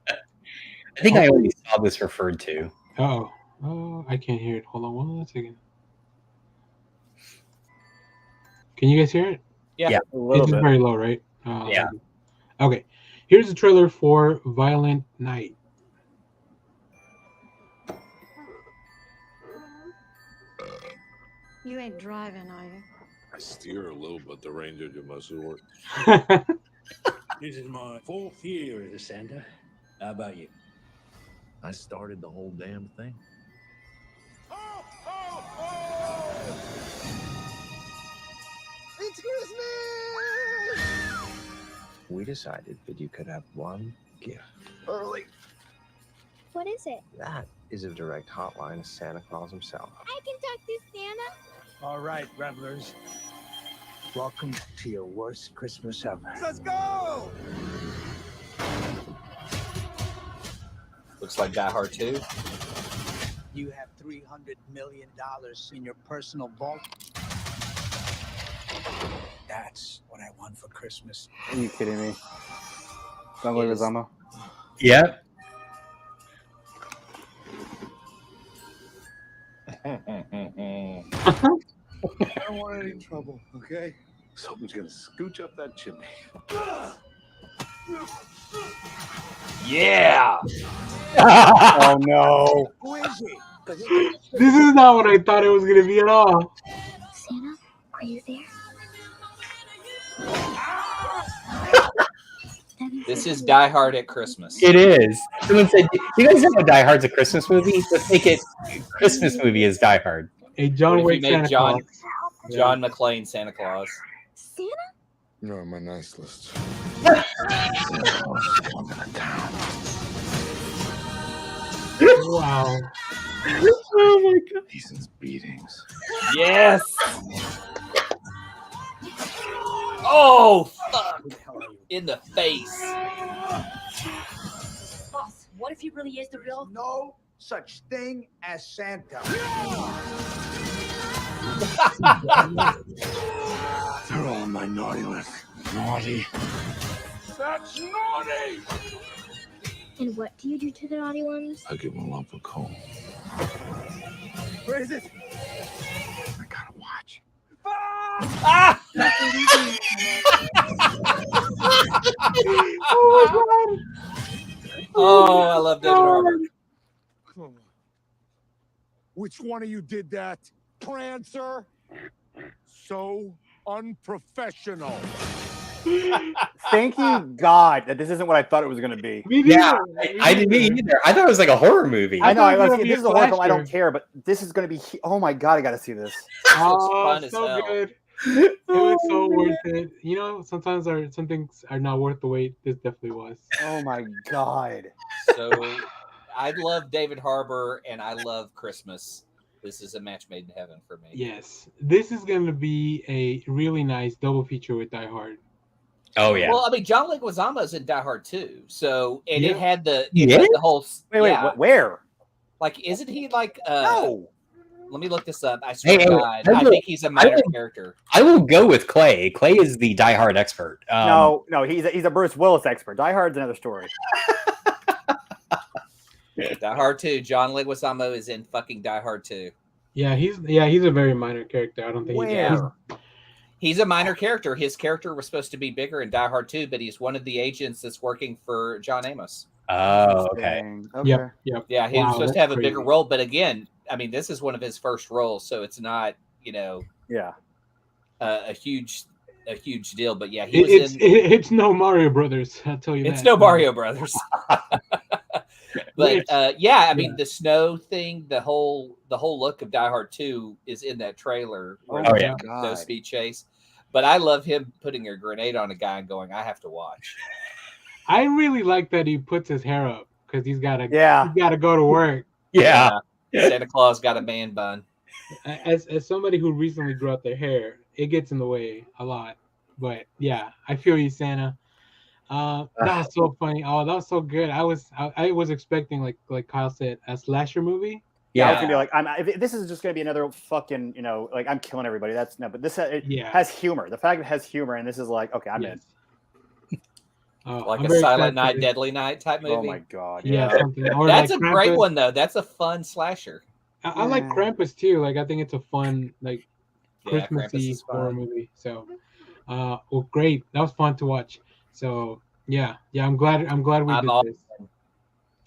I think I only saw this referred to. Oh, I can't hear it. Hold on one second. Can you guys hear it? Yeah. It's just very low, right? Yeah. Okay. Here's the trailer for Violent Night. You ain't driving, are you? I steer a little, but the ranger do most of the work. This is my 4th year as a Santa. How about you? I started the whole damn thing. It's Christmas! We decided that you could have one gift early. What is it? That is a direct hotline to Santa Claus himself. I can talk to Santa. All right, revelers. Welcome to your worst Christmas ever. Let's go! Looks like Die Hard 2. You have $300 million in your personal vault. That's what I want for Christmas. Are you kidding me? Don't believe his ammo. Yeah. I don't want any trouble, okay? Something's gonna scooch up that chimney. Yeah. Oh no. Who is he? This is not what I thought it was going to be at all. Santa, are you there? This is Die Hard at Christmas. It is. Someone said, "Do you guys know Die Hard's a Christmas movie? Let's make it Christmas movie is Die Hard." A John What if Wick you made Santa Claus. John McClane Santa Claus. Santa? You're on my nice list. Wow. Oh my god. Decent beatings. Yes. Oh, fuck. In the face. Boss, what if he really is the real? No such thing as Santa. They're all on my naughty list. Naughty. That's naughty! And what do you do to the naughty ones? I give them a lump of coal. Where is it? I gotta watch. Ah! Oh, I love David Harbour. Which one of you did that? Prancer? So unprofessional. Thank you, God, that this isn't what I thought it was going to be. Yeah, I didn't either. I thought it was like a horror movie. I know. thought it was This gonna be is a a horror film. I slasher. don't care, but this is going to be. Oh my God, I got to see this. Looks fun as so hell. good. It was so worth it. You know, sometimes some things are not worth the wait. This definitely was. Oh my god. So I love David Harbour and I love Christmas. This is a match made in heaven for me. Yes, this is going to be a really nice double feature with Die Hard. Oh yeah. Well, I mean, John Leguizamo's in Die Hard too. So and Yeah. it had the whole Wait, where? Like, isn't he like No. Let me look this up. I swear Hey, to God, I think he's a minor character. I will go with Clay. Clay is the Die Hard expert. No, he's a Bruce Willis expert. Die Hard's another story. Die Hard 2. John Leguizamo is in fucking Die Hard 2. Yeah, he's a very minor character. I don't think he's a minor character. His character was supposed to be bigger in Die Hard 2, but he's one of the agents that's working for John Amos. Oh, okay. Yep. Yeah, he was supposed to have a bigger role, but again, I mean, this is one of his first roles, so it's not, a huge deal. But yeah, it's no Mario Brothers. I'll tell you that. It's no Mario Brothers. But I mean, the snow thing, the whole look of Die Hard 2 is in that trailer. No speed chase. But I love him putting a grenade on a guy and going, "I have to watch." I really like that he puts his hair up because he's got to go to work. Yeah. Santa Claus got a man bun. As somebody who recently grew out their hair, it gets in the way a lot. But yeah, I feel you, Santa. That was so funny. Oh, that was so good. I was expecting like Kyle said, a slasher movie. Yeah, I was gonna be like, if this is just gonna be another fucking, like I'm killing everybody. That's no, but this has humor. The fact it has humor, and this is like, okay, I'm in. Like a Silent Night, Deadly Night type movie. Oh my god! Yeah, something. Or that's like a great one though. That's a fun slasher. I like Krampus too. Like I think it's a fun Christmassy horror movie. So, well, great. That was fun to watch. So yeah, I'm glad we did this.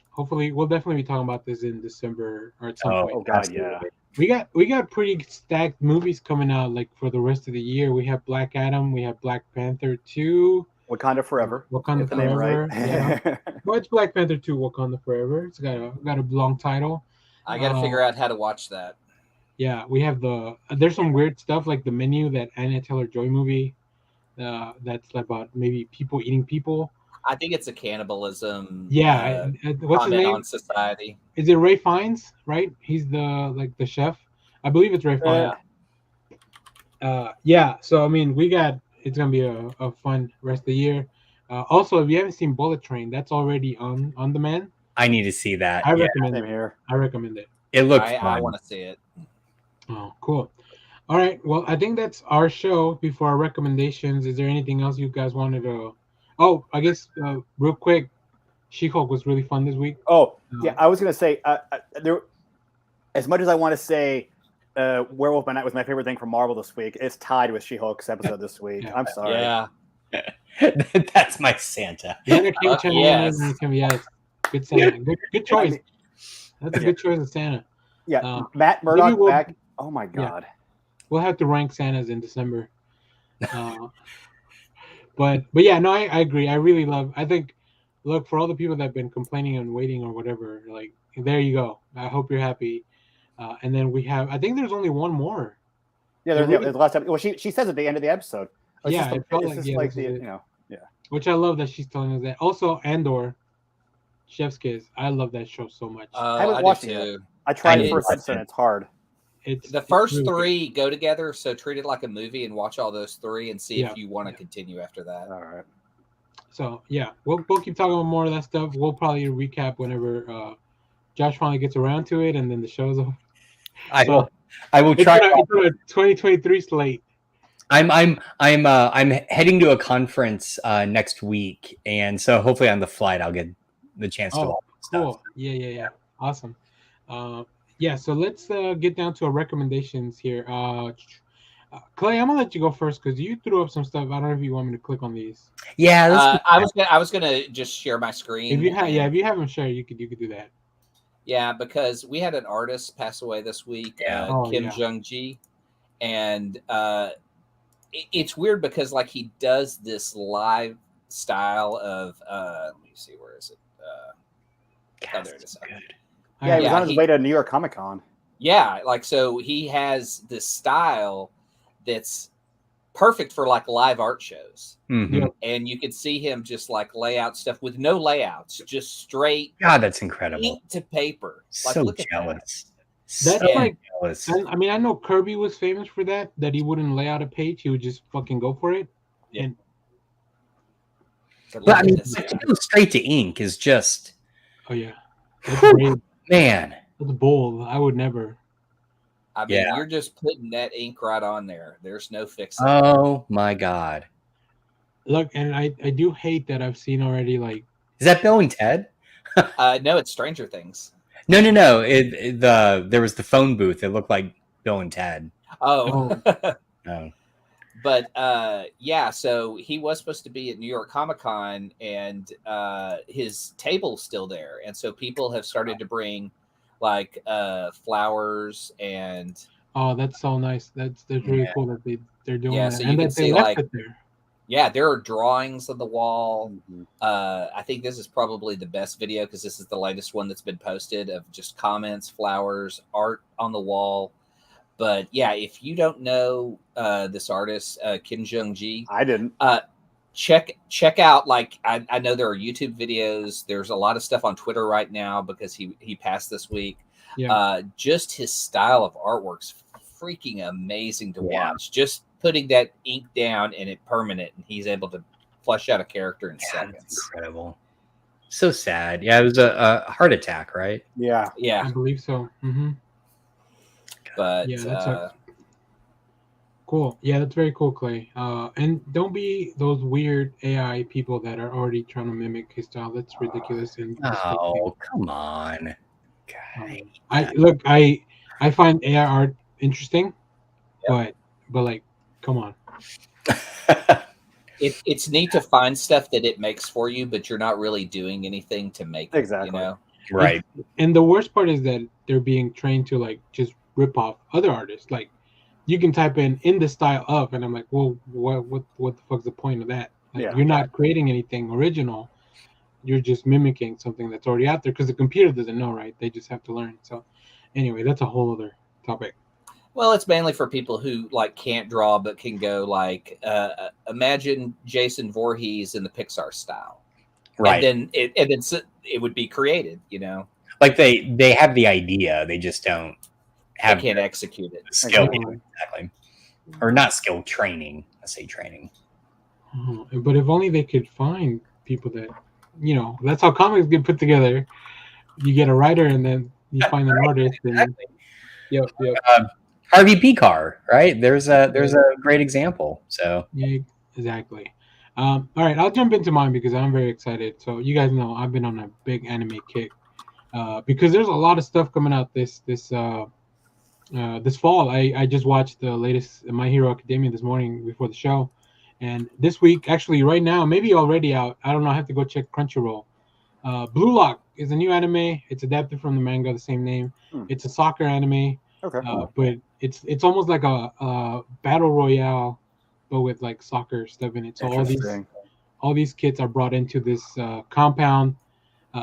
Hopefully, we'll definitely be talking about this in December or at some point. Oh god, yeah. We got pretty stacked movies coming out like for the rest of the year. We have Black Adam. We have Black Panther 2. Wakanda Forever. Wakanda Forever. Right. Yeah. Well, it's Black Panther 2, Wakanda Forever. It's got a long title. I got to figure out how to watch that. Yeah, we have there's some weird stuff like the Menu, that Anya Taylor-Joy movie. That's about maybe people eating people. I think it's a cannibalism. Yeah, what's his name? On society. Is it Ray Fiennes? Right, he's the chef. I believe it's Ray Fiennes. Yeah. So I mean, it's gonna be a fun rest of the year. Also, if you haven't seen Bullet Train, that's already on demand. I need to see that. I recommend it. I recommend it. It looks fun. I want to see it. Oh, cool. All right. Well, I think that's our show. Before our recommendations, is there anything else you guys wanted to? Oh, I guess real quick, She-Hulk was really fun this week. Oh, yeah. I was gonna say there. As much as I want to say, Werewolf by Night was my favorite thing from Marvel this week, it's tied with She-Hulk's episode this week. I'm sorry. Yeah. That's my Santa. Yes. Good Santa. Good choice. That's a good choice of Santa. Yeah. Matt Murdock back. Oh my god. Yeah. We'll have to rank Santas in December. But yeah, no, I agree. I really look, for all the people that have been complaining and waiting or whatever, like, there you go. I hope you're happy. And then I think there's only one more. Yeah, there's the last episode. Well, she says at the end of the episode. It felt which I love that she's telling us that. Also, Andor, Chef's Kiss. I love that show so much. I haven't watched it yet. I tried the first episode. It's hard. The first three go together, so treat it like a movie and watch all those three and see if you want to continue after that. All right. So yeah, we'll keep talking about more of that stuff. We'll probably recap whenever Josh finally gets around to it, and then the show's over. I will try. It's a 2023 slate. I'm heading to a conference next week, and so hopefully on the flight I'll get the chance to watch cool. stuff. Yeah. Awesome. Yeah, so let's get down to our recommendations here. Clay, I'm gonna let you go first because you threw up some stuff. I don't know if you want me to click on these. Yeah, I was gonna just share my screen. If you have them shared, you could do that. Yeah, because we had an artist pass away this week, Kim Jung-ji, and it's weird because like he does this live style of let me see, where is it? There it is. Yeah, he was on his way to New York Comic Con. Yeah, like so he has this style that's perfect for like live art shows. Mhm. And you could see him just like lay out stuff with no layouts, just straight God, that's incredible. ink to paper. Like, So look at jealous. That's So like, jealous. I mean, I know Kirby was famous for that he wouldn't lay out a page, he would just fucking go for it. Yeah. And But But look I at mean, this to guy. go straight to ink is just, oh yeah, that's brave. man. That's bold. I would never. I mean, Yeah. you're just putting that ink right on there. There's no fixing. Oh my God. Look, and I do hate that I've seen already, like, Is that Bill and Ted? No, it's Stranger Things. No. There was the phone booth. It looked like Bill and Ted. Oh. Oh. But yeah, so he was supposed to be at New York Comic Con, and his table's still there, and so people have started to bring like flowers and. Oh, that's so nice. That's really cool that they're doing that, So and you can that they see left like. it there. Yeah, there are drawings on the wall. I think this is probably the best video because this is the latest one that's been posted of just comments, flowers, art on the wall. But yeah, if you don't know this artist, Kim Jung-ji, I didn't. Check out, like, I know there are YouTube videos. There's a lot of stuff on Twitter right now because he passed this week. Yeah. Just his style of artwork's freaking amazing to watch. Just putting that ink down and it permanent, and he's able to flesh out a character in seconds. Incredible. So sad. Yeah, it was a heart attack, right? Yeah. Yeah, I believe so. Mm-hmm. but Yeah, that's cool. Yeah, that's very cool, Clay. And don't be those weird AI people that are already trying to mimic his style. That's ridiculous. And Oh, come on. God. I find AI art interesting, but like, come on. it's neat to find stuff that it makes for you, but you're not really doing anything to make it, you know? Right. And the worst part is that they're being trained to like just rip off other artists. Like, you can type in the style of, and I'm like, well, what the fuck's the point of that? Like, you're not creating anything original. You're just mimicking something that's already out there because the computer doesn't know, right? They just have to learn. So anyway, that's a whole other topic. Well, it's mainly for people who like can't draw but can go like imagine Jason Voorhees in the Pixar style, Right. And then it would be created, you know. Like they have the idea, they just don't have they can't execute it. Skill, exactly, or not skill, training. I say training. But if only they could find people that, you know, that's how comics get put together. You get a writer, and then you find an artist. Exactly. Yep. Harvey Pekar, right? There's a great example. So yeah, exactly. All right, I'll jump into mine because I'm very excited. So you guys know I've been on a big anime kick because there's a lot of stuff coming out this fall. I just watched the latest My Hero Academia this morning before the show, and this week, actually, right now, maybe already out. I don't know. I have to go check Crunchyroll. Blue Lock is a new anime. It's adapted from the manga, the same name. It's a soccer anime. Okay. But it's almost like a battle royale, but with like soccer stuff in it. So all these kids are brought into this compound.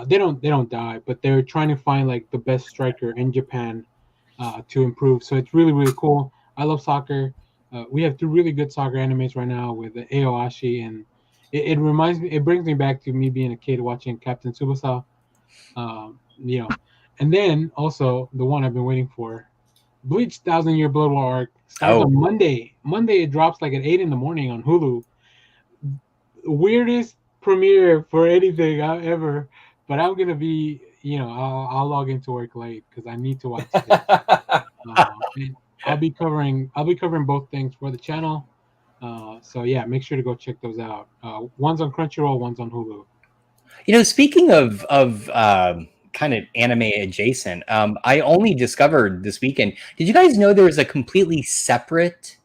They don't die, but they're trying to find like the best striker in Japan to improve. So it's really, really cool. I love soccer. We have two really good soccer animes right now with the Aoashi, and it reminds me. It brings me back to me being a kid watching Captain Tsubasa. You know, and then also the one I've been waiting for. Bleach 1000 Year Blood War arc starts on Monday. Monday it drops like at 8 a.m. on Hulu. Weirdest premiere for anything ever, but I'm gonna be, you know, I'll log into work late because I need to watch it. I'll be covering both things for the channel. So yeah, make sure to go check those out. One's on Crunchyroll, one's on Hulu. You know, speaking of kind of anime adjacent, I only discovered this weekend. Did you guys know there's a completely separate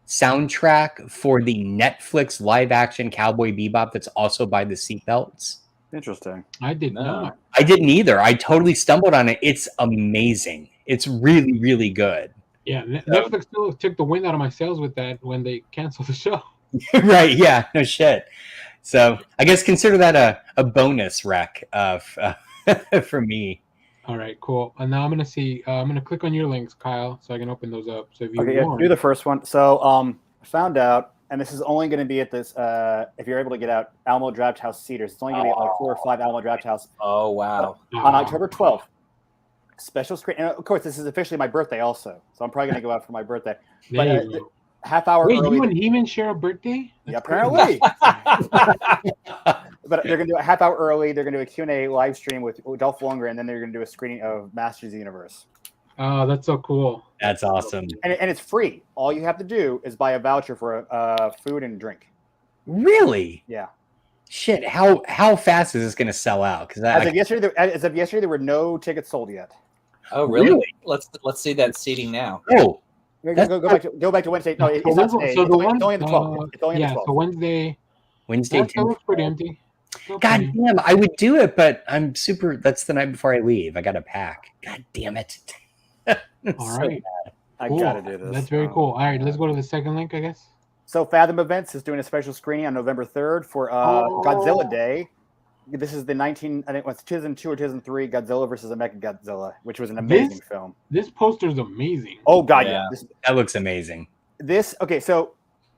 soundtrack for the Netflix live action Cowboy Bebop that's also by the Seatbelts? Interesting. I did not. I didn't either. I totally stumbled on it. It's amazing. It's really, really good. Yeah, Netflix still took the wind out of my sails with that when they canceled the show. Right, yeah, no shit. So I guess consider that a bonus rec for me. All right, cool. And now I'm gonna see. I'm gonna click on your links, Kyle, so I can open those up. So if you Okay, want, do the first one. So found out, and this is only going to be at this. If you're able to get out, Alamo Draft House Cedars. It's only going to be at like 4 or 5 Alamo Draft House. Oh wow! On October 12th, special screen. And of course, this is officially my birthday also, so I'm probably going to go out for my birthday. There But half hour Wait, early. you and Heeman share a birthday? Yeah, apparently. But they're going to do a half hour early. They're going to do a Q&A live stream with Dolph Lundgren, and then they're going to do a screening of Masters of the Universe. Oh, that's so cool. That's awesome. And it's free. All you have to do is buy a voucher for food and drink. Really? Yeah. Shit, how fast is this going to sell out? Because As of yesterday, there were no tickets sold yet. Oh really? Really? Let's see that seating now. Oh, Go back to Wednesday. No, it's not today. So the It's one, only on the 12th. It's only on the 12th. so Wednesday. Wednesday. That looks pretty empty. God damn, I would do it, but I'm super. That's the night before I leave. I got to pack. God damn it. All right. I Cool. gotta do this. That's very cool. All right, let's go to the second link, I guess. So Fathom Events is doing a special screening on November 3rd for Godzilla Day. This is the 2002 or 2003 Godzilla versus Mechagodzilla, which was an amazing film. This poster is amazing. Oh god, yeah. That looks amazing. So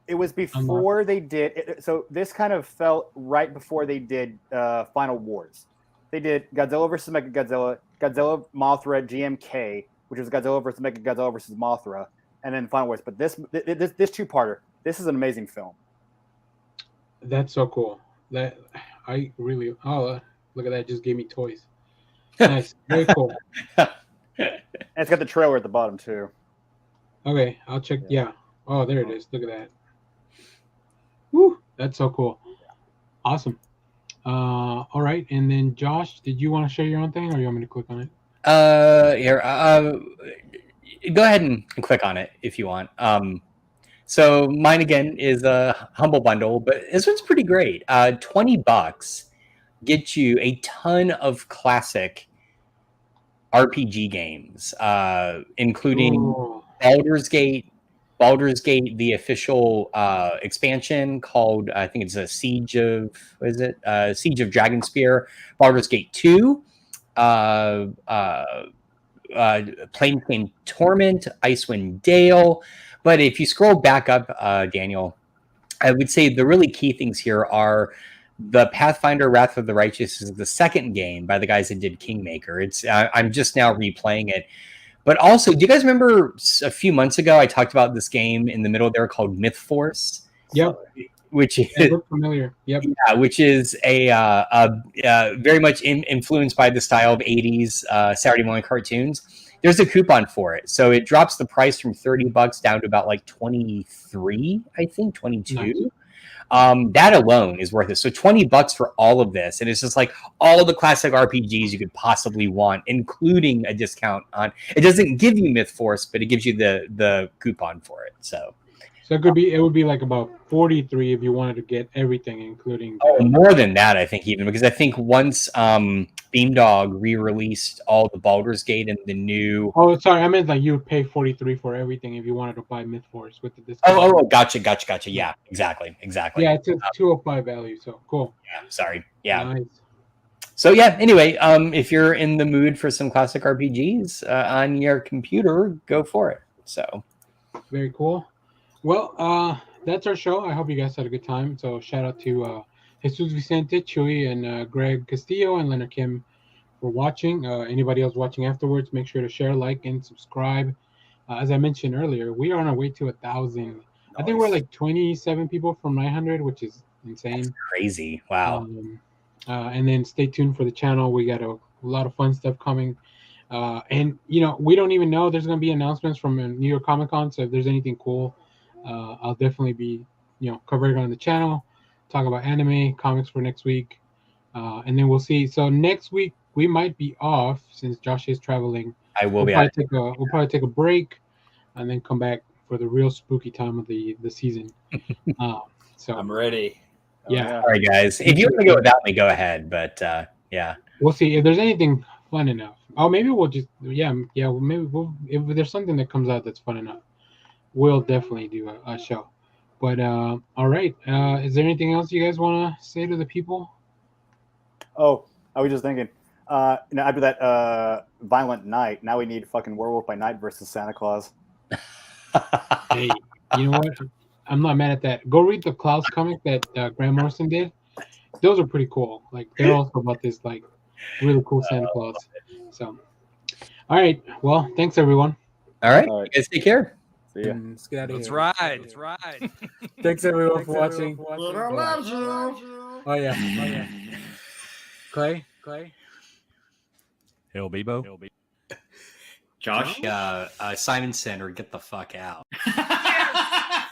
it was before they did it, so this kind of felt right before they did Final Wars. They did Godzilla versus Mechagodzilla, Godzilla Mothra GMK, which was Godzilla versus Mechagodzilla versus Mothra, and then Final Wars. But this two-parter, this is an amazing film. That's so cool. That I really look at that, just gave me toys. Nice. Very cool. And it's got the trailer at the bottom too. Okay, I'll check. Yeah. Oh, there it is. Look at that. Woo! That's so cool. Awesome. All right, and then Josh, did you want to share your own thing, or you want me to click on it? Here. Go ahead and click on it if you want. So mine again is a humble bundle, but this one's pretty great. $20 gets you a ton of classic RPG games, including Baldur's Gate, the official expansion called, I think it's a Siege of Dragonspear, Baldur's Gate 2, Planescape Torment, Icewind Dale. But if you scroll back up, Daniel, I would say the really key things here are the Pathfinder Wrath of the Righteous is the second game by the guys that did Kingmaker. I'm just now replaying it. But also, do you guys remember a few months ago I talked about this game in the middle there called Myth Force? Yep. Which is familiar. Yep. Yeah, which is a very much influenced by the style of 80s Saturday morning cartoons. There's a coupon for it, so it drops the price from $30 down to about like 23, I think 22. Nice. That alone is worth it. So $20 for all of this, and it's just like all the classic RPGs you could possibly want, including a discount on. It doesn't give you Myth Force, but it gives you the coupon for it. So it would be like about 43 if you wanted to get everything, including. More than that, I think, even because I think once Beamdog re-released all the Baldur's Gate and the new. Oh, sorry, I meant like you would pay 43 for everything if you wanted to buy Myth Force with the discount. Oh, gotcha. Yeah, exactly. Yeah, it's a 205 value, so cool. Yeah, sorry. Yeah. Nice. So yeah. Anyway, if you're in the mood for some classic RPGs on your computer, go for it. So. Very cool. Well, that's our show. I hope you guys had a good time. So shout out to Jesus Vicente, Chuy, and Greg Castillo, and Leonard Kim for watching. Anybody else watching afterwards, make sure to share, like, and subscribe. As I mentioned earlier, we are on our way to 1,000. Nice. I think we're like 27 people from 900, which is insane. That's crazy. Wow. And then stay tuned for the channel. We got a lot of fun stuff coming. And, we don't even know. There's going to be announcements from New York Comic Con. So if there's anything cool, I'll definitely be, covering it on the channel, talk about anime, comics for next week, and then we'll see. So next week we might be off since Josh is traveling. I will We'll probably take a break, and then come back for the real spooky time of the season. So I'm ready. Yeah. All right, guys. If you want to go without me, go ahead. But yeah, we'll see if there's anything fun enough. Oh, maybe we'll just maybe if there's something that comes out that's fun enough, we'll definitely do a show. But all right, is there anything else you guys want to say to the people? Oh, I was just thinking, after that violent night, now we need fucking Werewolf by Night versus Santa Claus. Hey, you know what? I'm not mad at that. Go read the Klaus comic that Grant Morrison did. Those are pretty cool. Like they're also about this like really cool Santa Claus. So, all right. Well, thanks everyone. All right. All right. You guys take care. See ya. Let's get out of Let's here. ride. Let's ride. Thanks everyone for watching. But I love you. Oh yeah. Clay. Hell, Bebo. Josh? Simonson, or get the fuck out.